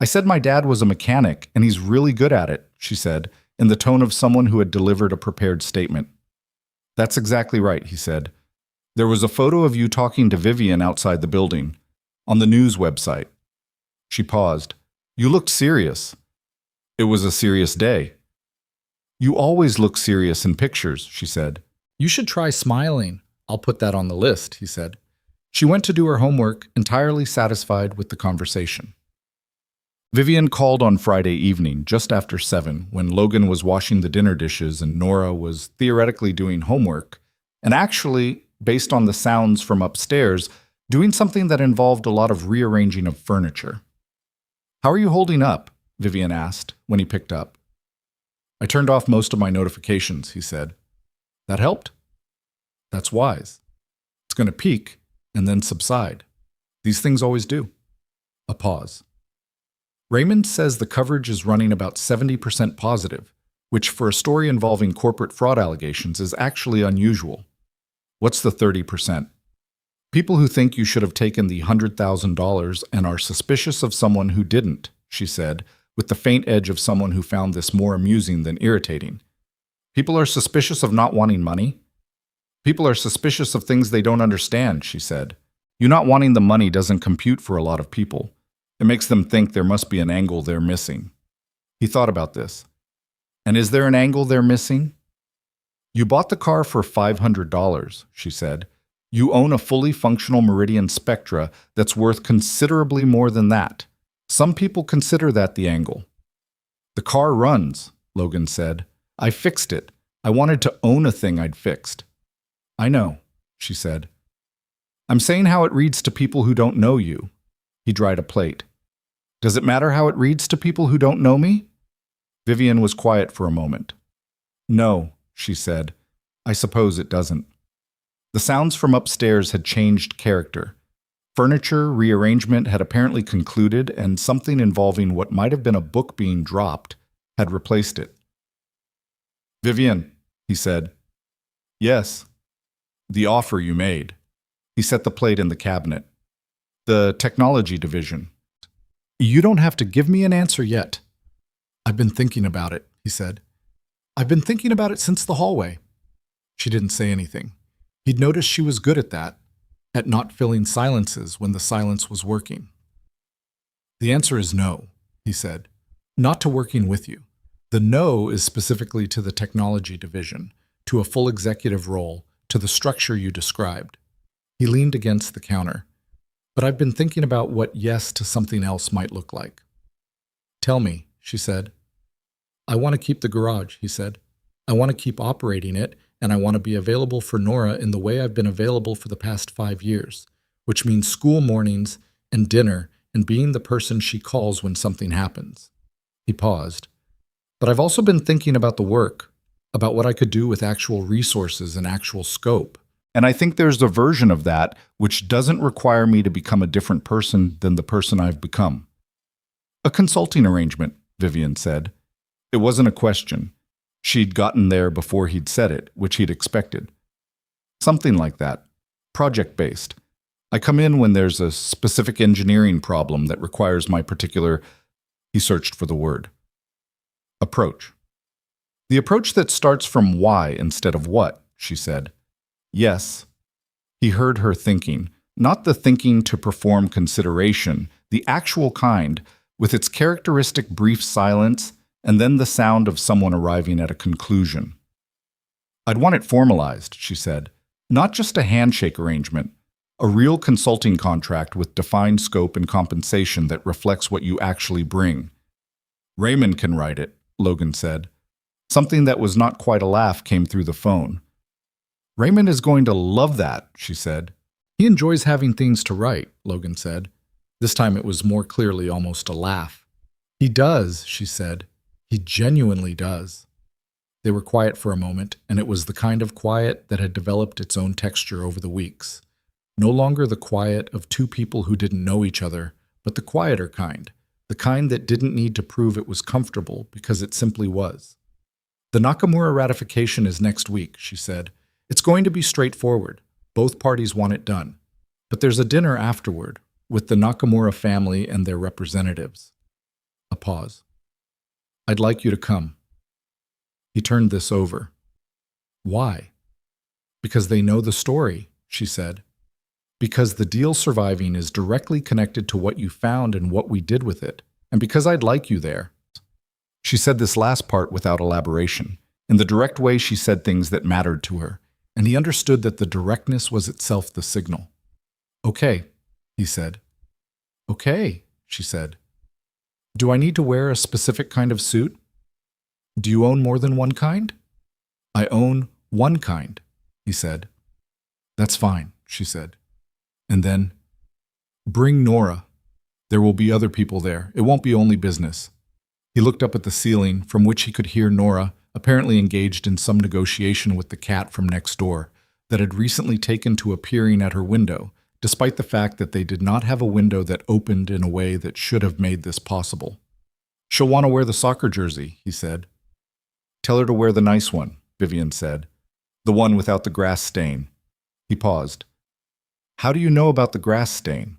"I said my dad was a mechanic, and he's really good at it," she said, in the tone of someone who had delivered a prepared statement. "That's exactly right," he said. "There was a photo of you talking to Vivian outside the building, on the news website." She paused. "You looked serious." "It was a serious day." "You always look serious in pictures," she said. "You should try smiling. I'll put that on the list," he said. She went to do her homework, entirely satisfied with the conversation. Vivian called on Friday evening, just after 7, when Logan was washing the dinner dishes and Nora was theoretically doing homework, and actually, based on the sounds from upstairs, doing something that involved a lot of rearranging of furniture. "How are you holding up?" Vivian asked when he picked up. "I turned off most of my notifications," he said. "That helped?" "That's wise. It's going to peak and then subside. These things always do." A pause. "Raymond says the coverage is running about 70% positive, which for a story involving corporate fraud allegations is actually unusual." "What's the 30%? "People who think you should have taken the $100,000 and are suspicious of someone who didn't," she said, with the faint edge of someone who found this more amusing than irritating. "People are suspicious of not wanting money?" "People are suspicious of things they don't understand," she said. "You not wanting the money doesn't compute for a lot of people. It makes them think there must be an angle they're missing." He thought about this. "And is there an angle they're missing?" "You bought the car for $500, she said. "You own a fully functional Meridian Spectra that's worth considerably more than that. Some people consider that the angle." "The car runs," Logan said. "I fixed it. I wanted to own a thing I'd fixed." "I know," she said. "I'm saying how it reads to people who don't know you." He dried a plate. "Does it matter how it reads to people who don't know me?" Vivian was quiet for a moment. "No," she said. "I suppose it doesn't." The sounds from upstairs had changed character. Furniture rearrangement had apparently concluded, and something involving what might have been a book being dropped had replaced it. "Vivian," he said. "Yes." "The offer you made." He set the plate in the cabinet. "The technology division." "You don't have to give me an answer yet." "I've been thinking about it," he said. "I've been thinking about it since the hallway." She didn't say anything. He'd noticed she was good at that, at not filling silences when the silence was working. "The answer is no," he said. "Not to working with you. The no is specifically to the technology division, to a full executive role, to the structure you described." He leaned against the counter. "But I've been thinking about what yes to something else might look like." "Tell me," she said. "I want to keep the garage," he said. "I want to keep operating it, and I want to be available for Nora in the way I've been available for the past 5 years, which means school mornings and dinner and being the person she calls when something happens." He paused. "But I've also been thinking about the work, about what I could do with actual resources and actual scope. And I think there's a version of that which doesn't require me to become a different person than the person I've become." "A consulting arrangement," Vivian said. It wasn't a question. She'd gotten there before he'd said it, which he'd expected. "Something like that. Project-based. I come in when there's a specific engineering problem that requires my particular—" He searched for the word. "Approach." "The approach that starts from why instead of what," she said. "Yes." He heard her thinking, not the thinking to perform consideration, the actual kind, with its characteristic brief silence and then the sound of someone arriving at a conclusion. "I'd want it formalized," she said. "Not just a handshake arrangement, a real consulting contract with defined scope and compensation that reflects what you actually bring." "Raymond can write it," Logan said. Something that was not quite a laugh came through the phone. "Raymond is going to love that," she said. He enjoys having things to write, Logan said. This time it was more clearly almost a laugh. He does, she said. He genuinely does. They were quiet for a moment, and it was the kind of quiet that had developed its own texture over the weeks. No longer the quiet of two people who didn't know each other, but the quieter kind, the kind that didn't need to prove it was comfortable because it simply was. The Nakamura ratification is next week, she said. It's going to be straightforward. Both parties want it done. But there's a dinner afterward, with the Nakamura family and their representatives. A pause. I'd like you to come. He turned this over. Why? Because they know the story, she said. Because the deal surviving is directly connected to what you found and what we did with it, and because I'd like you there. She said this last part without elaboration, in the direct way she said things that mattered to her, and he understood that the directness was itself the signal. Okay, he said. Okay, she said. Do I need to wear a specific kind of suit? Do you own more than one kind? I own one kind, he said. That's fine, she said. And then, bring Nora. There will be other people there. It won't be only business. He looked up at the ceiling, from which he could hear Nora, apparently engaged in some negotiation with the cat from next door, that had recently taken to appearing at her window, despite the fact that they did not have a window that opened in a way that should have made this possible. She'll want to wear the soccer jersey, he said. Tell her to wear the nice one, Vivian said. The one without the grass stain. He paused. How do you know about the grass stain?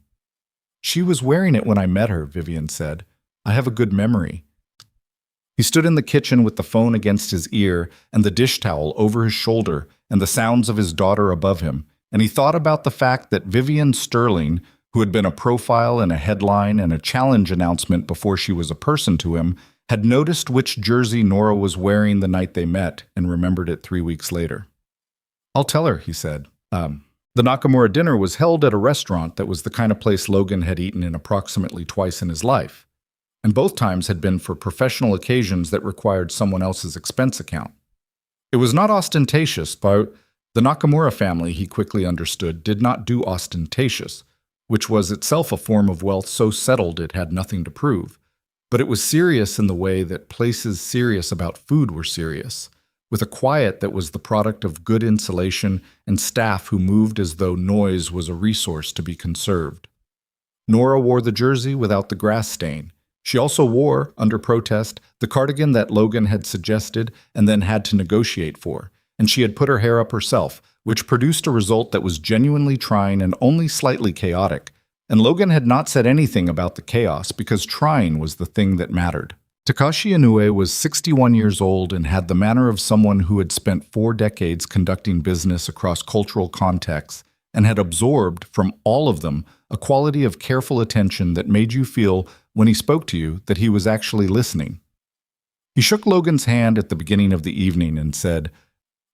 She was wearing it when I met her, Vivian said. I have a good memory. He stood in the kitchen with the phone against his ear and the dish towel over his shoulder and the sounds of his daughter above him, and he thought about the fact that Vivian Sterling, who had been a profile and a headline and a challenge announcement before she was a person to him, had noticed which jersey Nora was wearing the night they met and remembered it 3 weeks later. I'll tell her, he said. The Nakamura dinner was held at a restaurant that was the kind of place Logan had eaten in approximately twice in his life, and both times had been for professional occasions that required someone else's expense account. It was not ostentatious, but the Nakamura family, he quickly understood, did not do ostentatious, which was itself a form of wealth so settled it had nothing to prove. But it was serious in the way that places serious about food were serious, with a quiet that was the product of good insulation and staff who moved as though noise was a resource to be conserved. Nora wore the jersey without the grass stain. She also wore, under protest, the cardigan that Logan had suggested and then had to negotiate for, and she had put her hair up herself, which produced a result that was genuinely trying and only slightly chaotic, and Logan had not said anything about the chaos because trying was the thing that mattered. Takashi Inoue was 61 years old and had the manner of someone who had spent 4 decades conducting business across cultural contexts and had absorbed, from all of them, a quality of careful attention that made you feel, when he spoke to you, that he was actually listening. He shook Logan's hand at the beginning of the evening and said,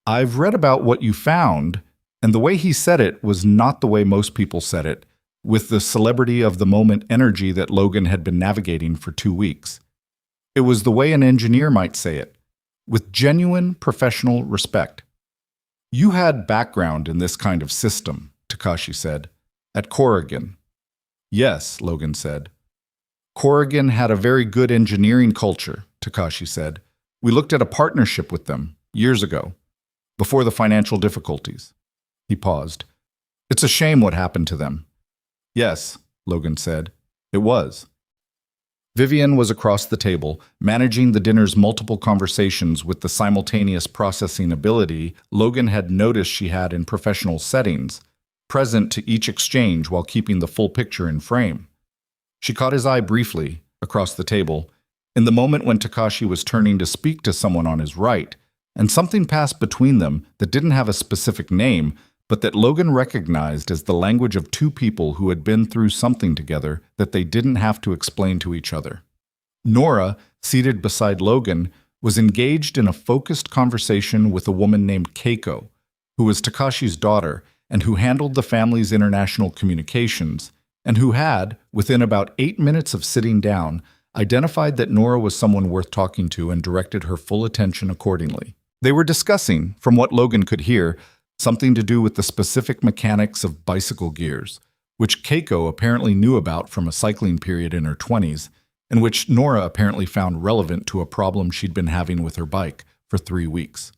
I've read about what you found, and the way he said it was not the way most people said it, with the celebrity of the moment energy that Logan had been navigating for 2 weeks. It was the way an engineer might say it, with genuine professional respect. You had background in this kind of system, Takashi said, at Corrigan. Yes, Logan said. Corrigan had a very good engineering culture, Takashi said. We looked at a partnership with them years ago, before the financial difficulties. He paused. It's a shame what happened to them. Yes, Logan said. It was. Vivian was across the table, managing the dinner's multiple conversations with the simultaneous processing ability Logan had noticed she had in professional settings, present to each exchange while keeping the full picture in frame. She caught his eye briefly, across the table, in the moment when Takashi was turning to speak to someone on his right, and something passed between them that didn't have a specific name, but that Logan recognized as the language of 2 people who had been through something together that they didn't have to explain to each other. Nora, seated beside Logan, was engaged in a focused conversation with a woman named Keiko, who was Takashi's daughter and who handled the family's international communications, and who had, within about 8 minutes of sitting down, identified that Nora was someone worth talking to and directed her full attention accordingly. They were discussing, from what Logan could hear, something to do with the specific mechanics of bicycle gears, which Keiko apparently knew about from a cycling period in her 20s, and which Nora apparently found relevant to a problem she'd been having with her bike for 3 weeks.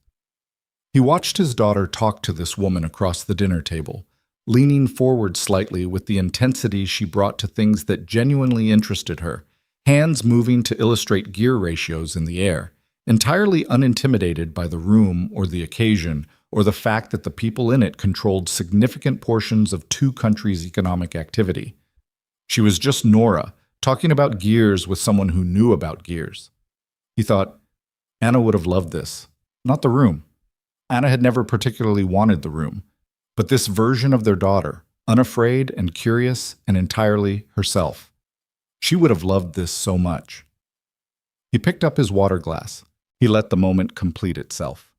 He watched his daughter talk to this woman across the dinner table, leaning forward slightly with the intensity she brought to things that genuinely interested her, hands moving to illustrate gear ratios in the air, entirely unintimidated by the room or the occasion or the fact that the people in it controlled significant portions of 2 countries' economic activity. She was just Nora, talking about gears with someone who knew about gears. He thought, Anna would have loved this. Not the room. Anna had never particularly wanted the room, but this version of their daughter, unafraid and curious and entirely herself. She would have loved this so much. He picked up his water glass. He let the moment complete itself.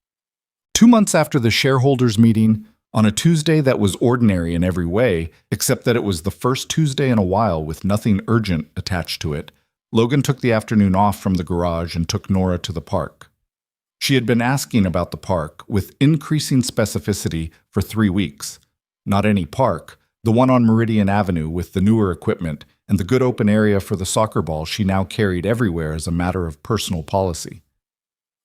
2 months after the shareholders' meeting, on a Tuesday that was ordinary in every way, except that it was the first Tuesday in a while with nothing urgent attached to it, Logan took the afternoon off from the garage and took Nora to the park. She had been asking about the park with increasing specificity for 3 weeks. Not any park, the one on Meridian Avenue with the newer equipment and the good open area for the soccer ball she now carried everywhere as a matter of personal policy.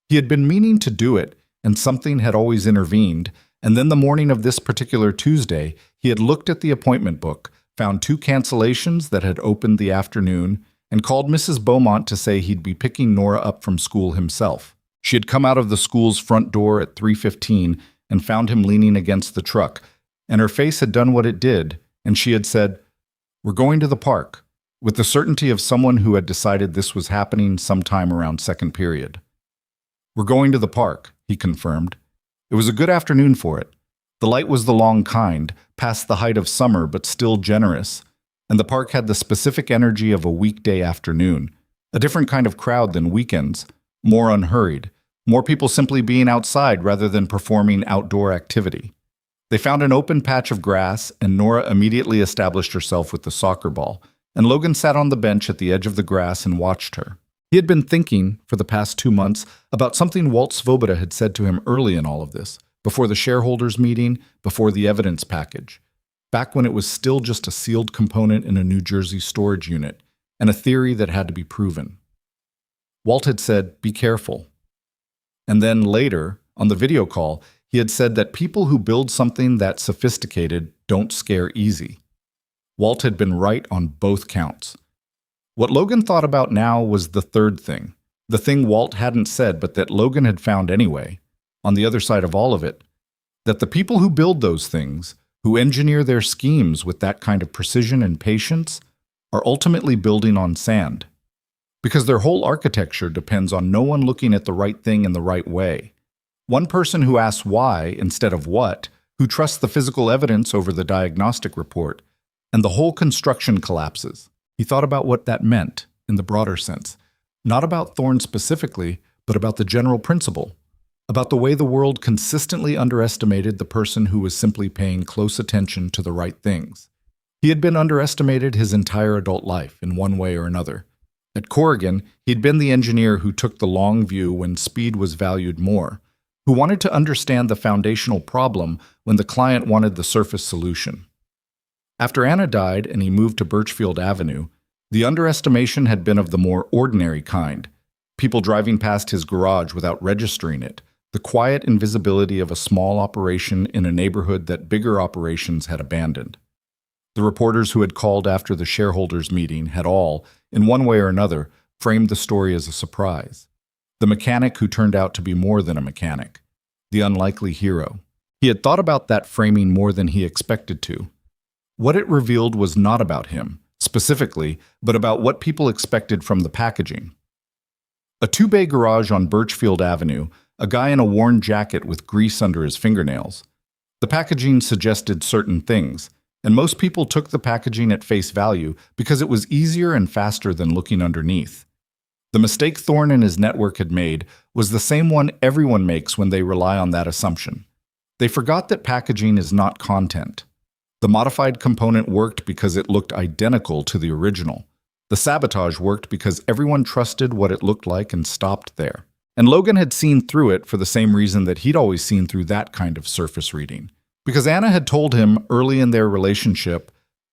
He had been meaning to do it, and something had always intervened, and then the morning of this particular Tuesday, he had looked at the appointment book, found 2 cancellations that had opened the afternoon, and called Mrs. Beaumont to say he'd be picking Nora up from school himself. She had come out of the school's front door at 3:15 and found him leaning against the truck, and her face had done what it did, and she had said, "We're going to the park," with the certainty of someone who had decided this was happening sometime around second period. "We're going to the park," he confirmed. It was a good afternoon for it. The light was the long kind, past the height of summer but still generous, and the park had the specific energy of a weekday afternoon, a different kind of crowd than weekends, more unhurried, more people simply being outside rather than performing outdoor activity. They found an open patch of grass, and Nora immediately established herself with the soccer ball, and Logan sat on the bench at the edge of the grass and watched her. He had been thinking, for the past 2 months, about something Walt Svoboda had said to him early in all of this, before the shareholders' meeting, before the evidence package, back when it was still just a sealed component in a New Jersey storage unit, and a theory that had to be proven. Walt had said, "Be careful." And then later, on the video call, he had said that people who build something that sophisticated don't scare easy. Walt had been right on both counts. What Logan thought about now was the third thing, the thing Walt hadn't said but that Logan had found anyway, on the other side of all of it, that the people who build those things, who engineer their schemes with that kind of precision and patience, are ultimately building on sand. Because their whole architecture depends on no one looking at the right thing in the right way. One person who asks why instead of what, who trusts the physical evidence over the diagnostic report, and the whole construction collapses. He thought about what that meant, in the broader sense, not about Thorne specifically, but about the general principle, about the way the world consistently underestimated the person who was simply paying close attention to the right things. He had been underestimated his entire adult life, in one way or another. At Corrigan, he'd been the engineer who took the long view when speed was valued more, who wanted to understand the foundational problem when the client wanted the surface solution. After Anna died and he moved to Birchfield Avenue, the underestimation had been of the more ordinary kind, people driving past his garage without registering it, the quiet invisibility of a small operation in a neighborhood that bigger operations had abandoned. The reporters who had called after the shareholders' meeting had all, in one way or another, framed the story as a surprise. The mechanic who turned out to be more than a mechanic, the unlikely hero. He had thought about that framing more than he expected to. What it revealed was not about him, specifically, but about what people expected from the packaging. A 2-bay garage on Birchfield Avenue, a guy in a worn jacket with grease under his fingernails. The packaging suggested certain things, and most people took the packaging at face value because it was easier and faster than looking underneath. The mistake Thorne and his network had made was the same one everyone makes when they rely on that assumption. They forgot that packaging is not content. The modified component worked because it looked identical to the original. The sabotage worked because everyone trusted what it looked like and stopped there. And Logan had seen through it for the same reason that he'd always seen through that kind of surface reading. Because Anna had told him early in their relationship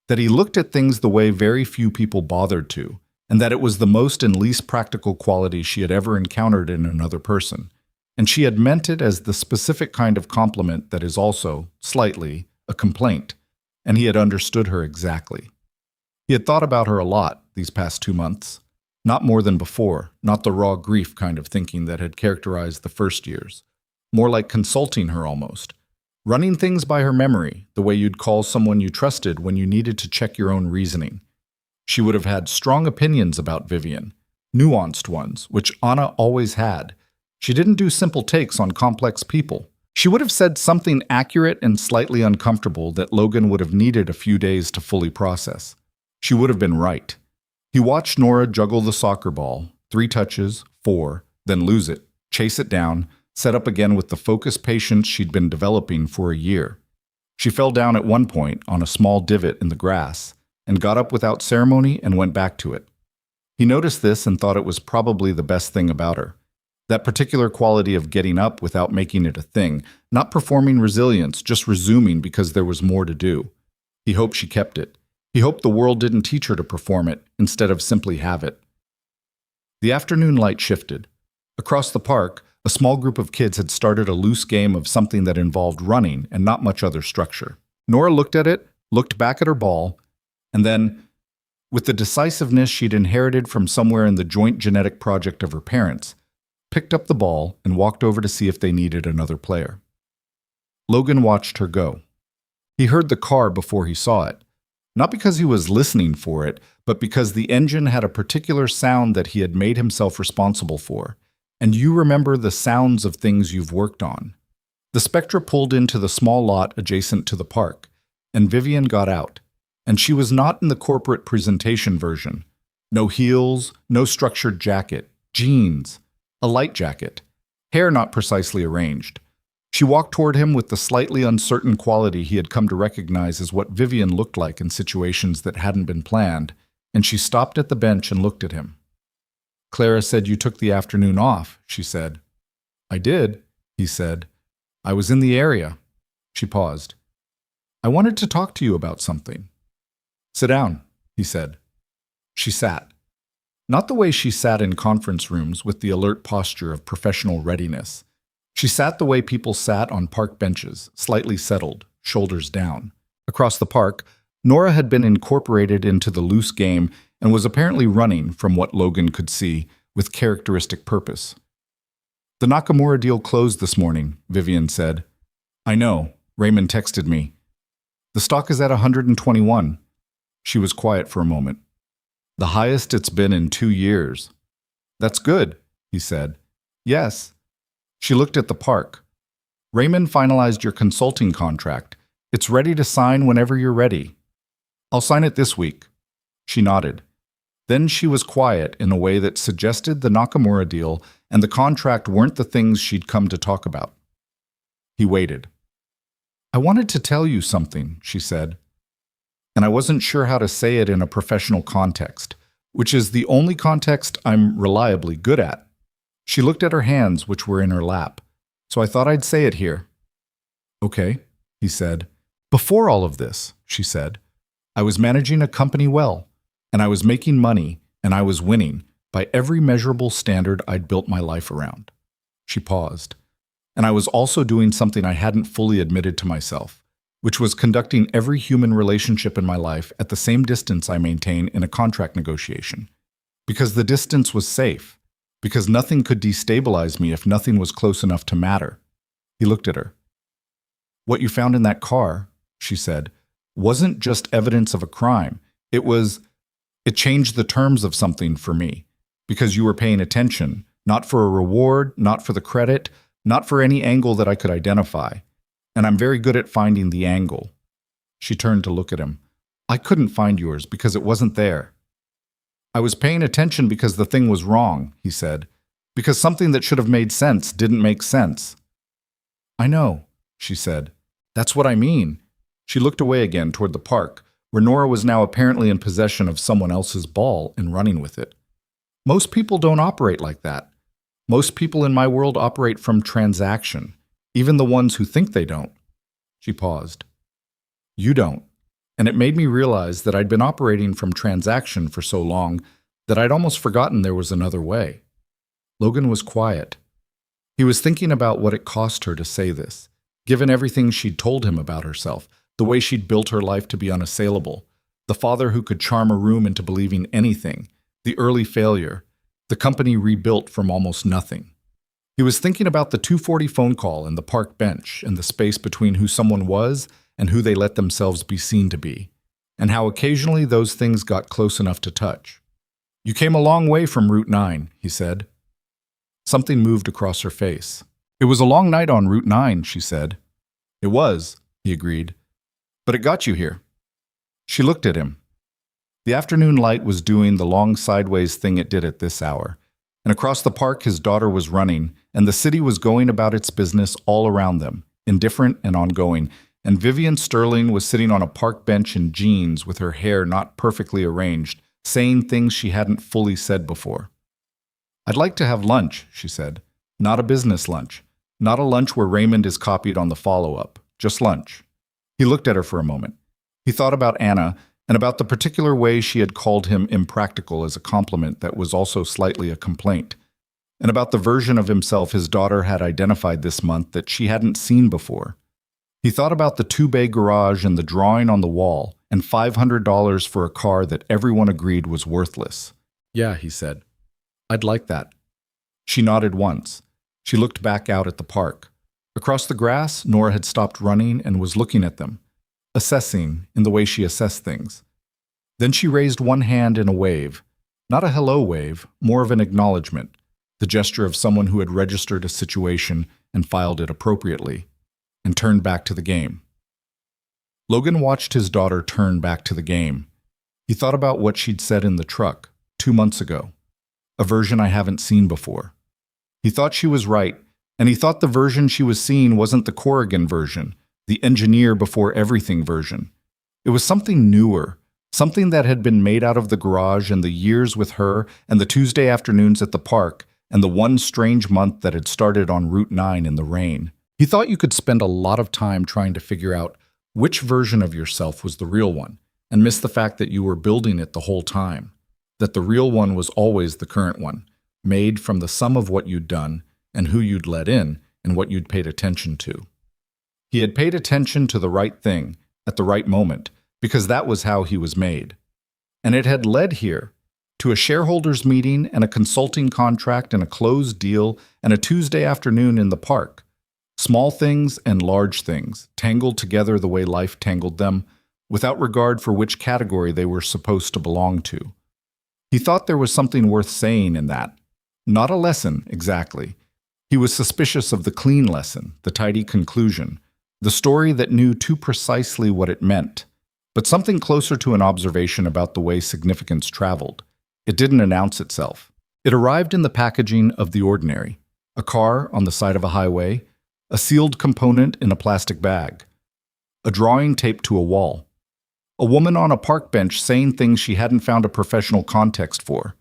that he looked at things the way very few people bothered to, and that it was the most and least practical quality she had ever encountered in another person. And she had meant it as the specific kind of compliment that is also, slightly, a complaint, and he had understood her exactly. He had thought about her a lot these past 2 months. Not more than before, not the raw grief kind of thinking that had characterized the first years. More like consulting her almost. Running things by her memory, the way you'd call someone you trusted when you needed to check your own reasoning. She would have had strong opinions about Vivian, nuanced ones, which Anna always had. She didn't do simple takes on complex people. She would have said something accurate and slightly uncomfortable that Logan would have needed a few days to fully process. She would have been right. He watched Nora juggle the soccer ball, 3 touches, 4, then lose it, chase it down, set up again with the focused patience she'd been developing for a year. She fell down at one point on a small divot in the grass and got up without ceremony and went back to it. He noticed this and thought it was probably the best thing about her. That particular quality of getting up without making it a thing, not performing resilience, just resuming because there was more to do. He hoped she kept it. He hoped the world didn't teach her to perform it, instead of simply have it. The afternoon light shifted. Across the park, a small group of kids had started a loose game of something that involved running and not much other structure. Nora looked at it, looked back at her ball, and then, with the decisiveness she'd inherited from somewhere in the joint genetic project of her parents, picked up the ball and walked over to see if they needed another player. Logan watched her go. He heard the car before he saw it. Not because he was listening for it, but because the engine had a particular sound that he had made himself responsible for. And you remember the sounds of things you've worked on. The Spectra pulled into the small lot adjacent to the park, and Vivian got out. And she was not in the corporate presentation version. No heels, no structured jacket, jeans, a light jacket, hair not precisely arranged. She walked toward him with the slightly uncertain quality he had come to recognize as what Vivian looked like in situations that hadn't been planned, and she stopped at the bench and looked at him. "Clara said you took the afternoon off," she said. "I did," he said. "I was in the area." She paused. "I wanted to talk to you about something." "Sit down," he said. She sat. Not the way she sat in conference rooms with the alert posture of professional readiness. She sat the way people sat on park benches, slightly settled, shoulders down. Across the park, Nora had been incorporated into the loose game and was apparently running, from what Logan could see, with characteristic purpose. "The Nakamura deal closed this morning," Vivian said. "I know. Raymond texted me. The stock is at 121. She was quiet for a moment. "The highest it's been in 2 years. "That's good," he said. "Yes." She looked at the park. "Raymond finalized your consulting contract. It's ready to sign whenever you're ready." "I'll sign it this week." She nodded. Then she was quiet in a way that suggested the Nakamura deal and the contract weren't the things she'd come to talk about. He waited. "I wanted to tell you something," she said. "And I wasn't sure how to say it in a professional context, which is the only context I'm reliably good at." She looked at her hands, which were in her lap. "So I thought I'd say it here." "Okay," he said. "Before all of this," she said, "I was managing a company well, and I was making money, and I was winning by every measurable standard I'd built my life around." She paused. "And I was also doing something I hadn't fully admitted to myself, which was conducting every human relationship in my life at the same distance I maintain in a contract negotiation. Because the distance was safe. Because nothing could destabilize me if nothing was close enough to matter." He looked at her. "What you found in that car," she said, "wasn't just evidence of a crime. It changed the terms of something for me. Because you were paying attention, not for a reward, not for the credit, not for any angle that I could identify. And I'm very good at finding the angle." She turned to look at him. "I couldn't find yours because it wasn't there." "I was paying attention because the thing was wrong," he said. "Because something that should have made sense didn't make sense." "I know," she said. "That's what I mean." She looked away again toward the park, where Nora was now apparently in possession of someone else's ball and running with it. "Most people don't operate like that. Most people in my world operate from transaction, even the ones who think they don't. She paused. You don't. And it made me realize that I'd been operating from transaction for so long that I'd almost forgotten there was another way. Logan was quiet. He was thinking about what it cost her to say this, given everything she'd told him about herself, the way she'd built her life to be unassailable, the father who could charm a room into believing anything, the early failure, the company rebuilt from almost nothing. He was thinking about the 2:40 phone call and the park bench and the space between who someone was and who they let themselves be seen to be, and how occasionally those things got close enough to touch. You came a long way from Route 9, he said. Something moved across her face. It was a long night on Route 9, she said. It was, he agreed. But it got you here. She looked at him. The afternoon light was doing the long sideways thing it did at this hour, and across the park his daughter was running, and the city was going about its business all around them, indifferent and ongoing, and Vivian Sterling was sitting on a park bench in jeans with her hair not perfectly arranged, saying things she hadn't fully said before. I'd like to have lunch, she said. Not a business lunch. Not a lunch where Raymond is copied on the follow-up. Just lunch. He looked at her for a moment. He thought about Anna and about the particular way she had called him impractical as a compliment that was also slightly a complaint, and about the version of himself his daughter had identified this month that she hadn't seen before. He thought about the 2-bay garage and the drawing on the wall and $500 for a car that everyone agreed was worthless. Yeah, he said. I'd like that. She nodded once. She looked back out at the park. Across the grass, Nora had stopped running and was looking at them, assessing in the way she assessed things. Then she raised one hand in a wave, not a hello wave, more of an acknowledgement, the gesture of someone who had registered a situation and filed it appropriately, and turned back to the game. Logan watched his daughter turn back to the game. He thought about what she'd said in the truck 2 months ago, a version I haven't seen before. He thought she was right, and he thought the version she was seeing wasn't the Corrigan version, the engineer before everything version. It was something newer, something that had been made out of the garage and the years with her and the Tuesday afternoons at the park and the one strange month that had started on Route 9 in the rain. He thought you could spend a lot of time trying to figure out which version of yourself was the real one and miss the fact that you were building it the whole time, that the real one was always the current one, made from the sum of what you'd done and who you'd let in and what you'd paid attention to. He had paid attention to the right thing at the right moment because that was how he was made. And it had led here to a shareholders' meeting and a consulting contract and a closed deal and a Tuesday afternoon in the park. Small things and large things, tangled together the way life tangled them, without regard for which category they were supposed to belong to. He thought there was something worth saying in that. Not a lesson, exactly. He was suspicious of the clean lesson, the tidy conclusion, the story that knew too precisely what it meant, but something closer to an observation about the way significance traveled. It didn't announce itself. It arrived in the packaging of the ordinary, a car on the side of a highway, a sealed component in a plastic bag, a drawing taped to a wall, a woman on a park bench saying things she hadn't found a professional context for.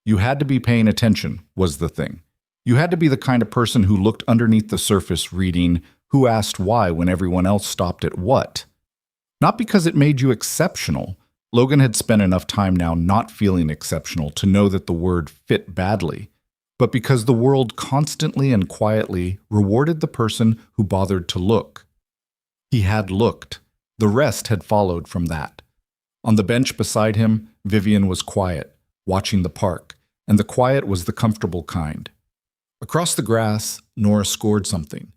You had to be paying attention, was the thing. You had to be the kind of person who looked underneath the surface reading who asked why when everyone else stopped at what. Not because it made you exceptional. Logan had spent enough time now not feeling exceptional to know that the word fit badly, but because the world constantly and quietly rewarded the person who bothered to look. He had looked. The rest had followed from that. On the bench beside him, Vivian was quiet, watching the park, and the quiet was the comfortable kind. Across the grass, Nora scored something.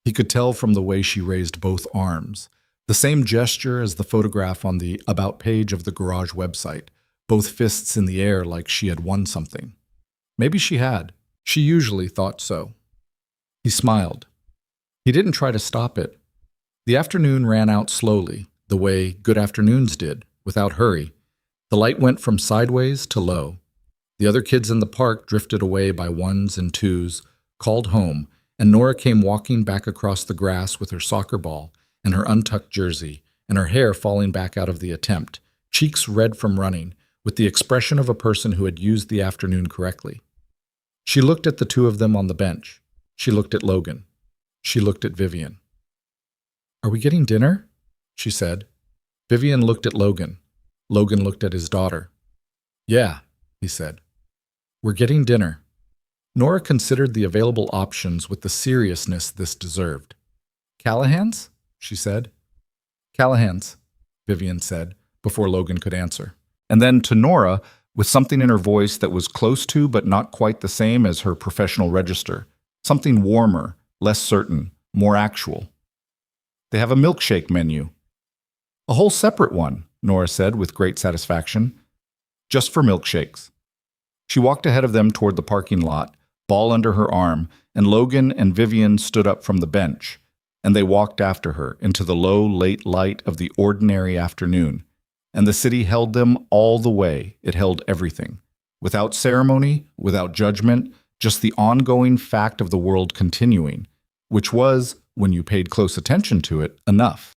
He could tell from the way she raised both arms, the same gesture as the photograph on the About page of the garage website, both fists in the air like she had won something. Maybe she had. She usually thought so. He smiled. He didn't try to stop it. The afternoon ran out slowly, the way good afternoons did, without hurry. The light went from sideways to low. The other kids in the park drifted away by ones and twos, called home, and Nora came walking back across the grass with her soccer ball and her untucked jersey, and her hair falling back out of the attempt, cheeks red from running, with the expression of a person who had used the afternoon correctly. She looked at the two of them on the bench. She looked at Logan. She looked at Vivian. "Are we getting dinner?" she said. Vivian looked at Logan. Logan looked at his daughter. "Yeah," he said. "We're getting dinner." Nora considered the available options with the seriousness this deserved. "Callahan's?" she said. "Callahan's," Vivian said, before Logan could answer. And then to Nora, with something in her voice that was close to but not quite the same as her professional register, something warmer, less certain, more actual. "They have a milkshake menu." "A whole separate one," Nora said with great satisfaction. "Just for milkshakes." She walked ahead of them toward the parking lot, ball under her arm, and Logan and Vivian stood up from the bench, and they walked after her into the low, late light of the ordinary afternoon. And the city held them all the way. It held everything. Without ceremony, without judgment, just the ongoing fact of the world continuing, which was, when you paid close attention to it, enough.